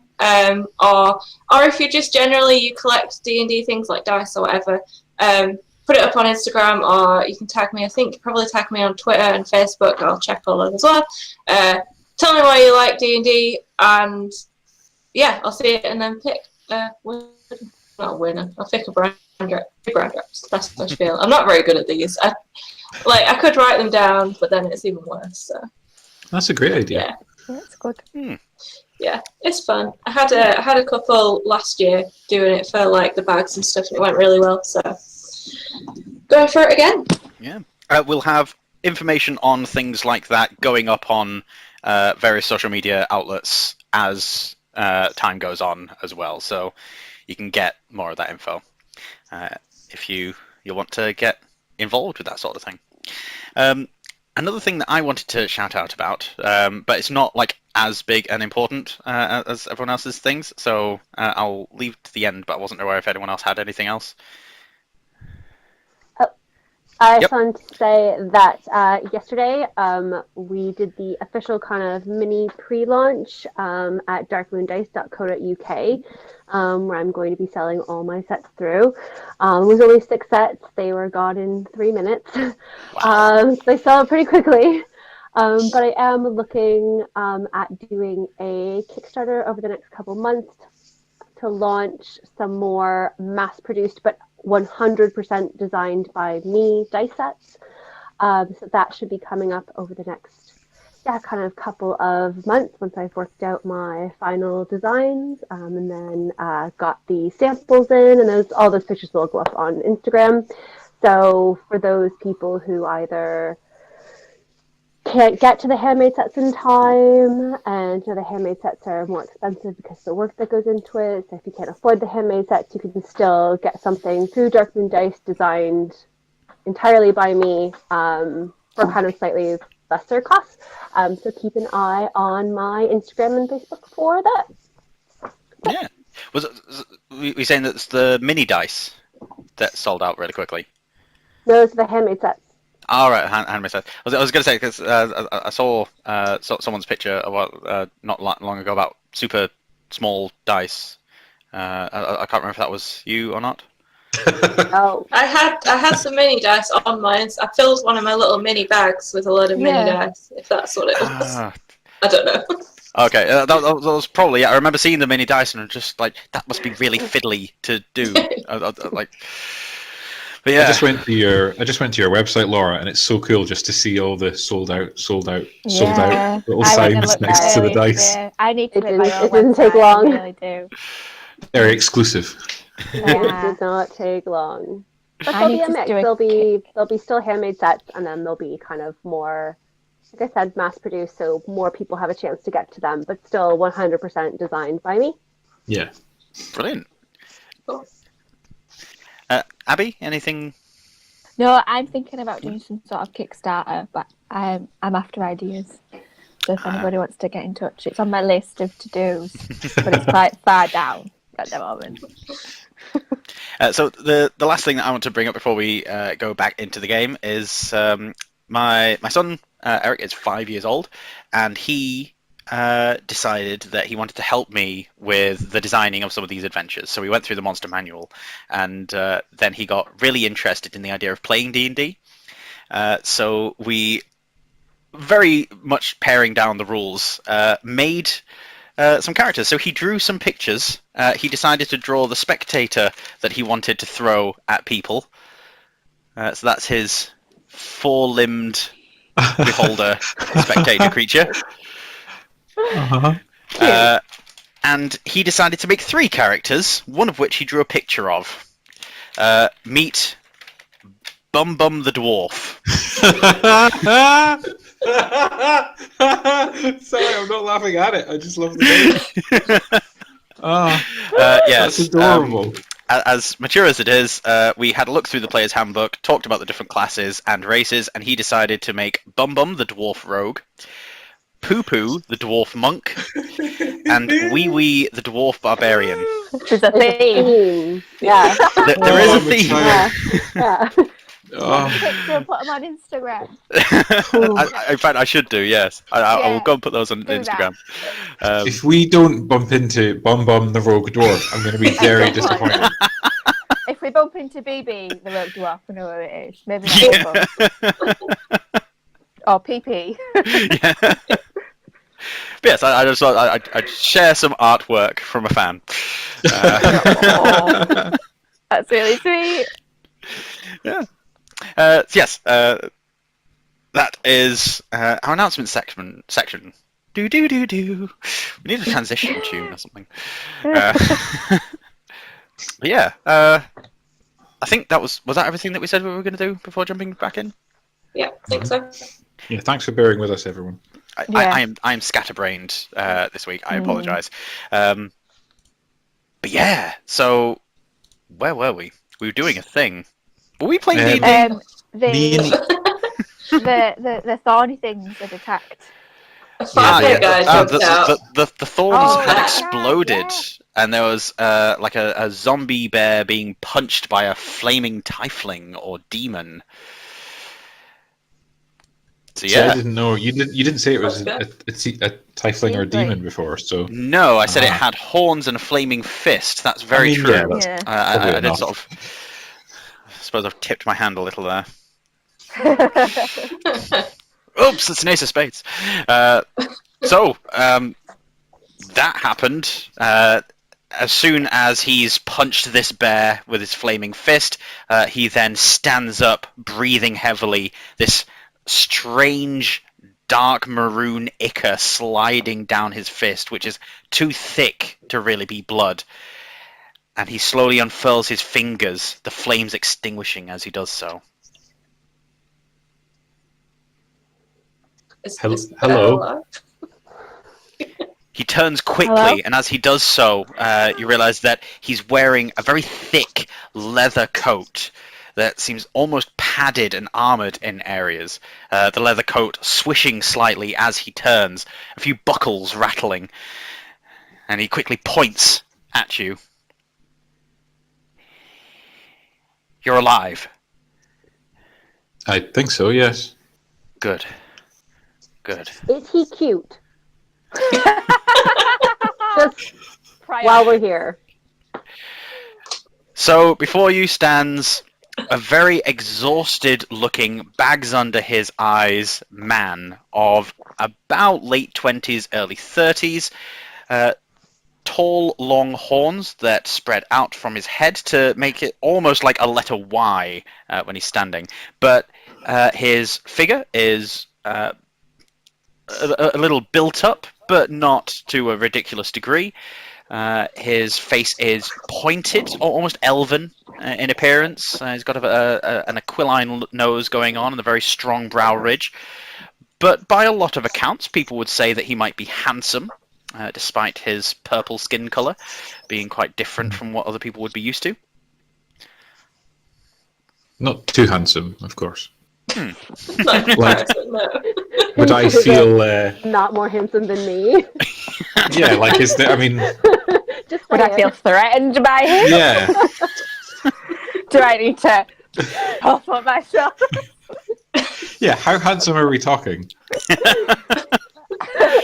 Speaker 1: or if you just generally you collect D&D things like dice or whatever, put it up on Instagram, or you can tag me. I think probably tag me on Twitter and Facebook. I'll check all those as well. Tell me why you like D&D, and yeah, I'll see it and then pick not a winner. I'll pick a brand reps. That's how I feel. I'm not very good at these. I could write them down, but then it's even worse. So
Speaker 4: that's a great idea.
Speaker 1: Yeah,
Speaker 2: that's good.
Speaker 1: Yeah, it's fun. I had a couple last year doing it for like the bags and stuff, and it went really well. So go for it again.
Speaker 5: Yeah, we'll have information on things like that going up on various social media outlets as time goes on as well. So you can get more of that info if you want to get involved with that sort of thing. Another thing that I wanted to shout out about, but it's not like as big and important as everyone else's things, so I'll leave it to the end, but I wasn't aware if anyone else had anything else.
Speaker 3: I just wanted to say that yesterday we did the official kind of mini pre-launch at darkmoondice.co.uk, where I'm going to be selling all my sets through. It was only 6 sets. They were gone in 3 minutes. Wow. So they sell pretty quickly. But I am looking at doing a Kickstarter over the next couple months to launch some more mass-produced but 100% designed by me dice sets. So that should be coming up over the next kind of couple of months once I've worked out my final designs, and then got the samples in, and all those pictures will go up on Instagram. So for those people who either can't get to the handmade sets in time, and the handmade sets are more expensive because of the work that goes into it. So if you can't afford the handmade sets, you can still get something through Darkmoon Dice designed entirely by me for kind of slightly lesser costs. So keep an eye on my Instagram and Facebook for that.
Speaker 5: Yeah. We saying that it's the mini dice that sold out really quickly?
Speaker 3: Those are the handmade sets.
Speaker 5: All right, handmade sets. I was going to say because I saw someone's picture about not long ago about super small dice. I can't remember if that was you or not.
Speaker 3: Oh,
Speaker 1: I had some mini dice on mine. I filled one of my little mini bags with a load of mini dice. If that's what it was,
Speaker 5: Ah,
Speaker 1: I don't know.
Speaker 5: okay, that was probably. I remember seeing the mini dice and I'm just like, that must be really fiddly to do. Like, but yeah.
Speaker 4: I just went to your website, Laura, and it's so cool just to see all the sold out little signs next to the dice.
Speaker 2: Yeah. I need to
Speaker 3: It
Speaker 2: make my own
Speaker 3: didn't take
Speaker 2: website,
Speaker 3: long.
Speaker 2: I really do.
Speaker 4: Very exclusive.
Speaker 3: it
Speaker 2: Yeah.
Speaker 3: did not take long. But
Speaker 2: I
Speaker 3: there'll
Speaker 2: need
Speaker 3: be a
Speaker 2: to
Speaker 3: mix.
Speaker 2: do a
Speaker 3: There'll be still handmade sets, and then there'll be kind of more, like I said, mass produced, so more people have a chance to get to them, but still 100% designed by me.
Speaker 4: Yeah.
Speaker 5: Brilliant.
Speaker 1: Cool.
Speaker 5: Abby, anything?
Speaker 2: No, I'm thinking about doing some sort of Kickstarter, but I'm after ideas. So if anybody wants to get in touch, it's on my list of to-dos, but it's quite far down at the moment.
Speaker 5: So the last thing that I want to bring up before we go back into the game is my son Eric is 5 years old, and he decided that he wanted to help me with the designing of some of these adventures. So we went through the monster manual, and then he got really interested in the idea of playing D&D. So we, very much paring down the rules, made some characters. So he drew some pictures. He decided to draw the spectator that he wanted to throw at people. So that's his four-limbed beholder spectator creature.
Speaker 4: Uh-huh.
Speaker 5: And he decided to make 3 characters, one of which he drew a picture of. Meet Bum Bum the Dwarf.
Speaker 4: Sorry, I'm not laughing at it. I just love the name.
Speaker 5: Yes,
Speaker 4: That's adorable.
Speaker 5: As mature as it is, we had a look through the player's handbook, talked about the different classes and races, and he decided to make Bum Bum the Dwarf Rogue, Poo Poo the Dwarf Monk, and Wee Wee the Dwarf Barbarian.
Speaker 2: There's a theme.
Speaker 3: Yeah.
Speaker 5: There is a
Speaker 4: I'm
Speaker 5: theme.
Speaker 3: Yeah.
Speaker 2: Picture and put them on Instagram.
Speaker 5: In fact, I should do, yes. I will go and put those on
Speaker 2: do
Speaker 5: Instagram.
Speaker 4: If we don't bump into Bum Bum the Rogue Dwarf, I'm going to be very disappointed.
Speaker 2: If we bump into BB, the Rogue Dwarf, I know who it is. Maybe not or PP.
Speaker 5: Yeah. But yes, I just thought I'd share some artwork from a fan.
Speaker 2: That's really sweet.
Speaker 5: Yeah. Yes. That is our announcement section. Do. We need a transition tune or something. But yeah. I think that was that everything that we said we were going to do before jumping back in?
Speaker 1: Yeah, I think so.
Speaker 4: Yeah, thanks for bearing with us, everyone.
Speaker 5: I am scatterbrained this week. I apologise. But yeah, so where were we? We were doing a thing. Were we playing D&D?
Speaker 2: The thorny things had attacked.
Speaker 1: A fire guy jumped out.
Speaker 5: The thorns had
Speaker 1: yeah.
Speaker 5: exploded, and there was like a zombie bear being punched by a flaming tiefling or demon. So
Speaker 4: See, I
Speaker 5: yeah.
Speaker 4: didn't know. You didn't say it was a tiefling or a demon before, so...
Speaker 5: No, I said it had horns and a flaming fist. That's very true.
Speaker 4: Yeah, that's
Speaker 5: I did
Speaker 4: enough.
Speaker 5: sort of... I suppose I've tipped my hand a little there. Oops, it's an ace of spades. So, that happened. As soon as he's punched this bear with his flaming fist, he then stands up, breathing heavily, this strange dark maroon ichor sliding down his fist, which is too thick to really be blood. And he slowly unfurls his fingers, the flames extinguishing as he does so.
Speaker 1: Is
Speaker 4: Hello.
Speaker 1: the bear alive?
Speaker 5: He turns quickly,
Speaker 2: Hello?
Speaker 5: and as he does so, you realize that he's wearing a very thick leather coat that seems almost padded and armored in areas. The leather coat swishing slightly as he turns, a few buckles rattling, and he quickly points at you. You're alive.
Speaker 4: I think so, yes.
Speaker 5: Good. Good.
Speaker 3: Is he cute? Just while we're here.
Speaker 5: So before you stands a very exhausted looking, bags under his eyes man of about late 20s, early 30s, tall long horns that spread out from his head to make it almost like a letter Y when he's standing, but his figure is a little built up, but not to a ridiculous degree. His face is pointed, or almost elven in appearance. He's got an aquiline nose going on and a very strong brow ridge. But by a lot of accounts, people would say that he might be handsome, despite his purple skin colour being quite different from what other people would be used to.
Speaker 4: Not too handsome, of course.
Speaker 1: Not comparison, no.
Speaker 4: Would I feel...
Speaker 3: Not more handsome than me.
Speaker 4: yeah, like, is there... I mean...
Speaker 3: Just
Speaker 2: Would I
Speaker 3: saying.
Speaker 2: feel threatened by him?
Speaker 4: Yeah.
Speaker 2: Do I need to puff up myself?
Speaker 4: Yeah, how handsome are we talking?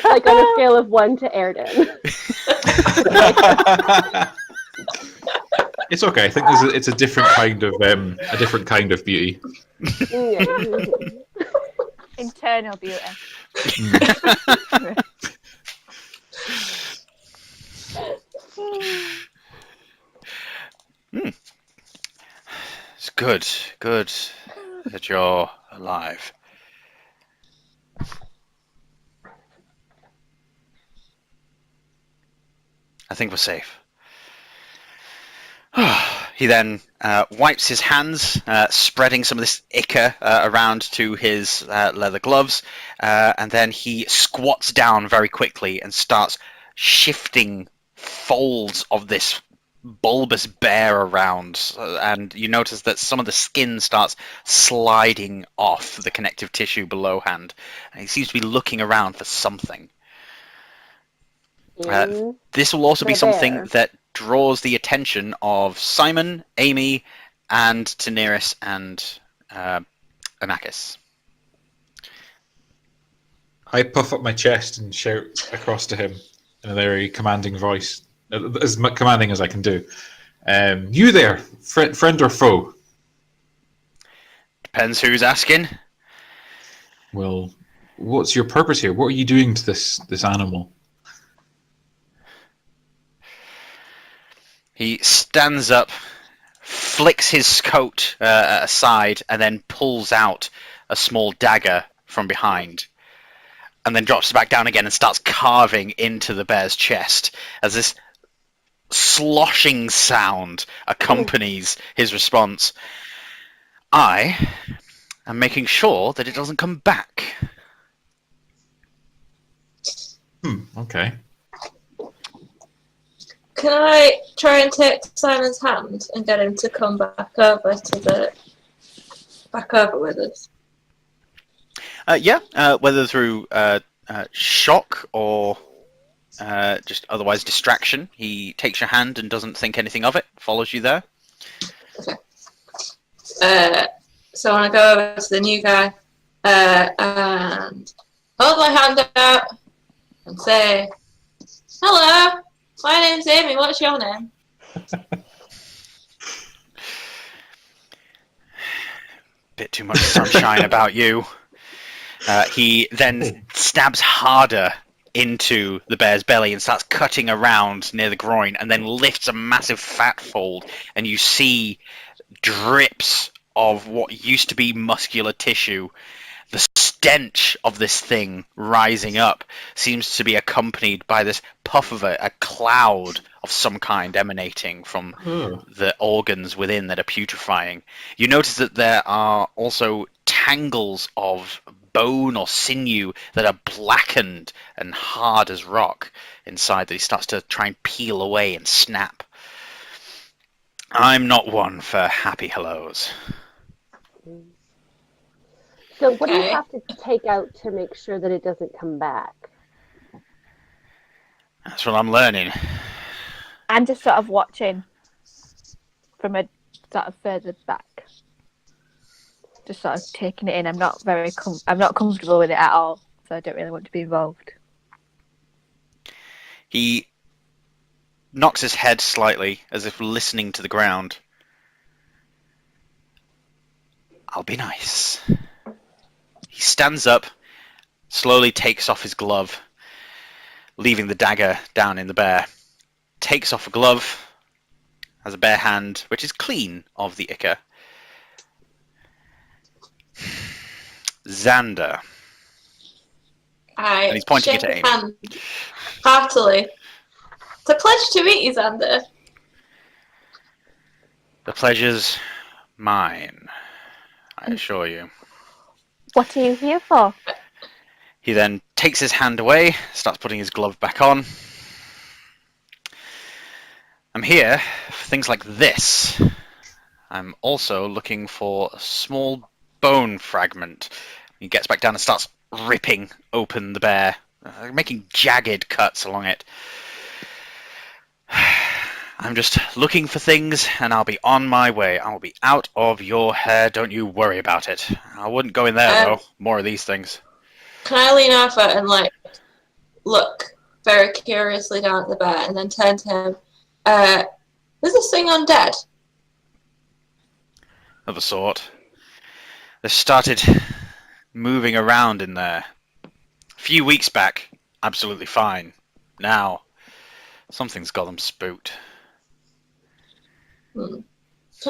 Speaker 3: Like on a scale of 1 to Airden.
Speaker 4: It's okay. I think it's a different kind of beauty.
Speaker 2: Internal beauty.
Speaker 5: It's good that you're alive. I think we're safe. He then wipes his hands, spreading some of this ichor around to his leather gloves, and then he squats down very quickly and starts shifting folds of this bulbous bear around, and you notice that some of the skin starts sliding off the connective tissue below hand, and he seems to be looking around for something. This will also be something that draws the attention of Simon, Amy, and Daenerys and Anakis.
Speaker 4: I puff up my chest and shout across to him in a very commanding voice, as commanding as I can do. You there, friend or foe?
Speaker 5: Depends who's asking.
Speaker 4: Well, what's your purpose here? What are you doing to this animal?
Speaker 5: He stands up, flicks his coat aside, and then pulls out a small dagger from behind, and then drops it back down again and starts carving into the bear's chest as this sloshing sound accompanies his response. I am making sure that it doesn't come back.
Speaker 4: Okay.
Speaker 1: Can I try and take Simon's hand and get him to come back over with us?
Speaker 5: Whether through shock or just otherwise distraction. He takes your hand and doesn't think anything of it, follows you there.
Speaker 1: Okay. So I want to go over to the new guy and hold my hand out and say, "Hello, my name's Amy. What's your name?"
Speaker 5: Bit too much sunshine about you. He then stabs harder into the bear's belly and starts cutting around near the groin, and then lifts a massive fat fold, and you see drips of what used to be muscular tissue. The stench of this thing rising up seems to be accompanied by this puff of a cloud of some kind emanating from the organs within that are putrefying. You notice that there are also tangles of bone or sinew that are blackened and hard as rock inside that he starts to try and peel away and snap. I'm not one for happy hellos.
Speaker 3: So what do you
Speaker 1: Okay.
Speaker 3: have to take out to make sure that it doesn't come back?
Speaker 5: That's what I'm learning.
Speaker 2: I'm just sort of watching from a sort of further back, just sort of taking it in. I'm not comfortable with it at all, so I don't really want to be involved.
Speaker 5: He knocks his head slightly as if listening to the ground. I'll be nice. He stands up, slowly takes off his glove, leaving the dagger down in the bear. Takes off a glove, has a bare hand, which is clean of the ichor. Xander. And he's pointing it
Speaker 1: shake
Speaker 5: at
Speaker 1: his
Speaker 5: Amy.
Speaker 1: hand heartily. It's a pleasure to meet you, Xander.
Speaker 5: The pleasure's mine, I assure you.
Speaker 2: What are you here for?
Speaker 5: He then takes his hand away, starts putting his glove back on. I'm here for things like this. I'm also looking for a small bone fragment. He gets back down and starts ripping open the bear, making jagged cuts along it. I'm just looking for things, and I'll be on my way. I will be out of your hair. Don't you worry about it. I wouldn't go in there, though. More of these things.
Speaker 1: Can I lean over and look very curiously down at the bear and then turn to him? Is this thing undead?
Speaker 5: Of a sort. They started moving around in there. A few weeks back, absolutely fine. Now, something's got them spooked.
Speaker 1: Can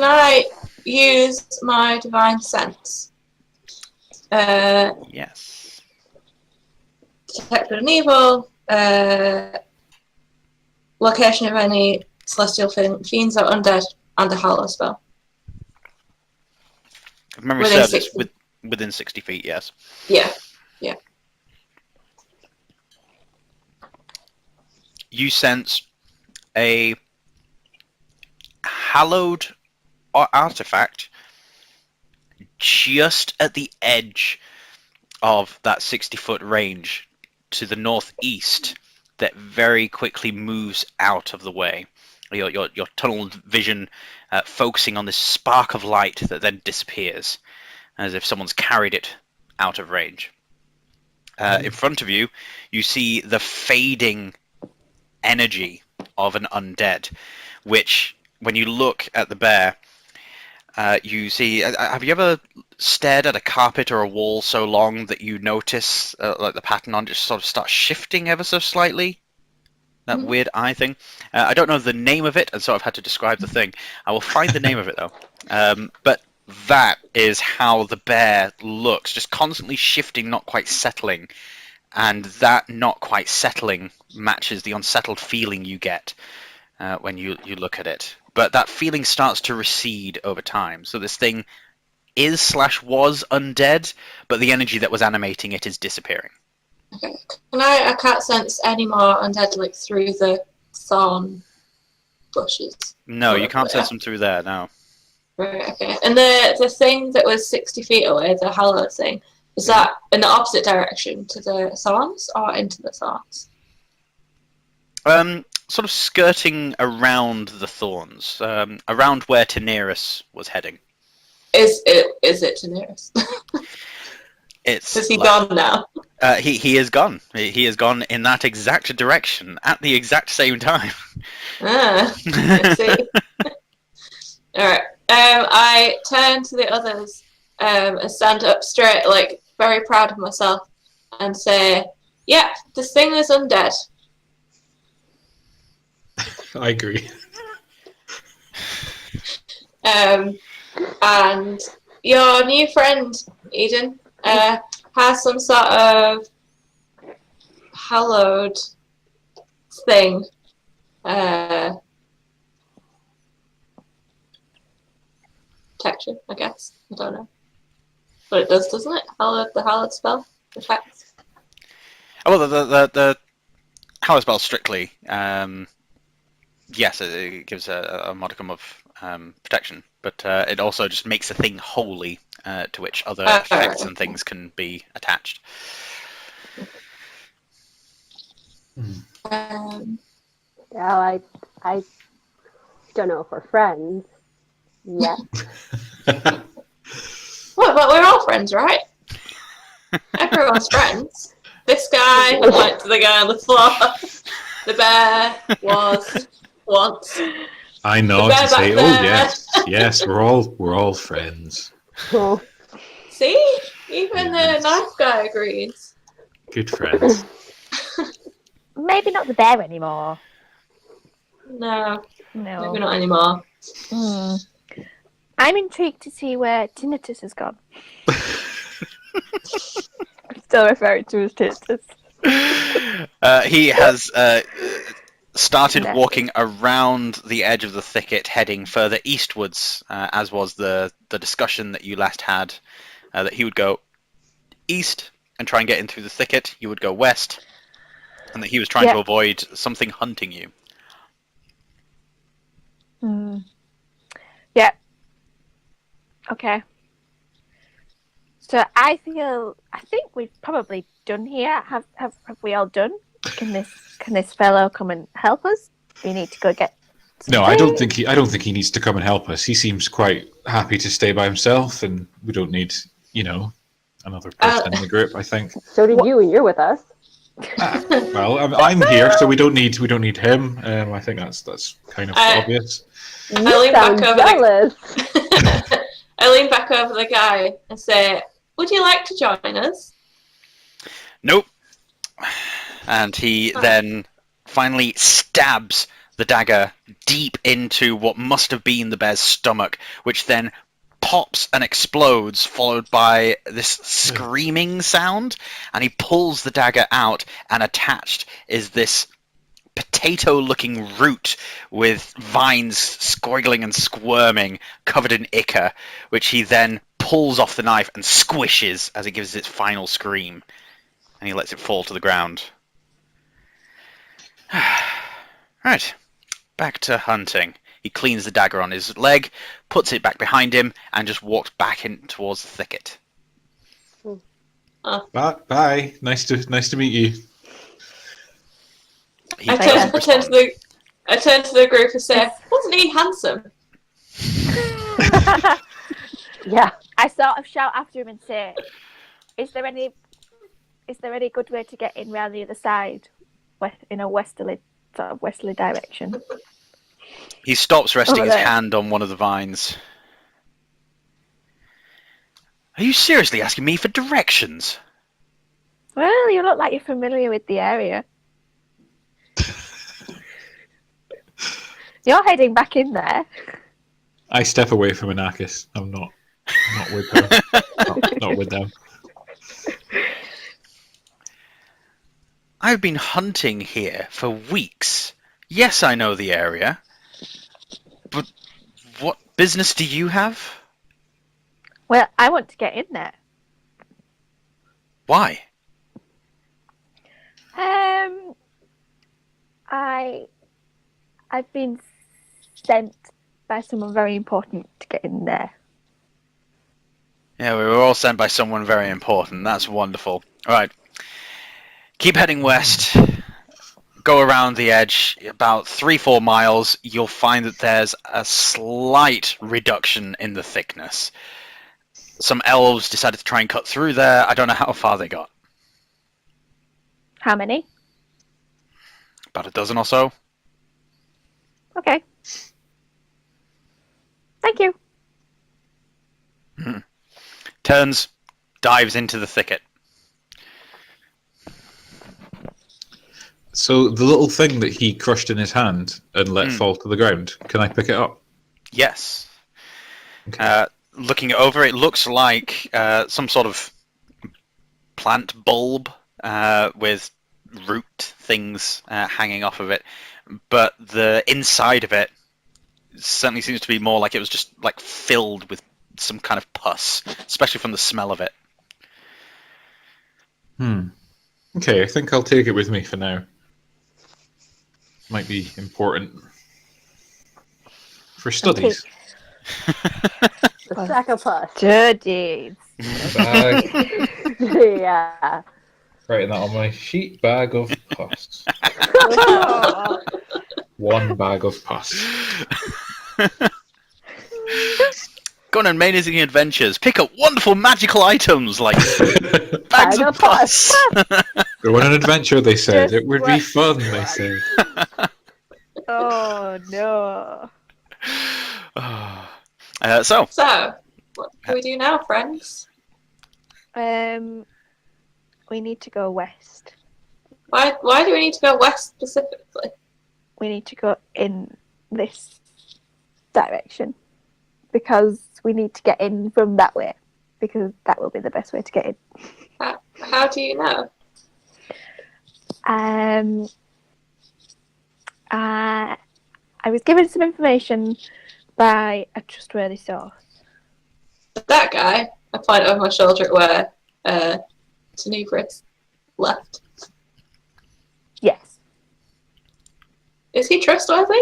Speaker 1: I use my divine sense?
Speaker 5: Yes.
Speaker 1: Detect good and evil. Location of any celestial fiends or undead, and a hallow spell.
Speaker 5: If memory
Speaker 1: Within
Speaker 5: serves, it's
Speaker 1: 60.
Speaker 5: within 60 feet, yes.
Speaker 1: Yeah.
Speaker 5: You sense a hallowed artifact just at the edge of that 60-foot range to the northeast that very quickly moves out of the way. Your tunnel vision focusing on this spark of light that then disappears, as if someone's carried it out of range. In front of you, you see the fading energy of an undead, which, when you look at the bear, you see... have you ever stared at a carpet or a wall so long that you notice like the pattern on it just sort of starts shifting ever so slightly? That weird eye thing. I don't know the name of it, and so I've had to describe the thing. I will find the name of it, though. But that is how the bear looks, just constantly shifting, not quite settling. And that not quite settling matches the unsettled feeling you get when you look at it. But that feeling starts to recede over time. So this thing is/was undead, but the energy that was animating it is disappearing.
Speaker 1: Okay. I can't sense any more undead through the thorn bushes.
Speaker 5: No, you can't sense them through there, no.
Speaker 1: Right, okay. And the thing that was 60 feet away, the hallowed thing, is that in the opposite direction to the thorns or into the thorns?
Speaker 5: Sort of skirting around the thorns, around where Taneris was heading.
Speaker 1: Is it Daenerys? Is he gone now?
Speaker 5: He is gone. He is gone in that exact direction at the exact same time.
Speaker 1: I see. Alright. I turn to the others and stand up straight, very proud of myself, and say, "Yeah, this thing is undead."
Speaker 4: I agree.
Speaker 1: And your new friend, Eden, has some sort of hallowed thing. Texture, I guess. I don't know. But it does, doesn't it? The hallowed spell effect.
Speaker 5: Oh, well, the Hallowed spell strictly, yes, it gives a modicum of protection, but it also just makes a thing holy to which other effects and things can be attached.
Speaker 3: Yeah, I don't know if we're friends yet.
Speaker 1: Well, but we're all friends, right? Everyone's friends. This guy, I point to the guy on the floor. The bear was once.
Speaker 4: I nod and say, "Oh yes, we're all friends."
Speaker 3: Oh,
Speaker 1: See, even
Speaker 4: Yes.
Speaker 1: the knife guy agrees.
Speaker 4: Good friends.
Speaker 2: Maybe not the bear anymore.
Speaker 1: No,
Speaker 2: No.
Speaker 1: maybe not anymore.
Speaker 2: I'm intrigued to see where Tinnitus has gone. I'm still referring to as Tinnitus.
Speaker 5: He has started
Speaker 2: No.
Speaker 5: walking around the edge of the thicket, heading further eastwards, as was the discussion that you last had, that he would go east and try and get in through the thicket, you would go west, and that he was trying to avoid something hunting you.
Speaker 2: Yeah. Okay. So I think we've probably done here. Have we all done? Can this fellow come and help us? We need to go get.
Speaker 4: No, I don't think he needs to come and help us. He seems quite happy to stay by himself, and we don't need, another person in the group. I think.
Speaker 3: so did you, and you're with us.
Speaker 4: Well, I'm here, so we don't need him. I think that's kind of obvious.
Speaker 3: You
Speaker 1: I lean
Speaker 3: sound
Speaker 1: back over
Speaker 3: jealous.
Speaker 1: I lean back over the guy and say, "Would you like to join us?"
Speaker 5: Nope. And he then finally stabs the dagger deep into what must have been the bear's stomach, which then pops and explodes, followed by this screaming sound, and he pulls the dagger out, and attached is this potato-looking root with vines squiggling and squirming, covered in ichor, which he then pulls off the knife and squishes as it gives its final scream, and he lets it fall to the ground. Right, back to hunting. He cleans the dagger on his leg, puts it back behind him, and just walks back in towards the thicket.
Speaker 4: Bye. Nice to meet you.
Speaker 5: He
Speaker 1: I
Speaker 5: doesn't
Speaker 1: turn to the group and say, "Wasn't he handsome?"
Speaker 3: Yeah.
Speaker 2: I sort of shout after him and say, "Is there any good way to get in round the other side, in a westerly direction?"
Speaker 5: He stops, resting his
Speaker 2: there.
Speaker 5: hand on one of the vines. Are you seriously asking me for directions?
Speaker 2: Well, you look like you're familiar with the area. You're heading back in there.
Speaker 4: I step away from Anarchis. I'm not with her. not with them.
Speaker 5: I've been hunting here for weeks. Yes, I know the area. But what business do you have?
Speaker 2: Well, I want to get in there.
Speaker 5: Why?
Speaker 2: I've been sent by someone very important to get in there.
Speaker 5: Yeah, we were all sent by someone very important. That's wonderful. All right. Keep heading west. Go around the edge about 3-4 miles. You'll find that there's a slight reduction in the thickness. Some elves decided to try and cut through there. I don't know how far they got.
Speaker 2: How many?
Speaker 5: About a dozen or so.
Speaker 2: Okay. Thank you.
Speaker 5: Turns, dives into the thicket.
Speaker 4: So the little thing that he crushed in his hand and let fall to the ground, can I pick it up?
Speaker 5: Yes.
Speaker 4: Okay.
Speaker 5: Looking over, it looks like some sort of plant bulb with root things hanging off of it, but the inside of it certainly seems to be more like it was just like filled with some kind of pus, especially from the smell of it.
Speaker 4: Okay, I think I'll take it with me for now. Might be important for studies.
Speaker 3: A sack of pus.
Speaker 2: Studies.
Speaker 4: Bag.
Speaker 3: Yeah.
Speaker 4: Writing that on my sheet. Bag of pus.
Speaker 2: Oh.
Speaker 4: 1 bag of pus.
Speaker 5: Go on amazing adventures. Pick up wonderful magical items like bags
Speaker 3: Bag
Speaker 5: of
Speaker 3: of
Speaker 5: pus.
Speaker 4: Go on an adventure, they said.
Speaker 2: Just
Speaker 4: It would be
Speaker 2: what
Speaker 4: fun,
Speaker 2: you
Speaker 4: they
Speaker 2: want.
Speaker 4: said.
Speaker 2: Oh no.
Speaker 5: So,
Speaker 1: So, what do we do now, friends?
Speaker 2: We need to go west.
Speaker 1: Why do we need to go west specifically?
Speaker 2: We need to go in this direction because we need to get in from that way because that will be the best way to get in.
Speaker 1: How do you know?
Speaker 2: I was given some information by a trustworthy source.
Speaker 1: That guy, I point over my shoulder at where Tenebris left.
Speaker 2: Yes.
Speaker 1: Is he trustworthy?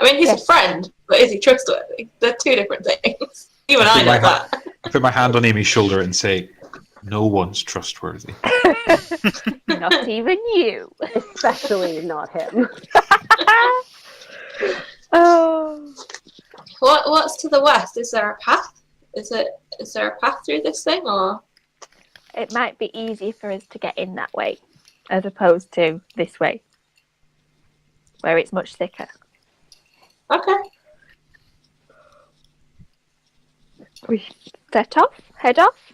Speaker 1: I mean, he's
Speaker 2: Yes.
Speaker 1: a friend, but is he trustworthy? They're two different things. Even I know that.
Speaker 4: I put my hand on Amy's shoulder and say, no one's trustworthy.
Speaker 2: Not even you.
Speaker 3: Especially not him.
Speaker 2: Oh.
Speaker 1: What's to the west? Is there a path? Is there a path through this thing, or?
Speaker 2: It might be easy for us to get in that way as opposed to this way where it's much thicker.
Speaker 1: Okay.
Speaker 2: We head off,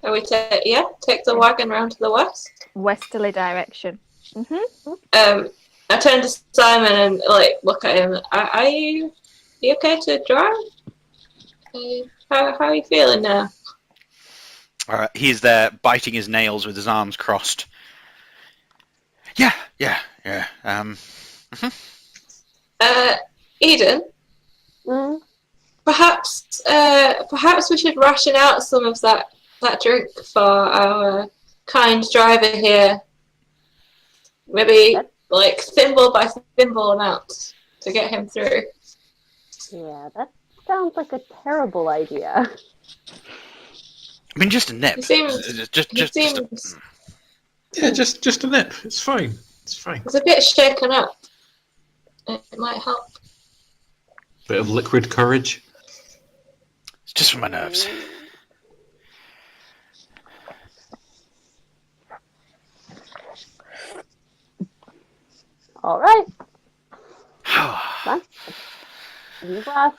Speaker 1: Are we take the wagon round to the west?
Speaker 2: westerly direction.
Speaker 1: I turn to Simon and look at him. Are you okay to drive? How are you feeling now?
Speaker 5: he's there biting his nails with his arms crossed. Yeah.
Speaker 1: Eden,
Speaker 3: Mm.
Speaker 1: perhaps we should ration out some of that drink for our kind driver here. Maybe thimble by thimble amount to get him through.
Speaker 3: Yeah, that sounds like a terrible idea.
Speaker 5: I mean, just a nip.
Speaker 1: He seems
Speaker 4: Yeah, just a nip. It's fine. It's fine.
Speaker 1: he's a bit shaken up. It might help.
Speaker 4: Bit of liquid courage.
Speaker 5: It's just for my nerves.
Speaker 3: All right. Fine. You last.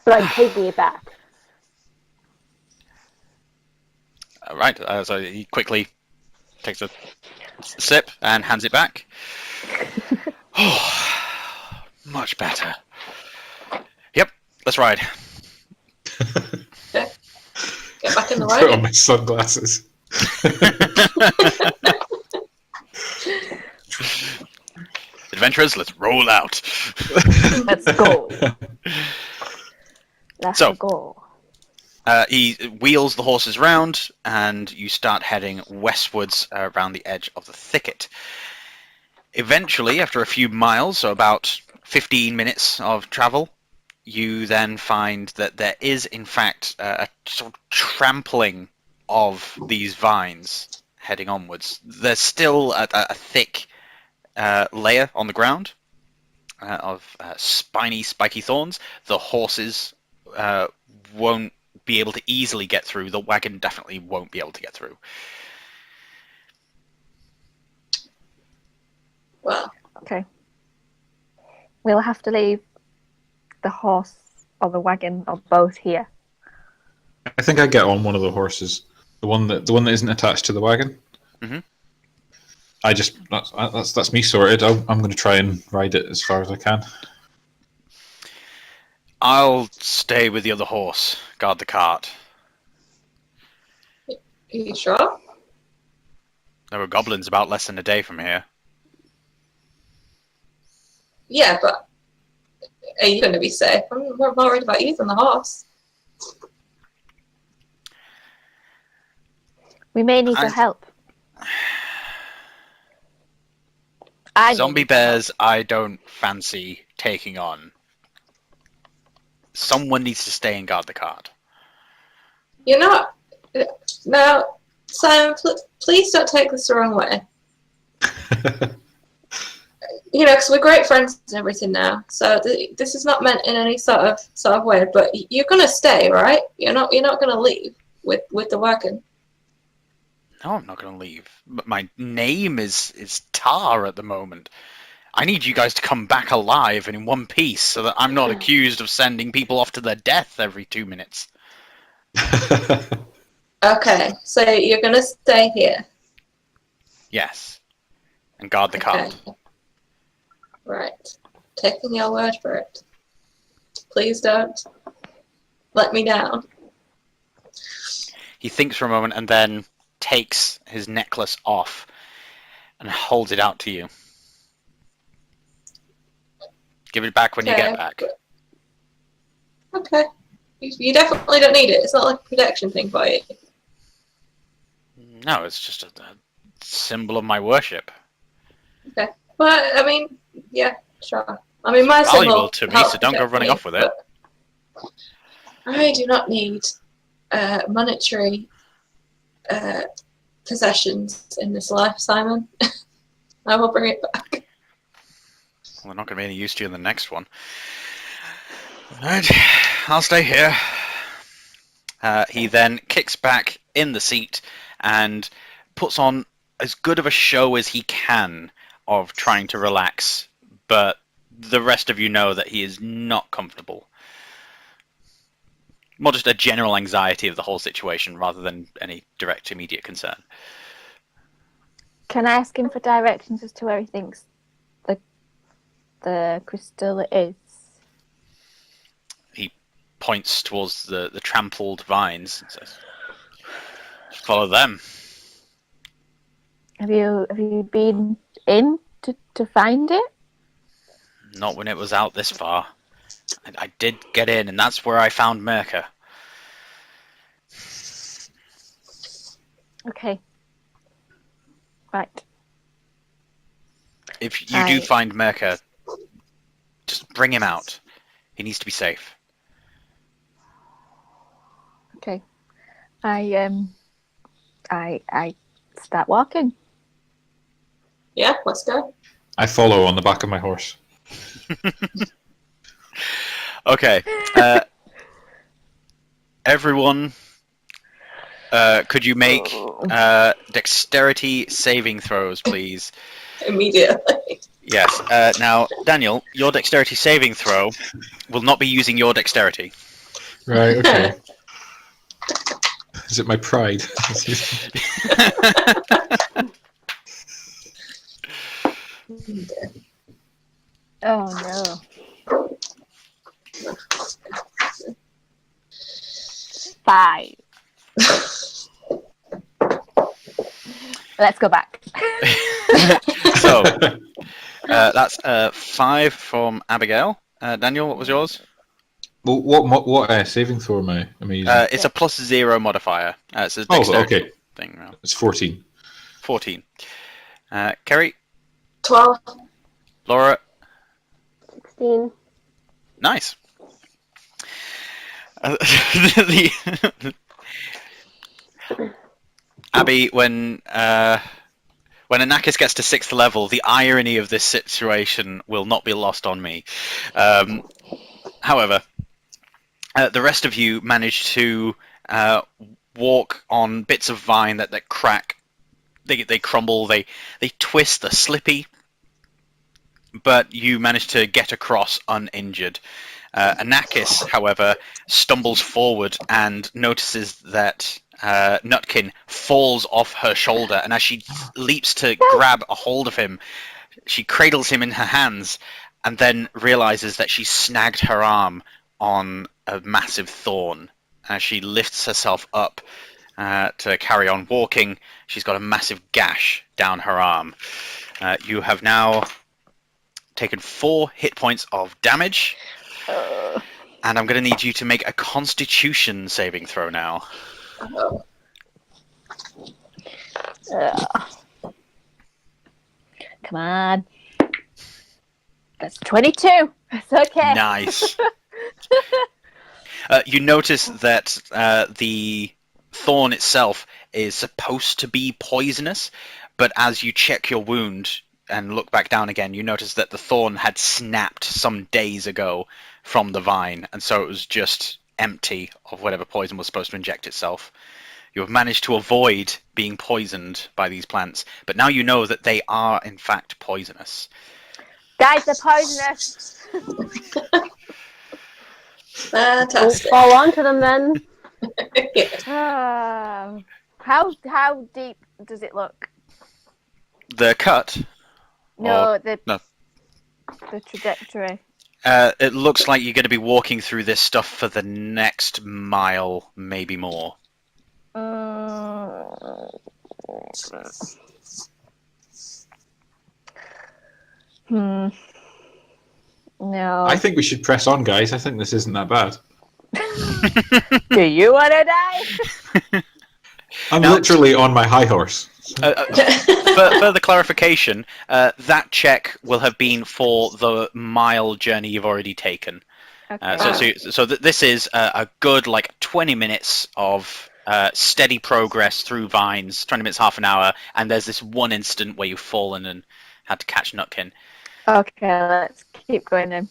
Speaker 3: But I'm taking it back.
Speaker 5: Right, so he quickly takes a sip and hands it back. Oh, much better. Yep, let's ride.
Speaker 1: Get back in the
Speaker 4: Put on
Speaker 1: wagon.
Speaker 4: my sunglasses.
Speaker 5: Adventurers, let's roll out.
Speaker 2: Let's go. Let's
Speaker 5: So-
Speaker 2: go.
Speaker 5: He wheels the horses round, and you start heading westwards around the edge of the thicket. Eventually, after a few miles, so about 15 minutes of travel, you then find that there is, in fact, a sort of trampling of these vines heading onwards. There's still a thick layer on the ground of spiny, spiky thorns. The horses won't be able to easily get through. The wagon definitely won't be able to get through.
Speaker 1: Well,
Speaker 2: Okay. We'll have to leave the horse or the wagon or both here.
Speaker 4: I think I get on one of the horses. The one that isn't attached to the wagon.
Speaker 5: Mhm.
Speaker 4: That's me sorted. I'm going to try and ride it as far as I can.
Speaker 5: I'll stay with the other horse, guard the cart.
Speaker 1: are you sure?
Speaker 5: There were goblins about less than a day from here.
Speaker 1: Yeah, but are you going to be safe? I'm more worried about you than the horse.
Speaker 2: We may need your help.
Speaker 5: Zombie bears, I don't fancy taking on. Someone needs to stay and guard the cart.
Speaker 1: You're not. Now, Simon, please don't take this the wrong way. You know, because we're great friends and everything now. So this is not meant in any sort of way. But you're gonna stay, right? You're not gonna leave with the wagon.
Speaker 5: No, I'm not going to leave. But my name is Tar at the moment. I need you guys to come back alive and in one piece so that I'm not accused of sending people off to their death every 2 minutes.
Speaker 1: Okay, so you're gonna stay here.
Speaker 5: Yes. And guard the cart.
Speaker 1: Right. Taking your word for it. Please don't let me down.
Speaker 5: He thinks for a moment and then takes his necklace off and holds it out to you. Give it back when you get back.
Speaker 1: Okay. You definitely don't need it. It's not like a protection thing for you.
Speaker 5: No, it's just a symbol of my worship.
Speaker 1: Okay. Well, I mean, yeah, sure. I mean, my
Speaker 5: valuable
Speaker 1: symbol
Speaker 5: to me, so don't go running
Speaker 1: me,
Speaker 5: off with it.
Speaker 1: I do not need monetary possessions in this life, Simon. I will bring it back.
Speaker 5: Well, they're not going to be any use to you in the next one. Alright, I'll stay here. He then kicks back in the seat and puts on as good of a show as he can of trying to relax, but the rest of you know that he is not comfortable. More just a general anxiety of the whole situation rather than any direct immediate concern.
Speaker 2: Can I ask him for directions as to where he thinks the crystal is?
Speaker 5: He points towards the trampled vines and says, "Follow them."
Speaker 2: Have you been in to find it?
Speaker 5: Not when it was out this far. I did get in, and that's where I found Merca.
Speaker 2: Okay. Right.
Speaker 5: If you do find Merca, just bring him out. He needs to be safe.
Speaker 2: Okay. I start walking.
Speaker 1: Yeah, let's go.
Speaker 4: I follow on the back of my horse.
Speaker 5: Okay. Everyone, could you make dexterity saving throws, please?
Speaker 1: Immediately.
Speaker 5: Yes. Now, Daniel, your dexterity saving throw will not be using your dexterity.
Speaker 4: Right, okay. Is it my pride?
Speaker 2: Oh no. 5. Let's go back.
Speaker 5: So, that's 5 from Abigail. Daniel, what was yours?
Speaker 4: Well, what saving throw am I using?
Speaker 5: It's a +0 modifier. It's a dexterity thing. Now.
Speaker 4: It's 14.
Speaker 5: 14. Kerry?
Speaker 1: 12.
Speaker 5: Laura?
Speaker 3: 16.
Speaker 5: Nice. Abby, when Anakis gets to 6th level, the irony of this situation will not be lost on me. However, the rest of you manage to walk on bits of vine that crack. They crumble, they twist, they're slippy, but you manage to get across uninjured. Anakis, however, stumbles forward and notices that Nutkin falls off her shoulder, and as she leaps to grab a hold of him, she cradles him in her hands and then realizes that she snagged her arm on a massive thorn. As she lifts herself up to carry on walking, she's got a massive gash down her arm. You have now taken 4 hit points of damage, and I'm going to need you to make a Constitution saving throw now.
Speaker 2: Ugh. Come on. That's 22. That's okay.
Speaker 5: Nice. You notice that the thorn itself is supposed to be poisonous, but as you check your wound and look back down again, you notice that the thorn had snapped some days ago from the vine, and so it was just empty of whatever poison was supposed to inject itself. You have managed to avoid being poisoned by these plants, but now you know that they are in fact poisonous.
Speaker 2: Guys, they're poisonous.
Speaker 1: Fantastic.
Speaker 3: Fall onto them then.
Speaker 2: How deep does it look?
Speaker 5: The cut?
Speaker 2: No,
Speaker 5: Or-
Speaker 2: the trajectory.
Speaker 5: It looks like you're going to be walking through this stuff for the next mile, maybe more.
Speaker 2: No.
Speaker 4: I think we should press on, guys. I think this isn't that bad.
Speaker 2: Do you want to die?
Speaker 4: I'm
Speaker 5: Now-
Speaker 4: literally on my high horse.
Speaker 5: Further clarification, that check will have been for the mile journey you've already taken.
Speaker 2: Okay.
Speaker 5: This is a good 20 minutes of steady progress through vines, 20 minutes, half an hour, and there's this one instant where you've fallen and had to catch Nutkin.
Speaker 2: Okay, let's keep going then.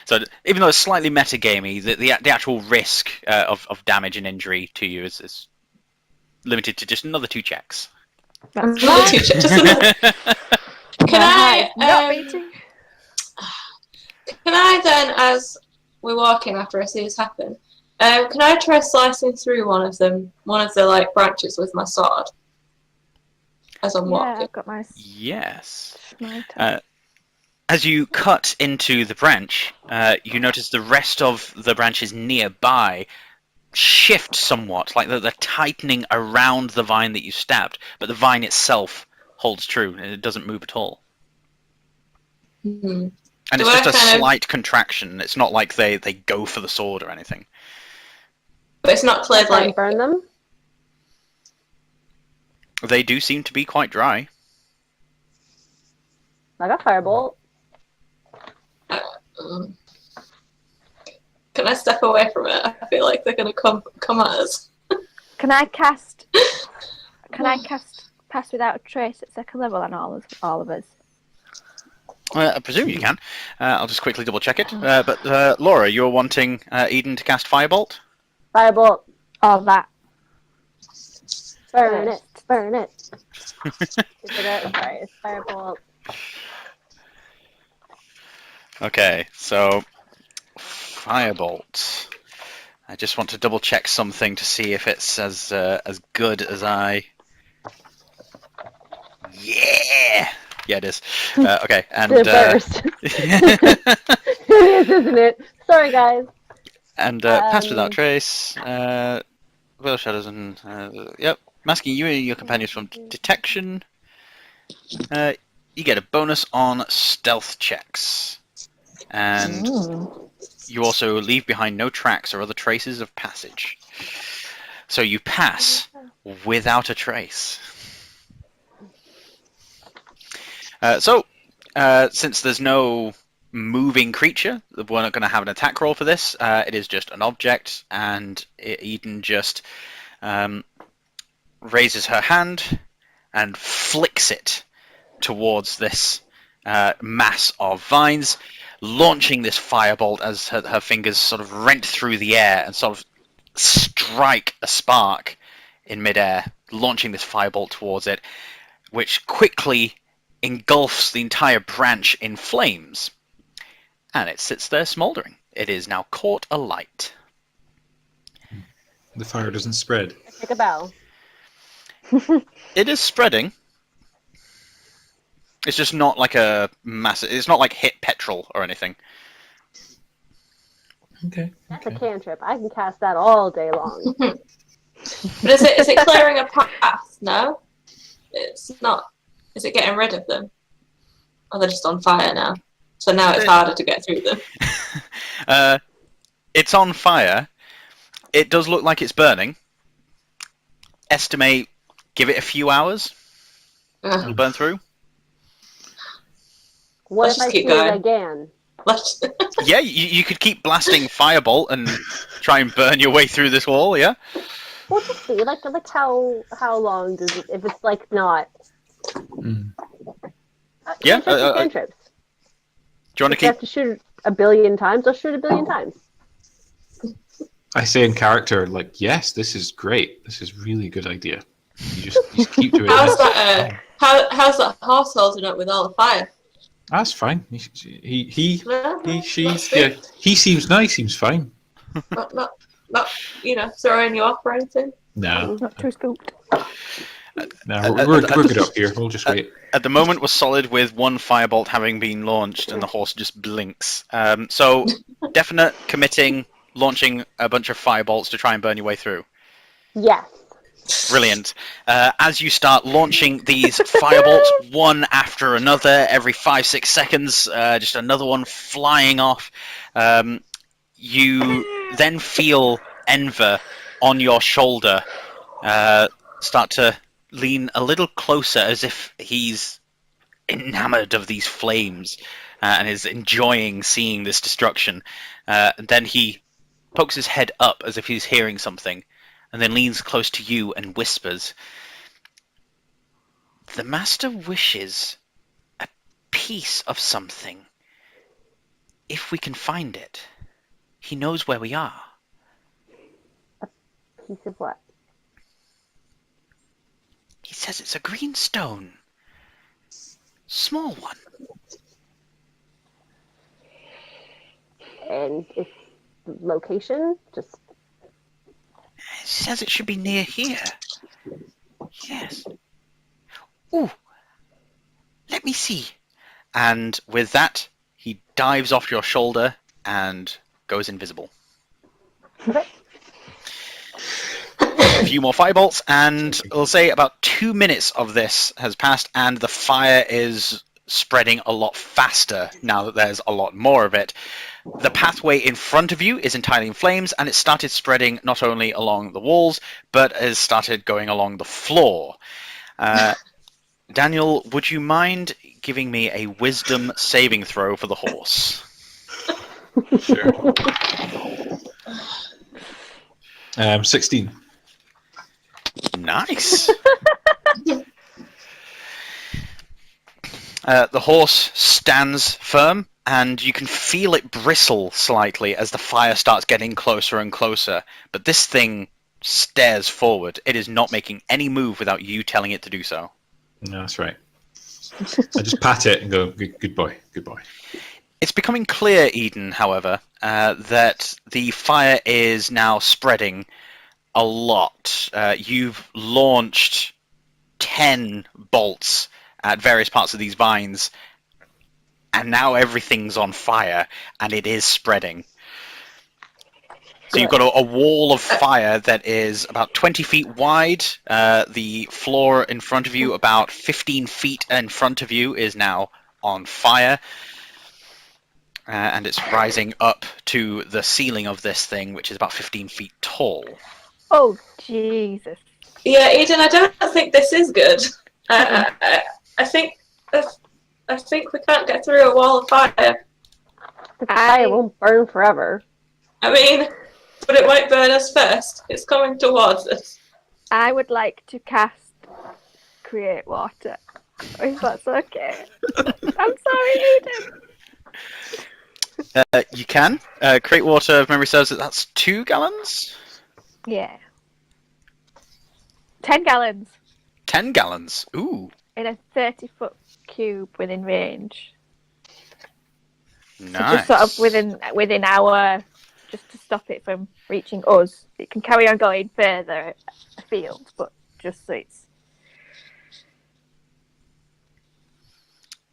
Speaker 5: So even though it's slightly metagamey, the actual risk of damage and injury to you is limited to just another 2 checks.
Speaker 2: That's
Speaker 1: Another
Speaker 2: fine.
Speaker 1: 2 checks. Just another. Can I?
Speaker 2: Not beating.
Speaker 1: Can I then, as we're walking after I see this happen, can I try slicing through one of the branches with my sword as I'm
Speaker 2: Yeah,
Speaker 1: walking?
Speaker 2: I've got my
Speaker 5: Yes.
Speaker 2: smiter.
Speaker 5: As you cut into the branch, you notice the rest of the branches nearby shift somewhat, like they're tightening around the vine that you stabbed, but the vine itself holds true, and it doesn't move at all.
Speaker 1: Hmm.
Speaker 5: And
Speaker 1: Do
Speaker 5: it's
Speaker 1: I
Speaker 5: just a
Speaker 1: kind of-
Speaker 5: slight contraction. It's not like they go for the sword or anything.
Speaker 1: But it's not cleared
Speaker 3: Try and
Speaker 1: like.
Speaker 3: burn them.
Speaker 5: They do seem to be quite dry.
Speaker 3: I got firebolt.
Speaker 1: Can I step away from it? I feel like they're going to come at us.
Speaker 2: Can I cast pass without a trace at 2nd level on all of us?
Speaker 5: I presume you can. I'll just quickly double check it. But Laura, you're wanting Eden to cast Firebolt?
Speaker 3: Firebolt.
Speaker 2: All that.
Speaker 3: Burn it. Burn it. Sorry, it's firebolt.
Speaker 5: Okay, so Firebolt. I just want to double check something to see if it's as good as I. Yeah, it is. Okay, and
Speaker 3: The burst. It is, isn't it? Sorry, guys.
Speaker 5: and pass without trace. Will shadows and yep, masking you and your companions from detection. You get a bonus on stealth checks, and you also leave behind no tracks or other traces of passage. So you pass without a trace. Since there's no moving creature, we're not going to have an attack roll for this. It is just an object, and Eden just raises her hand and flicks it towards this mass of vines, launching this firebolt as her fingers sort of rent through the air and sort of strike a spark in midair, launching this firebolt towards it, which quickly engulfs the entire branch in flames. And it sits there smouldering. It is now caught alight.
Speaker 4: The fire doesn't spread.
Speaker 3: Take a bow.
Speaker 5: It is spreading. It's just not like a massive... It's not like hit petrol or anything.
Speaker 4: Okay.
Speaker 3: That's a cantrip. I can cast that all day long.
Speaker 1: But is it clearing a path? No? It's not. Is it getting rid of them? Or they're just on fire now? So now it's harder to get through them.
Speaker 5: It's on fire. It does look like it's burning. Estimate Give it a few hours. It'll burn through.
Speaker 3: What
Speaker 1: Let's
Speaker 3: if I
Speaker 1: just keep
Speaker 3: shoot it
Speaker 1: going.
Speaker 3: again?
Speaker 1: Let's.
Speaker 5: Yeah, you could keep blasting firebolt and try and burn your way through this wall. Yeah.
Speaker 3: We'll just see. Like how long does it? If it's like not.
Speaker 5: Yeah,
Speaker 3: Cantrips.
Speaker 5: Do you want
Speaker 3: If
Speaker 5: to
Speaker 3: I
Speaker 5: keep?
Speaker 3: have to shoot a billion times, I'll shoot a billion times.
Speaker 4: I say in character, like, yes, this is great. This is really good idea. You just keep doing
Speaker 1: How's
Speaker 4: it.
Speaker 1: that? How's that horse holding up with all the fire?
Speaker 4: That's fine. She,
Speaker 1: That's
Speaker 4: yeah.
Speaker 1: good.
Speaker 4: He seems nice. Seems fine.
Speaker 1: Not throwing you off or anything.
Speaker 4: No,
Speaker 2: Not too spooked.
Speaker 4: no, we're good up here. We'll just wait.
Speaker 5: At the moment, we're solid with one firebolt having been launched, and the horse just blinks. So, definite committing, launching a bunch of firebolts to try and burn your way through.
Speaker 3: Yes.
Speaker 5: Brilliant. As you start launching these firebolts one after another, every 5-6 seconds, just another one flying off, you then feel Enver on your shoulder start to lean a little closer as if he's enamored of these flames and is enjoying seeing this destruction. And then he pokes his head up as if he's hearing something, and then leans close to you and whispers, "The Master wishes a piece of something. If we can find it, he knows where we are."
Speaker 3: Piece of what?
Speaker 5: He says it's a green stone. Small one.
Speaker 3: And its location? Just.
Speaker 5: He says it should be near here. Yes. Ooh. Let me see. And with that, he dives off your shoulder and goes invisible.
Speaker 3: Okay.
Speaker 5: A few more firebolts, and we'll say about 2 minutes of this has passed, and the fire is spreading a lot faster now that there's a lot more of it. The pathway in front of you is entirely in flames, and it started spreading not only along the walls, but has started going along the floor. Daniel, would you mind giving me a wisdom saving throw for the horse?
Speaker 4: Sure. 16.
Speaker 5: Nice. The horse stands firm, and you can feel it bristle slightly as the fire starts getting closer and closer. But this thing stares forward. It is not making any move without you telling it to do so.
Speaker 4: No, that's right. I just pat it and go, good boy, good boy.
Speaker 5: It's becoming clear, Eden, however, that the fire is now spreading a lot. You've launched 10 bolts at various parts of these vines, and now everything's on fire, and it is spreading. So you've got a wall of fire that is about 20 feet wide. The floor in front of you, about 15 feet in front of you, is now on fire. And it's rising up to the ceiling of this thing, which is about 15 feet tall.
Speaker 2: Oh, Jesus.
Speaker 1: Yeah, Eden, I don't think this is good. I think we can't get through a wall of fire.
Speaker 3: The fire won't burn forever.
Speaker 1: I mean, but it won't burn us first. It's coming towards us.
Speaker 2: I would like to cast Create Water, if that's okay. I'm sorry, Eden.
Speaker 5: You can. Create water, if memory serves, that's 2 gallons?
Speaker 2: Yeah. 10 gallons
Speaker 5: 10 gallons. Ooh.
Speaker 2: in a 30-foot cube within range.
Speaker 5: Nice.
Speaker 2: So just sort of within our, just to stop it from reaching us. It can carry on going further afield, but just so it's...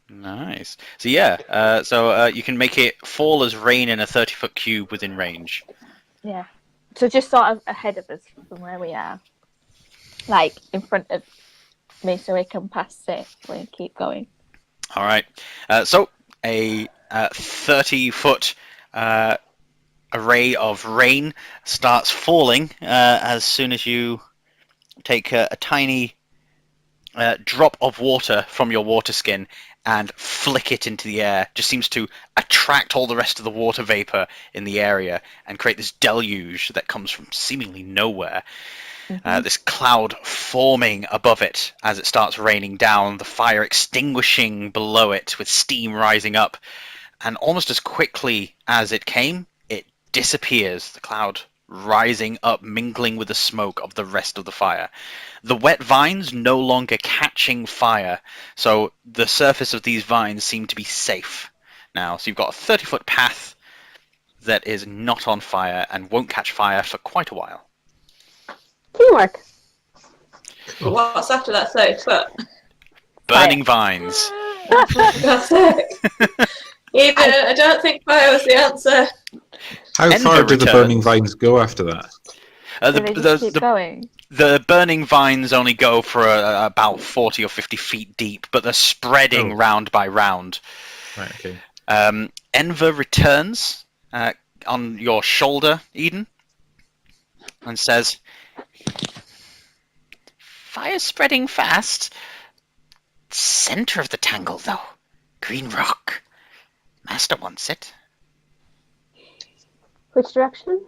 Speaker 5: Nice. So yeah, you can make it fall as rain in a 30-foot cube within range.
Speaker 2: Yeah. So just sort of ahead of us from where we are. Like in front of me so we can pass safely and keep going.
Speaker 5: All right. So a 30-foot array of rain starts falling as soon as you take a tiny drop of water from your water skin and flick it into the air. Just seems to attract all the rest of the water vapor in the area and create this deluge that comes from seemingly nowhere. This cloud forming above it as it starts raining down, the fire extinguishing below it with steam rising up, and almost as quickly as it came, it disappears, the cloud rising up, mingling with the smoke of the rest of the fire. The wet vines no longer catching fire, so the surface of these vines seem to be safe now. So you've got a 30-foot path that is not on fire and won't catch fire for quite a while.
Speaker 3: Teamwork.
Speaker 1: But what's after that 30 foot?
Speaker 5: Burning vines.
Speaker 1: God's sake. Even, I don't think fire was the answer.
Speaker 4: How
Speaker 5: Ender
Speaker 4: far do the
Speaker 5: returns.
Speaker 4: burning vines go after that?
Speaker 2: Do they just keep going?
Speaker 5: The burning vines only go for about 40 or 50 feet deep, but they're spreading round by round.
Speaker 4: Right, okay.
Speaker 5: Enver returns on your shoulder, Eden, and says, "Fire's spreading fast. Center of the tangle, though. Green rock. Master wants it.
Speaker 3: Which direction?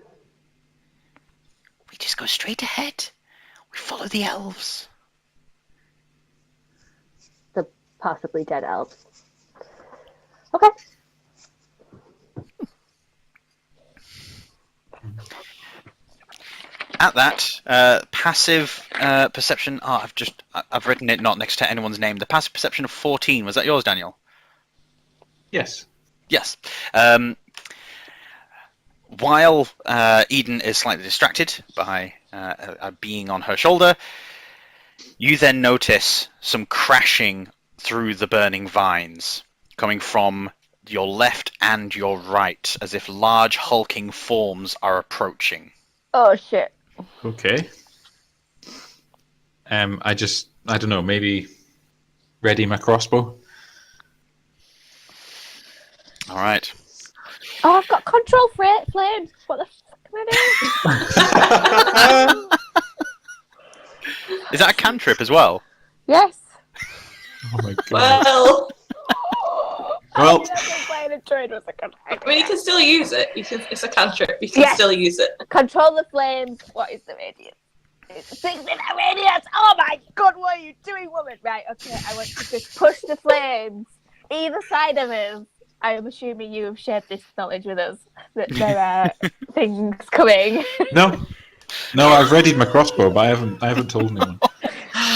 Speaker 5: We just go straight ahead. We follow the elves."
Speaker 3: The possibly dead elves. Okay.
Speaker 5: At that, passive perception. Oh, I've written it not next to anyone's name. The passive perception of 14. Was that yours, Daniel?
Speaker 4: Yes.
Speaker 5: Yes. While Eden is slightly distracted by a being on her shoulder, you then notice some crashing through the burning vines, coming from your left and your right, as if large hulking forms are approaching.
Speaker 2: Oh shit.
Speaker 4: Okay. I don't know, maybe ready my crossbow?
Speaker 5: Alright.
Speaker 2: Oh, I've got control flames. What the fuck am I doing?
Speaker 5: Is that a cantrip as well?
Speaker 2: Yes.
Speaker 4: Oh my god.
Speaker 1: Well,
Speaker 4: Well,
Speaker 2: Playing a trade was a good
Speaker 1: I mean, you can still use it. It's a cantrip. You can
Speaker 2: Yes.
Speaker 1: still use it.
Speaker 2: Control the flames. What is the radius? It's 6 minute radius. Oh my god, what are you doing, woman? Right, okay, I want to just push the flames either side of us. I am assuming you have shared this knowledge with us, that there are things coming.
Speaker 4: no, I've readied my crossbow, but I haven't told anyone.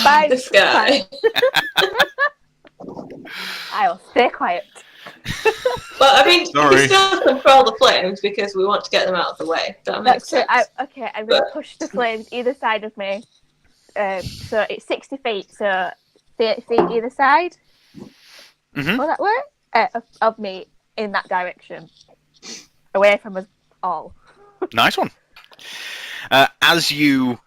Speaker 2: Fine,
Speaker 1: This guy.
Speaker 2: I will stay quiet.
Speaker 1: But I mean, you
Speaker 4: Sorry.
Speaker 1: can still control the flames because we want to get them out of the way. That makes
Speaker 2: That's
Speaker 1: sense.
Speaker 2: it. Okay, I'm going to push the flames either side of me. So it's 60 feet, so 30 feet either side.
Speaker 5: Mm-hmm.
Speaker 2: Will that work? Of me in that direction. Away from us all.
Speaker 5: Nice one. As you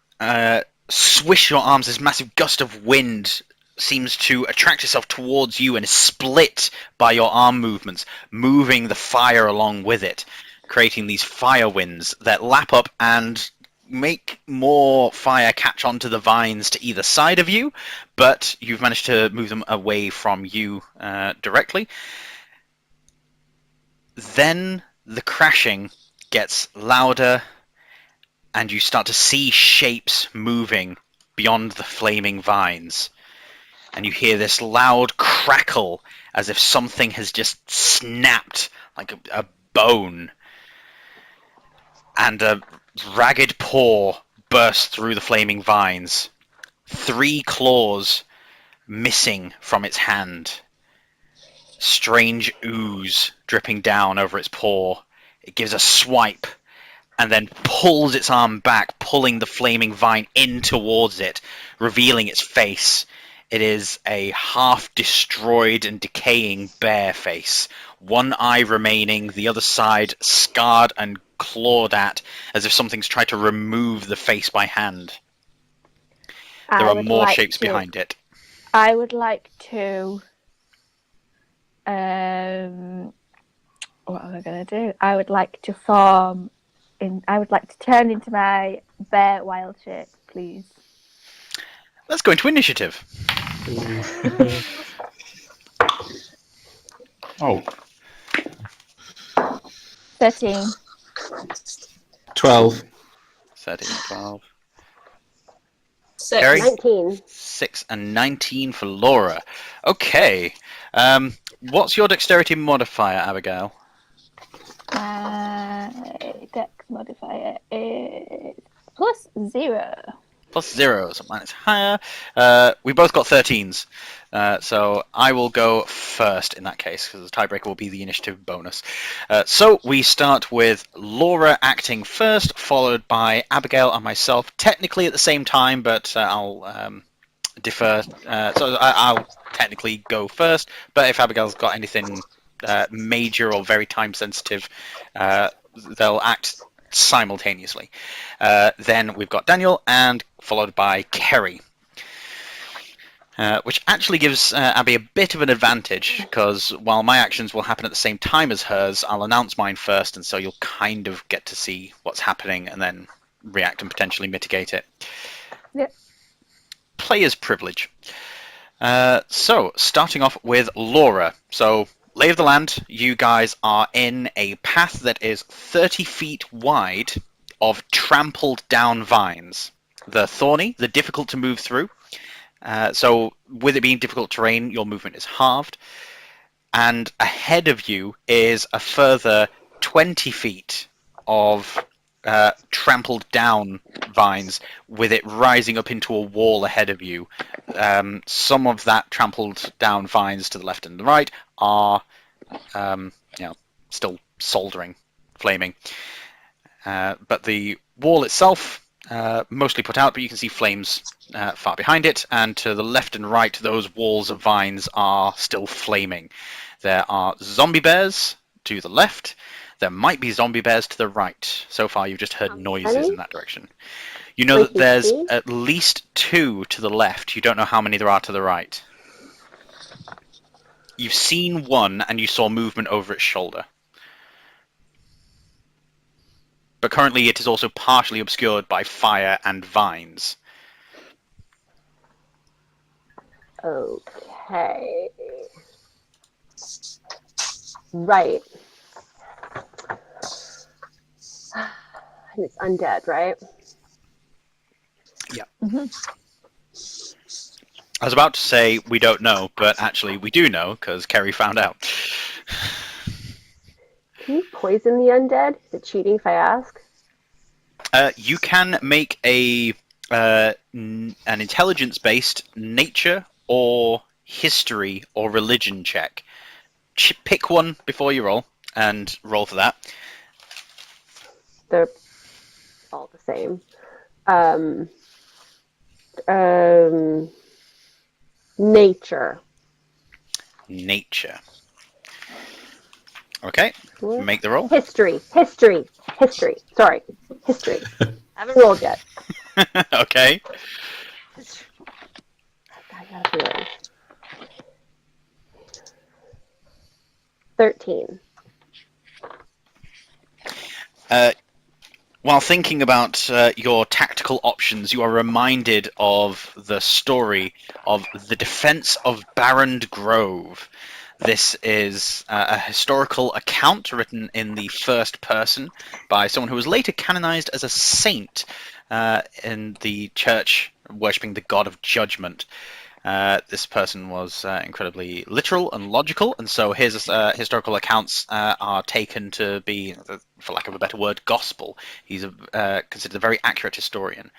Speaker 5: swish your arms, this massive gust of wind seems to attract itself towards you and is split by your arm movements, moving the fire along with it, creating these fire winds that lap up and make more fire catch onto the vines to either side of you, but you've managed to move them away from you directly. Then the crashing gets louder and you start to see shapes moving beyond the flaming vines. And you hear this loud crackle as if something has just snapped like a bone. And a ragged paw bursts through the flaming vines. 3 claws missing from its hand. Strange ooze dripping down over its paw. It gives a swipe and then pulls its arm back, pulling the flaming vine in towards it, revealing its face. It is a half-destroyed and decaying bear face. One eye remaining, the other side scarred and clawed at, as if something's tried to remove the face by hand. There are more shapes behind it.
Speaker 2: I would like to... what am I going to do? I would like to turn into my bear wild shape, please.
Speaker 5: Let's go into initiative.
Speaker 4: Oh,
Speaker 2: 13.
Speaker 4: 12.
Speaker 5: 13, 12.
Speaker 1: 6.
Speaker 5: Kerry?
Speaker 3: 19.
Speaker 5: 6 and 19 for Laura. Okay. What's your dexterity modifier, Abigail?
Speaker 2: Dex modifier is +0.
Speaker 5: +0, so mine is higher. We both got 13s. So I will go first in that case, because the tiebreaker will be the initiative bonus. So we start with Laura acting first, followed by Abigail and myself, technically at the same time, but I'll defer. So I'll technically go first, but if Abigail's got anything major or very time sensitive, they'll act simultaneously. Then we've got Daniel, and followed by Kerry. Which actually gives Abby a bit of an advantage, because while my actions will happen at the same time as hers, I'll announce mine first, and so you'll kind of get to see what's happening and then react and potentially mitigate it.
Speaker 2: Yep.
Speaker 5: Player's privilege. So, starting off with Laura. So, lay of the land, you guys are in a path that is 30 feet wide of trampled down vines. They're thorny, they're difficult to move through. So with it being difficult terrain, your movement is halved. And ahead of you is a further 20 feet of trampled down vines, with it rising up into a wall ahead of you. Some of that trampled down vines to the left and the right are still soldering, flaming. But the wall itself, mostly put out, but you can see flames far behind it, and to the left and right, those walls of vines are still flaming. There are zombie bears to the left. There might be zombie bears to the right. So far, you've just heard noises in that direction. You know that there's at least 2 to the left. You don't know how many there are to the right. You've seen one, and you saw movement over its shoulder. But currently it is also partially obscured by fire and vines.
Speaker 3: Okay. Right. And it's undead, right?
Speaker 5: Yeah.
Speaker 2: Mm-hmm.
Speaker 5: I was about to say we don't know, but actually we do know, because Kerry found out.
Speaker 3: Can you poison the undead? Is it cheating if I ask?
Speaker 5: You can make an intelligence-based nature or history or religion check. Pick one before you roll, and roll for that.
Speaker 3: They're all the same. Nature.
Speaker 5: Nature. Okay, make the roll.
Speaker 3: History. Sorry, history. I haven't rolled yet.
Speaker 5: Okay.
Speaker 3: I got a feeling. 13.
Speaker 5: While thinking about your tactical options, you are reminded of the story of the defense of Barrand Grove. This is a historical account written in the first person by someone who was later canonized as a saint in the church worshipping the god of judgment. This person was incredibly literal and logical, and so his historical accounts are taken to be, for lack of a better word, gospel. He's considered a very accurate historian.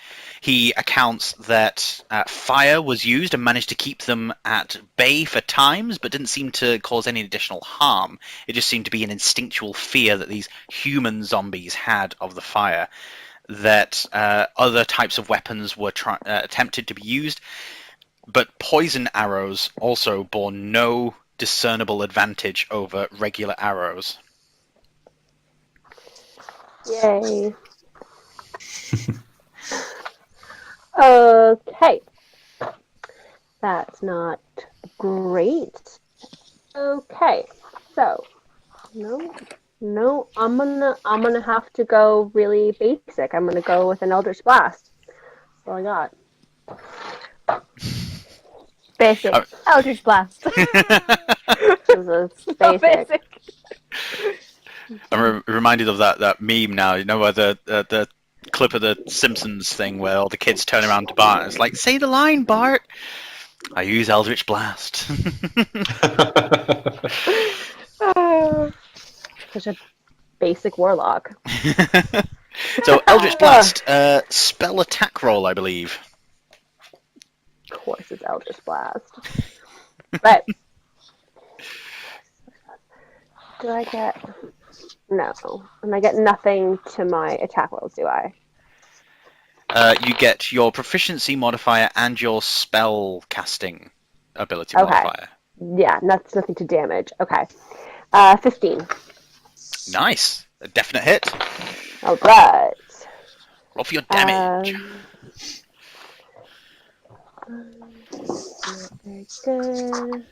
Speaker 5: He accounts that fire was used and managed to keep them at bay for times, but didn't seem to cause any additional harm. It just seemed to be an instinctual fear that these human zombies had of the fire, that other types of weapons were attempted to be used, but poison arrows also bore no discernible advantage over regular arrows.
Speaker 3: Yay. Okay. That's not great. Okay. So, no, I'm gonna have to go really basic. I'm gonna go with an Eldritch Blast. That's all I got.
Speaker 2: Basic.
Speaker 5: Oh.
Speaker 2: Eldritch Blast.
Speaker 3: This is
Speaker 2: So
Speaker 3: basic.
Speaker 5: I'm reminded of that meme now. You know, where the clip of the Simpsons thing where all the kids turn around to Bart and it's like, "Say the line, Bart." I use Eldritch Blast.
Speaker 3: Such a basic warlock.
Speaker 5: So Eldritch Blast, spell attack roll, I believe.
Speaker 3: Of course, it's Eldritch Blast. Right. Do I get... No. And I get nothing to my attack rolls, do I?
Speaker 5: You get your proficiency modifier and your spell casting ability
Speaker 3: Okay.
Speaker 5: modifier.
Speaker 3: Yeah, that's nothing to damage. Okay. 15.
Speaker 5: Nice. A definite hit.
Speaker 3: All right.
Speaker 5: Roll for your damage.
Speaker 3: Very good.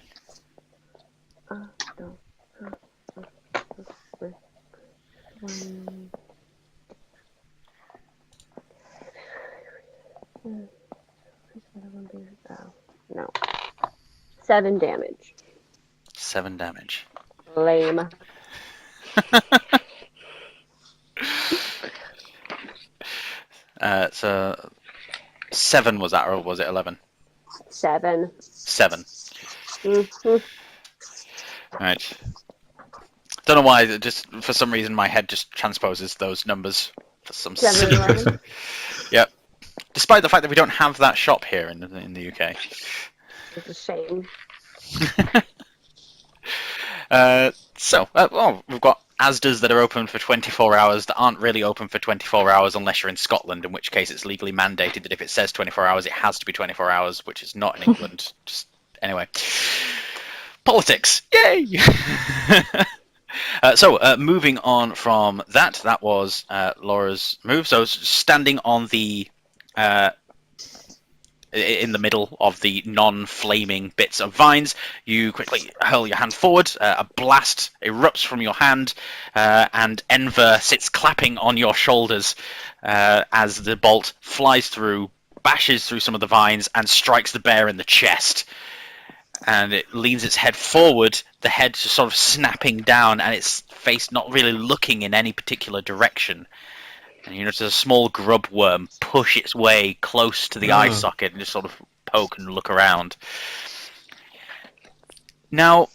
Speaker 3: No. No. 7 damage.
Speaker 5: 7 damage.
Speaker 3: Lame.
Speaker 5: So 7 was that, or was it 11?
Speaker 3: 7.
Speaker 5: 7.
Speaker 3: Mm-hmm.
Speaker 5: Right. Don't know why. Just for some reason, my head just transposes those numbers for some
Speaker 3: 7
Speaker 5: silly
Speaker 3: and
Speaker 5: reason.
Speaker 3: 11.
Speaker 5: Yep. Despite the fact that we don't have that shop here in the UK.
Speaker 3: It's a shame.
Speaker 5: Well, we've got Asda's that are open for 24 hours that aren't really open for 24 hours unless you're in Scotland, in which case it's legally mandated that if it says 24 hours, it has to be 24 hours, which is not in England. Just anyway. Politics! Yay! Moving on from that was Laura's move. So standing on the in the middle of the non-flaming bits of vines, you quickly hurl your hand forward. A blast erupts from your hand, and Enver sits clapping on your shoulders as the bolt flies through, bashes through some of the vines, and strikes the bear in the chest. And it leans its head forward, the head just sort of snapping down, and its face not really looking in any particular direction. And you notice a small grub worm push its way close to the eye socket and just sort of poke and look around. Now,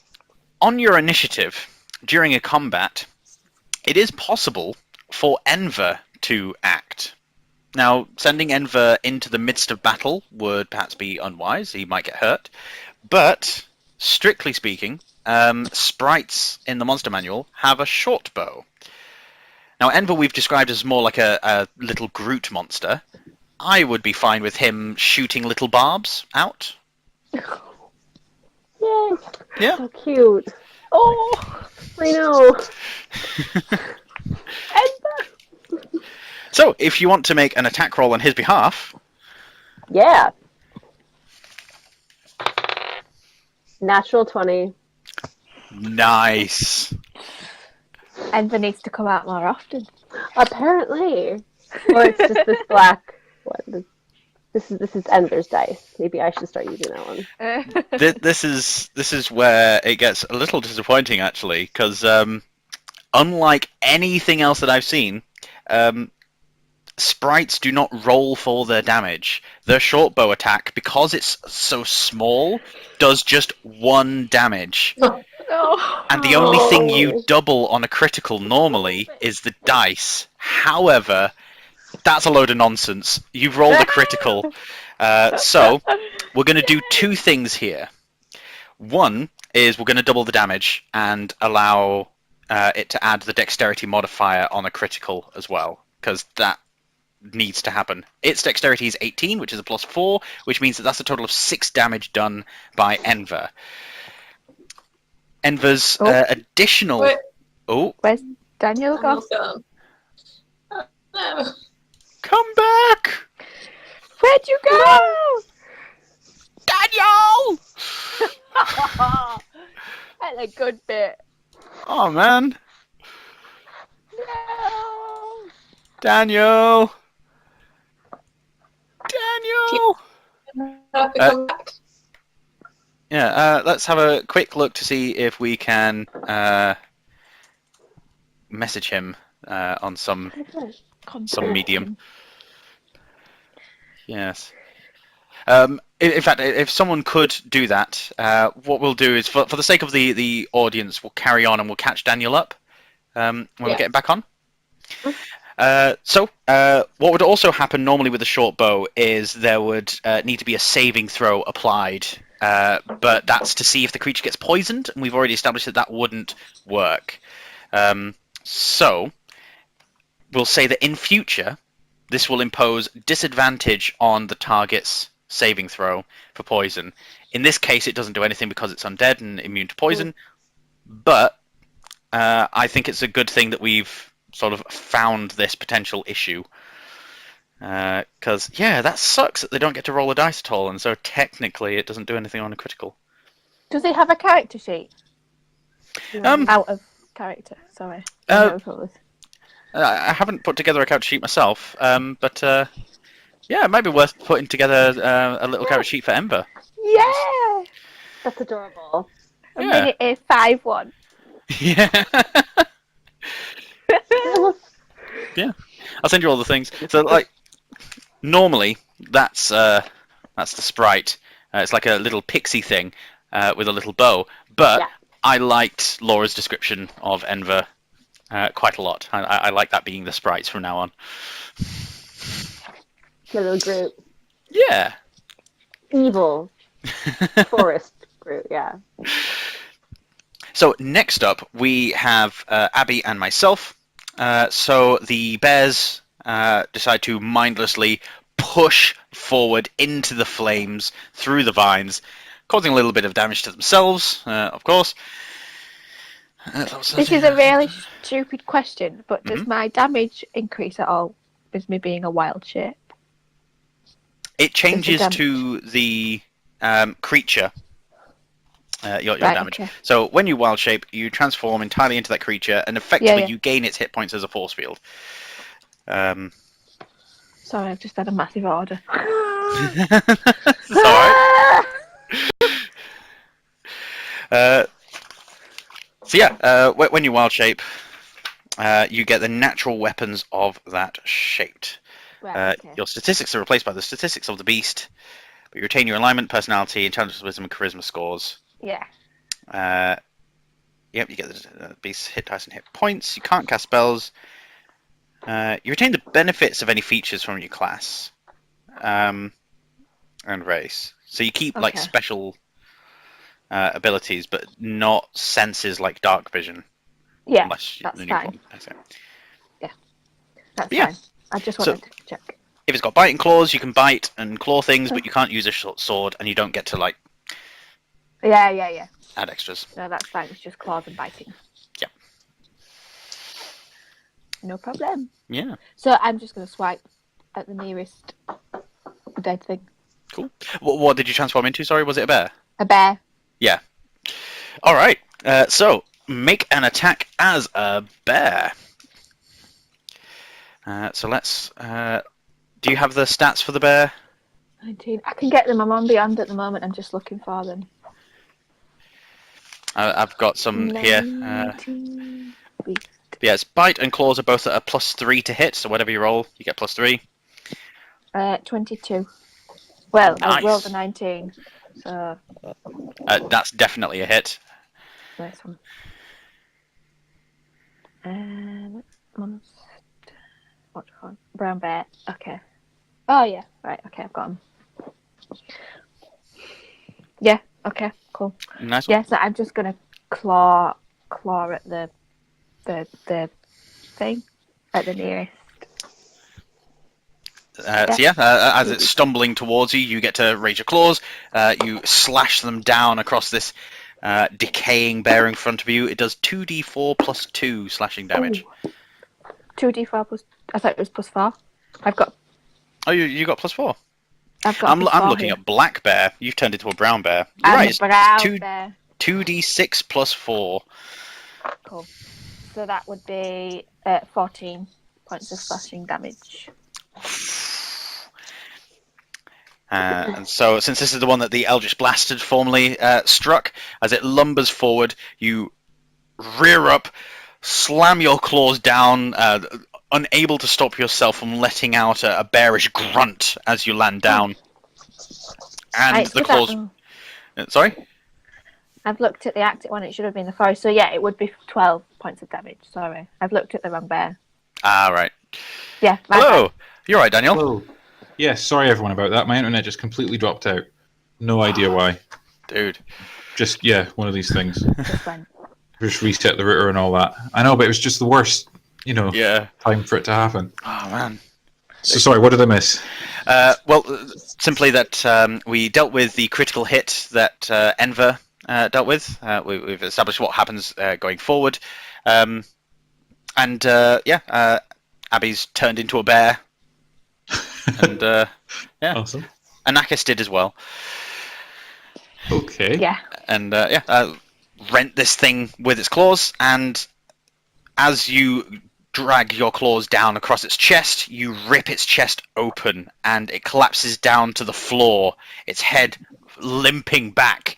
Speaker 5: on your initiative, during a combat, it is possible for Enver to act. Now, sending Enver into the midst of battle would perhaps be unwise. He might get hurt. But, strictly speaking, sprites in the monster manual have a short bow. Now, Enver we've described as more like a little Groot monster. I would be fine with him shooting little barbs out.
Speaker 3: Yay!
Speaker 5: Yeah.
Speaker 3: So cute.
Speaker 2: Oh,
Speaker 3: I know.
Speaker 5: So, if you want to make an attack roll on his behalf...
Speaker 3: Yeah. Natural 20.
Speaker 5: Nice.
Speaker 2: Enver needs to come out more often.
Speaker 3: Apparently. Or it's just this black one. This is Enver's dice. Maybe I should start using that one.
Speaker 5: This is where it gets a little disappointing, actually, because unlike anything else that I've seen, sprites do not roll for their damage. Their short bow attack, because it's so small, does just 1 damage.
Speaker 2: Oh.
Speaker 5: And the only thing you double on a critical normally is the dice. However, that's a load of nonsense. You've rolled a critical. So, we're going to do 2 things here. One is we're going to double the damage and allow it to add the dexterity modifier on a critical as well, because that needs to happen. Its dexterity is 18, which is a +4, which means that that's a total of 6 damage done by Enver. Enver's additional...
Speaker 1: Wait.
Speaker 5: Oh,
Speaker 2: Where's Daniel gone?
Speaker 1: Oh, no.
Speaker 5: come back!
Speaker 2: Where'd you go?
Speaker 5: Daniel!
Speaker 2: That's a good bit.
Speaker 5: Oh, man.
Speaker 2: No.
Speaker 5: Daniel! Daniel!
Speaker 1: Come back.
Speaker 5: Yeah, let's have a quick look to see if we can message him on some medium. Yes. In fact, if someone could do that, what we'll do is, for the sake of the audience, we'll carry on and we'll catch Daniel up when we get back on. So, what would also happen normally with a short bow is there would need to be a saving throw applied, but that's to see if the creature gets poisoned, and we've already established that that wouldn't work. So, we'll say that in future, this will impose disadvantage on the target's saving throw for poison. In this case, it doesn't do anything because it's undead and immune to poison, but I think it's a good thing that we've sort of found this potential issue. Because, yeah, that sucks that they don't get to roll a dice at all, and so technically it doesn't do anything on a critical.
Speaker 2: Does he have a character sheet? Out of character, sorry.
Speaker 5: I haven't put together a character sheet myself, but yeah, it might be worth putting together a little character sheet for Ember.
Speaker 2: Yeah!
Speaker 3: That's adorable.
Speaker 2: I mean, it is 5-1.
Speaker 5: Yeah. Yeah, I'll send you all the things. So, like, normally that's the sprite. It's like a little pixie thing with a little bow. But I liked Laura's description of Enver quite a lot. I like that being the sprites from now on.
Speaker 3: The little group.
Speaker 5: Yeah.
Speaker 3: Evil. Forest group, yeah.
Speaker 5: So next up we have Abby and myself. So the bears decide to mindlessly push forward into the flames through the vines, causing a little bit of damage to themselves, of course.
Speaker 2: This is a really stupid question, but does my damage increase at all with me being a wild shape?
Speaker 5: It changes to the creature. Your damage.
Speaker 2: Okay.
Speaker 5: So when you wild shape, you transform entirely into that creature, and effectively you gain its hit points as a force field.
Speaker 2: Sorry, I've just had a massive order.
Speaker 5: Sorry. So yeah, when you wild shape, you get the natural weapons of that shaped.
Speaker 2: Right, okay.
Speaker 5: Your statistics are replaced by the statistics of the beast, but you retain your alignment, personality, intelligence, wisdom, and charisma scores.
Speaker 2: Yeah.
Speaker 5: Yep, you get the beast's hit dice and hit points. You can't cast spells. You retain the benefits of any features from your class and race. So you keep like special abilities, but not senses like dark vision.
Speaker 2: Yeah, that's fine. Yeah, that's fine. I just wanted to check.
Speaker 5: If it's got bite and claws, you can bite and claw things, but you can't use a short sword, and you don't get to like.
Speaker 2: Yeah.
Speaker 5: Add extras.
Speaker 2: No, that's fine. It's just claws and biting.
Speaker 5: Yeah.
Speaker 2: No problem.
Speaker 5: Yeah.
Speaker 2: So I'm just going to swipe at the nearest dead thing.
Speaker 5: Cool. What did you transform into? Sorry, was it a bear?
Speaker 2: A bear.
Speaker 5: Yeah. All right. So make an attack as a bear. So let's. Do you have the stats for the bear?
Speaker 2: 19. I can get them. I'm on Beyond at the moment. I'm just looking for them.
Speaker 5: I've got some here. Yes, bite and claws are both at a +3 to hit, so whatever you roll, you get +3.
Speaker 2: 22. Well,
Speaker 5: nice.
Speaker 2: I rolled a 19, so...
Speaker 5: that's definitely a hit.
Speaker 2: Nice one. What do you call brown bear. Okay. Oh, yeah. Right, okay, I've got them. Yeah, okay, cool.
Speaker 5: Nice one.
Speaker 2: Yeah, so I'm just going to claw at the thing, at the nearest.
Speaker 5: So as it's stumbling towards you, you get to raise your claws. You slash them down across this decaying bear in front of you. It does 2d4 plus 2 slashing damage.
Speaker 2: Ooh. 2d4 plus... I thought it was plus 4. I've got...
Speaker 5: Oh, you got +4.
Speaker 2: I've got
Speaker 5: I'm looking at black bear. You've turned into a brown bear. You're right, it's
Speaker 2: bear.
Speaker 5: 2d6 plus 4.
Speaker 2: Cool. So that would be 14 points of slashing damage.
Speaker 5: And so, since this is the one that the Eldritch Blast had formerly struck, as it lumbers forward, you rear up, slam your claws down, unable to stop yourself from letting out a bearish grunt as you land down. And the claws... Sorry?
Speaker 2: I've looked at the active one. It should have been the forest. So yeah, it would be 12 points of damage. Sorry. I've looked at the wrong bear.
Speaker 5: Ah, right.
Speaker 2: Yeah.
Speaker 5: Hello. You're right, Daniel.
Speaker 4: Hello. Yeah, sorry everyone about that. My internet just completely dropped out. No idea why.
Speaker 5: Dude.
Speaker 4: Just, yeah, one of these things.
Speaker 2: Just went.
Speaker 4: Just reset the router and all that. I know, but it was just the worst, time for it to happen.
Speaker 5: Oh, man.
Speaker 4: So sorry, what did I miss?
Speaker 5: Well, simply that we dealt with the critical hit that Enver dealt with. We've established what happens going forward. Abby's turned into a bear. And,
Speaker 4: Awesome.
Speaker 5: Anakis did as well.
Speaker 4: Okay.
Speaker 2: Yeah.
Speaker 5: And, rent this thing with its claws, and as you drag your claws down across its chest, you rip its chest open, and it collapses down to the floor, its head limping back,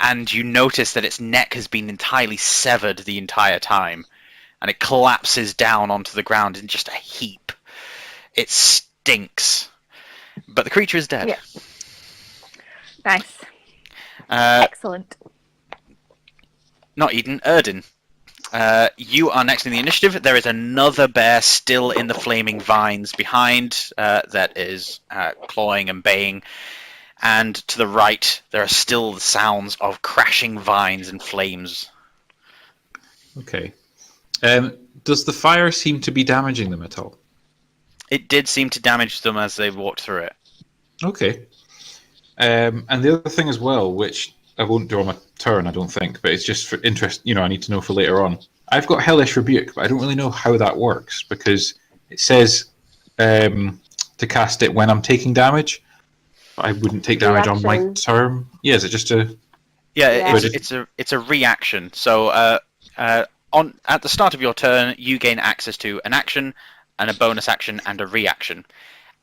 Speaker 5: and you notice that its neck has been entirely severed the entire time, and it collapses down onto the ground in just a heap. It stinks. But the creature is dead.
Speaker 2: Yeah. Nice. Excellent.
Speaker 5: Not Eden, Erdin. You are next in the initiative. There is another bear still in the flaming vines behind that is clawing and baying. And to the right, there are still the sounds of crashing vines and flames.
Speaker 4: Okay. Does the fire seem to be damaging them at all?
Speaker 5: It did seem to damage them as they walked through it.
Speaker 4: Okay. And the other thing as well, which I won't do on my turn, I don't think, but it's just for interest, I need to know for later on. I've got Hellish Rebuke, but I don't really know how that works, because it says to cast it when I'm taking damage. But I wouldn't take damage on my turn. Yeah, is it just a...
Speaker 5: Yeah, it's a reaction. So at the start of your turn, you gain access to an action, and a bonus action, and a reaction.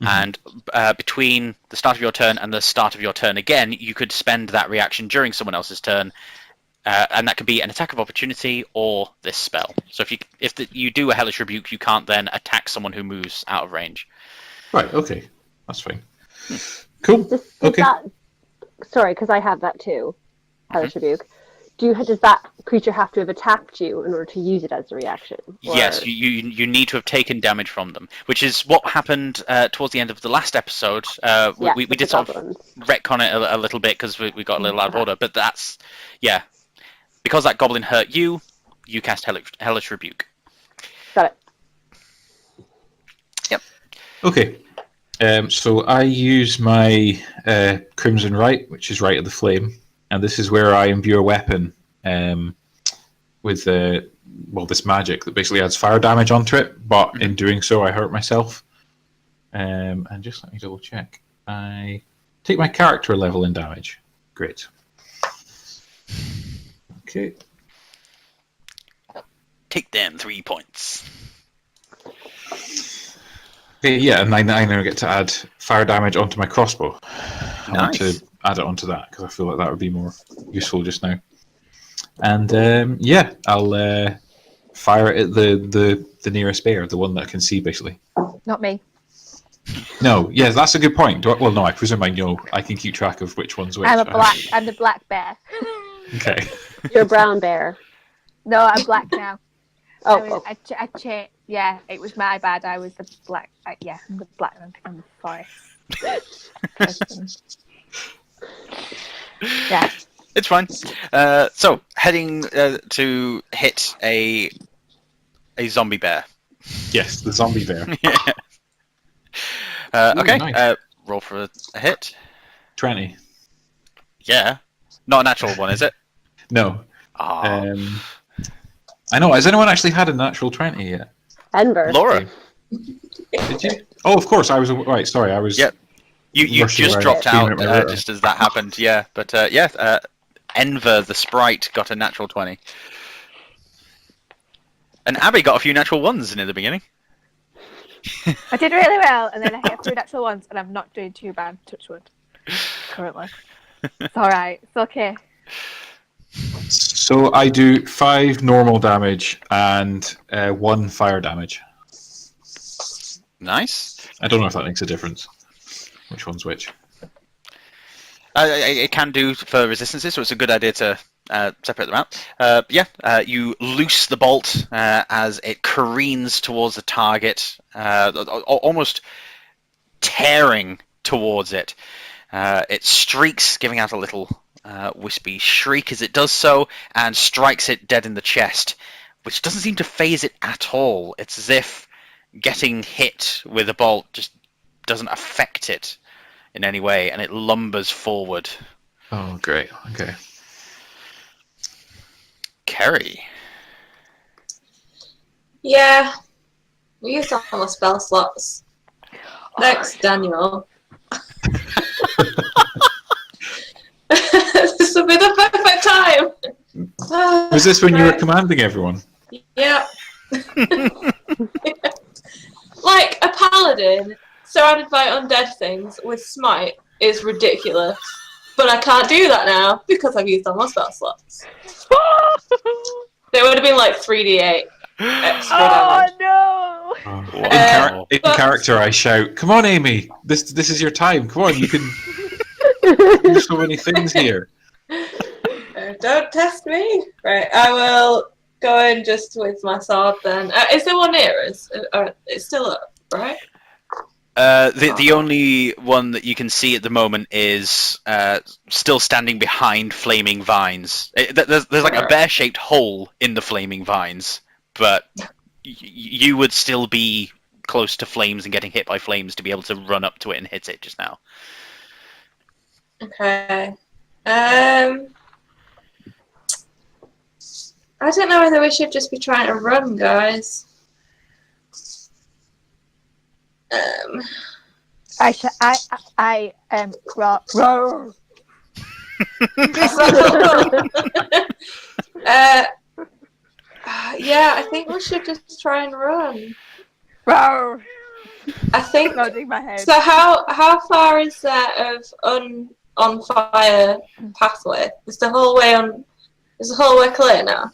Speaker 5: And between the start of your turn and the start of your turn again, you could spend that reaction during someone else's turn, and that could be an attack of opportunity or this spell. So if you do a Hellish Rebuke, you can't then attack someone who moves out of range.
Speaker 4: Right, okay. That's fine. Cool. Okay.
Speaker 3: Sorry, because I have that too, Hellish Rebuke. Does that creature have to have attacked you in order to use it as a reaction? Or...
Speaker 5: Yes, you need to have taken damage from them, which is what happened towards the end of the last episode. We did sort of retcon it a little bit because we got a little out of order, but that's, because that goblin hurt you, you cast Hellish Rebuke.
Speaker 3: Got it.
Speaker 5: Yep. Okay.
Speaker 4: So I use my Crimson Rite, which is Rite of the Flame. And this is where I imbue a weapon with this magic that basically adds fire damage onto it. But in doing so, I hurt myself. And just let me double check. I take my character level in damage. Great. Okay.
Speaker 5: Take them 3 points.
Speaker 4: Okay, yeah, and I now get to add fire damage onto my crossbow.
Speaker 5: Nice.
Speaker 4: I want to add it onto that because I feel like that would be more useful just now. And I'll fire at the nearest bear, the one that can see, basically.
Speaker 2: Not me.
Speaker 4: No, yes, that's a good point. No, I presume I know. I can keep track of which one's which.
Speaker 2: I'm the black bear.
Speaker 4: Okay.
Speaker 3: You're a brown bear.
Speaker 2: No, I'm black now.
Speaker 3: I
Speaker 2: changed. Yeah, it was my bad. I was the black. I'm the black one. I'm the forest. Yeah.
Speaker 5: It's fine. So, heading to hit a zombie bear.
Speaker 4: Yes, the zombie bear.
Speaker 5: Okay,
Speaker 4: nice.
Speaker 5: Roll for a hit.
Speaker 4: 20.
Speaker 5: Yeah. Not a natural one, is it?
Speaker 4: No.
Speaker 5: Oh.
Speaker 4: I know. Has anyone actually had a natural 20 yet?
Speaker 3: Enver.
Speaker 5: Laura.
Speaker 4: Did you? Oh, of course. I was right. Sorry, I was.
Speaker 5: Yep. You just dropped out just as that happened. Yeah, but Enver the sprite got a natural 20, and Abby got a few natural ones in the beginning.
Speaker 2: I did really well, and then I hit 3 natural ones, and I'm not doing too bad. Touch wood. currently. It's alright. It's okay.
Speaker 4: So I do 5 normal damage and 1 fire damage.
Speaker 5: Nice.
Speaker 4: I don't know if that makes a difference. Which one's which?
Speaker 5: It can do for resistances, so it's a good idea to separate them out. You loose the bolt as it careens towards the target, almost tearing towards it. It streaks, giving out a little wispy shriek as it does so, and strikes it dead in the chest, which doesn't seem to phase it at all. It's as if getting hit with a bolt just doesn't affect it in any way, and it lumbers forward.
Speaker 4: Oh, great. Okay.
Speaker 5: Kerry.
Speaker 1: Yeah. We used all the spell slots. Next, Daniel. This will be the perfect time.
Speaker 4: Was this when you were commanding everyone?
Speaker 1: Yeah. Like a paladin surrounded by undead things with smite is ridiculous. But I can't do that now because I've used all my spell slots. There would have been like 3d8 extra damage.
Speaker 2: No!
Speaker 4: In character, I shout, "Come on, Amy! This is your time. Come on, you can do so many things here."
Speaker 1: Don't test me. Right, I will go in just with my sword then. Is there one near us? It's still up, right?
Speaker 5: The only one that you can see at the moment is still standing behind flaming vines. There's like a bear-shaped hole in the flaming vines, but you would still be close to flames and getting hit by flames to be able to run up to it and hit it just now.
Speaker 1: Okay. I don't know whether we should just be trying to run, guys.
Speaker 2: I am roar.
Speaker 1: Yeah, I think we should just try and run.
Speaker 2: Roar.
Speaker 1: I think.
Speaker 2: Nodding my head.
Speaker 1: So how far is there of on fire pathway? Is the whole way clear now?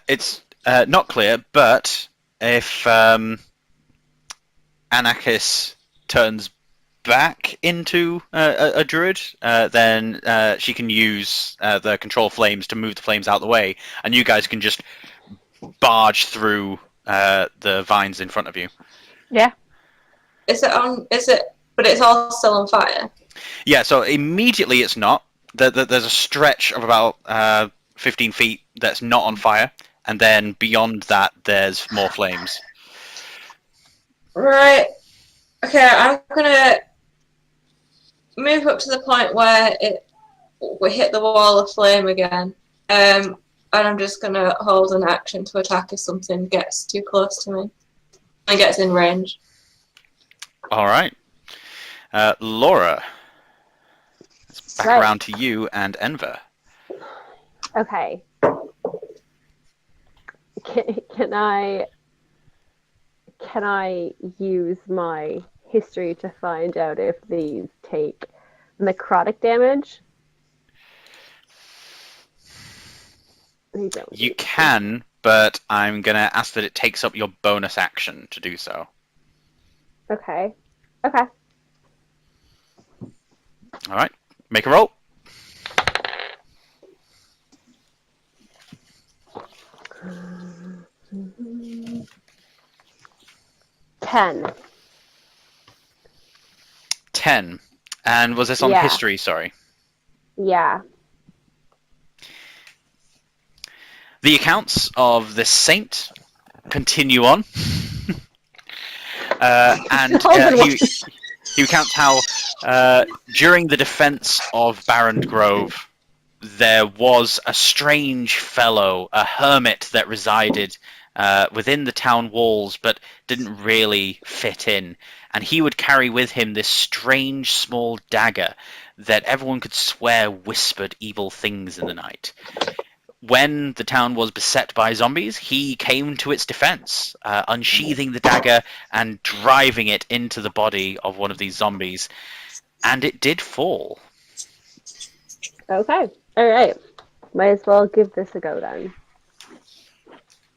Speaker 5: It's not clear, but if Anarchis turns back into a druid, then she can use the control flames to move the flames out of the way, and you guys can just barge through the vines in front of you.
Speaker 2: Yeah.
Speaker 1: But it's all still on fire.
Speaker 5: Yeah, so immediately it's not. There's a stretch of about 15 feet that's not on fire, and then beyond that there's more flames.
Speaker 1: Right. Okay, I'm gonna move up to the point where we hit the wall of flame again, and I'm just gonna hold an action to attack if something gets too close to me and gets in range.
Speaker 5: All right, Laura. It's back around to you and Enver.
Speaker 3: Okay. Can I use my history to find out if these take necrotic damage?
Speaker 5: You can, but I'm going to ask that it takes up your bonus action to do so.
Speaker 3: Okay. Okay.
Speaker 5: All right. Make a roll.
Speaker 3: Ten.
Speaker 5: 10. And was this on history? Sorry.
Speaker 3: Yeah.
Speaker 5: The accounts of this saint continue on. And he recounts how during the defense of Barrand Grove, there was a strange fellow, a hermit that resided within the town walls but didn't really fit in. And he would carry with him this strange small dagger that everyone could swear whispered evil things in the night. When the town was beset by zombies, he came to its defense, unsheathing the dagger and driving it into the body of one of these zombies. and it did fall.
Speaker 3: Okay. All right. Might as well give this a go then.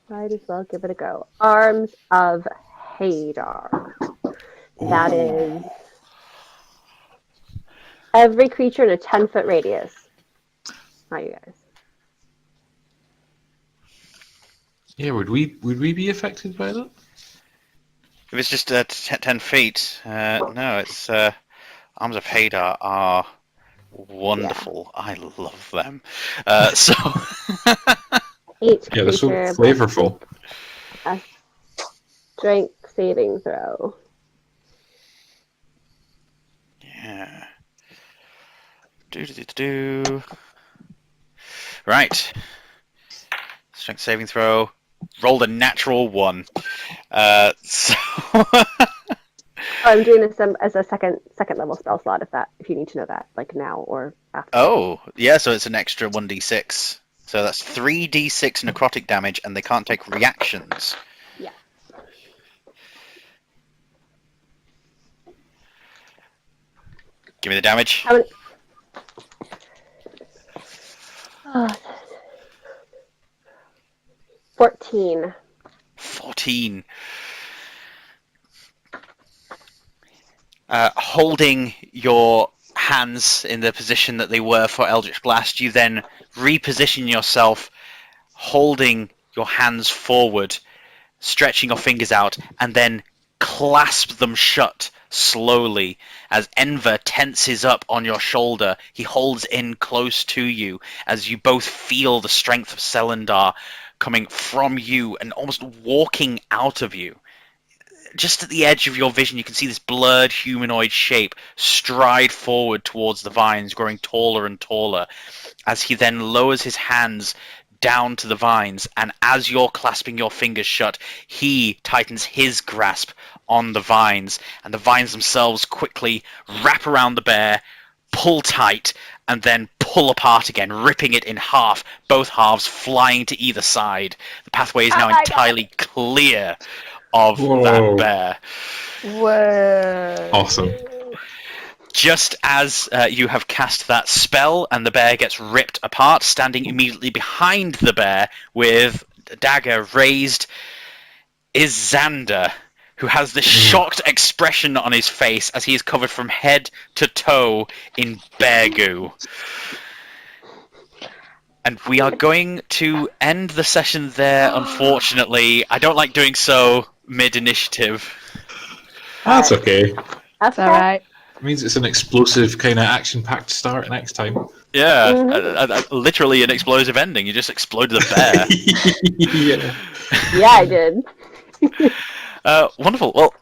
Speaker 3: Might as well give it a go. Arms of Hadar. That is every creature in a 10-foot radius. Not you guys.
Speaker 4: Yeah, would we be affected by that?
Speaker 5: If it's just 10 feet, no, it's Arms of Hadar are wonderful. Yeah. I love them. So
Speaker 3: each
Speaker 4: yeah, they're so flavorful.
Speaker 3: A strength saving throw.
Speaker 5: Yeah. Right. Strength saving throw. Rolled a natural 1. So
Speaker 3: I'm doing this as a second level spell slot if you need to know that, like now or after.
Speaker 5: Oh, yeah, so it's an extra 1d6. So that's 3d6 necrotic damage, and they can't take reactions.
Speaker 3: Yeah.
Speaker 5: Give me the damage.
Speaker 3: How many... 14.
Speaker 5: 14. Holding your hands in the position that they were for Eldritch Blast, you then reposition yourself, holding your hands forward, stretching your fingers out, and then clasp them shut slowly as Enver tenses up on your shoulder. He holds in close to you as you both feel the strength of Selendar coming from you and almost walking out of you. Just at the edge of your vision, you can see this blurred humanoid shape stride forward towards the vines, growing taller and taller, as he then lowers his hands down to the vines, and as you're clasping your fingers shut, he tightens his grasp on the vines, and the vines themselves quickly wrap around the bear, pull tight, and then pull apart again, ripping it in half, both halves flying to either side. The pathway is now entirely clear of that bear.
Speaker 2: Whoa.
Speaker 4: Awesome.
Speaker 5: Just as you have cast that spell and the bear gets ripped apart, standing immediately behind the bear with a dagger raised is Xander, who has this shocked expression on his face as he is covered from head to toe in bear goo. And we are going to end the session there, unfortunately. I don't like doing so mid-initiative.
Speaker 4: That's okay.
Speaker 3: That's
Speaker 2: all right.
Speaker 4: It means it's an explosive kind of action-packed start next time.
Speaker 5: Yeah, literally an explosive ending. You just exploded a bear.
Speaker 3: Yeah, I did.
Speaker 5: Wonderful. Well,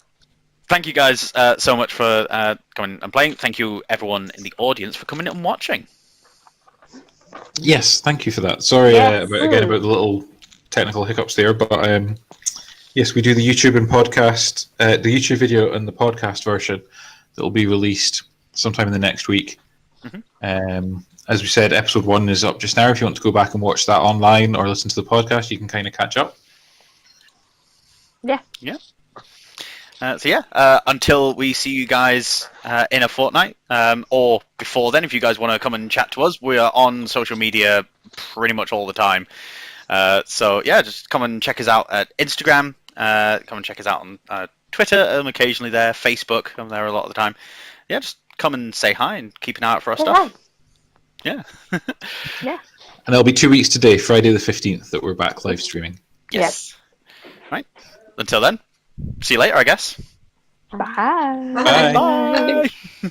Speaker 5: thank you guys so much for coming and playing. Thank you, everyone in the audience, for coming and watching.
Speaker 4: Yes, thank you for that. Sorry about the little technical hiccups there, but yes, we do the YouTube and podcast, the YouTube video and the podcast version that will be released sometime in the next week. Mm-hmm. As we said, episode 1 is up just now. If you want to go back and watch that online or listen to the podcast, you can kind of catch up.
Speaker 3: Yeah.
Speaker 5: Until we see you guys in a fortnight, or before then, if you guys want to come and chat to us, we are on social media pretty much all the time. Just come and check us out at Instagram. Come and check us out on Twitter. I'm occasionally there. Facebook. I'm there a lot of the time. Yeah, just come and say hi and keep an eye out for our stuff. Yeah.
Speaker 3: Yeah.
Speaker 4: And it'll be 2 weeks today, Friday the 15th, that we're back live streaming.
Speaker 5: Yes. Right. Until then, see you later, I guess.
Speaker 2: Bye.
Speaker 5: Bye.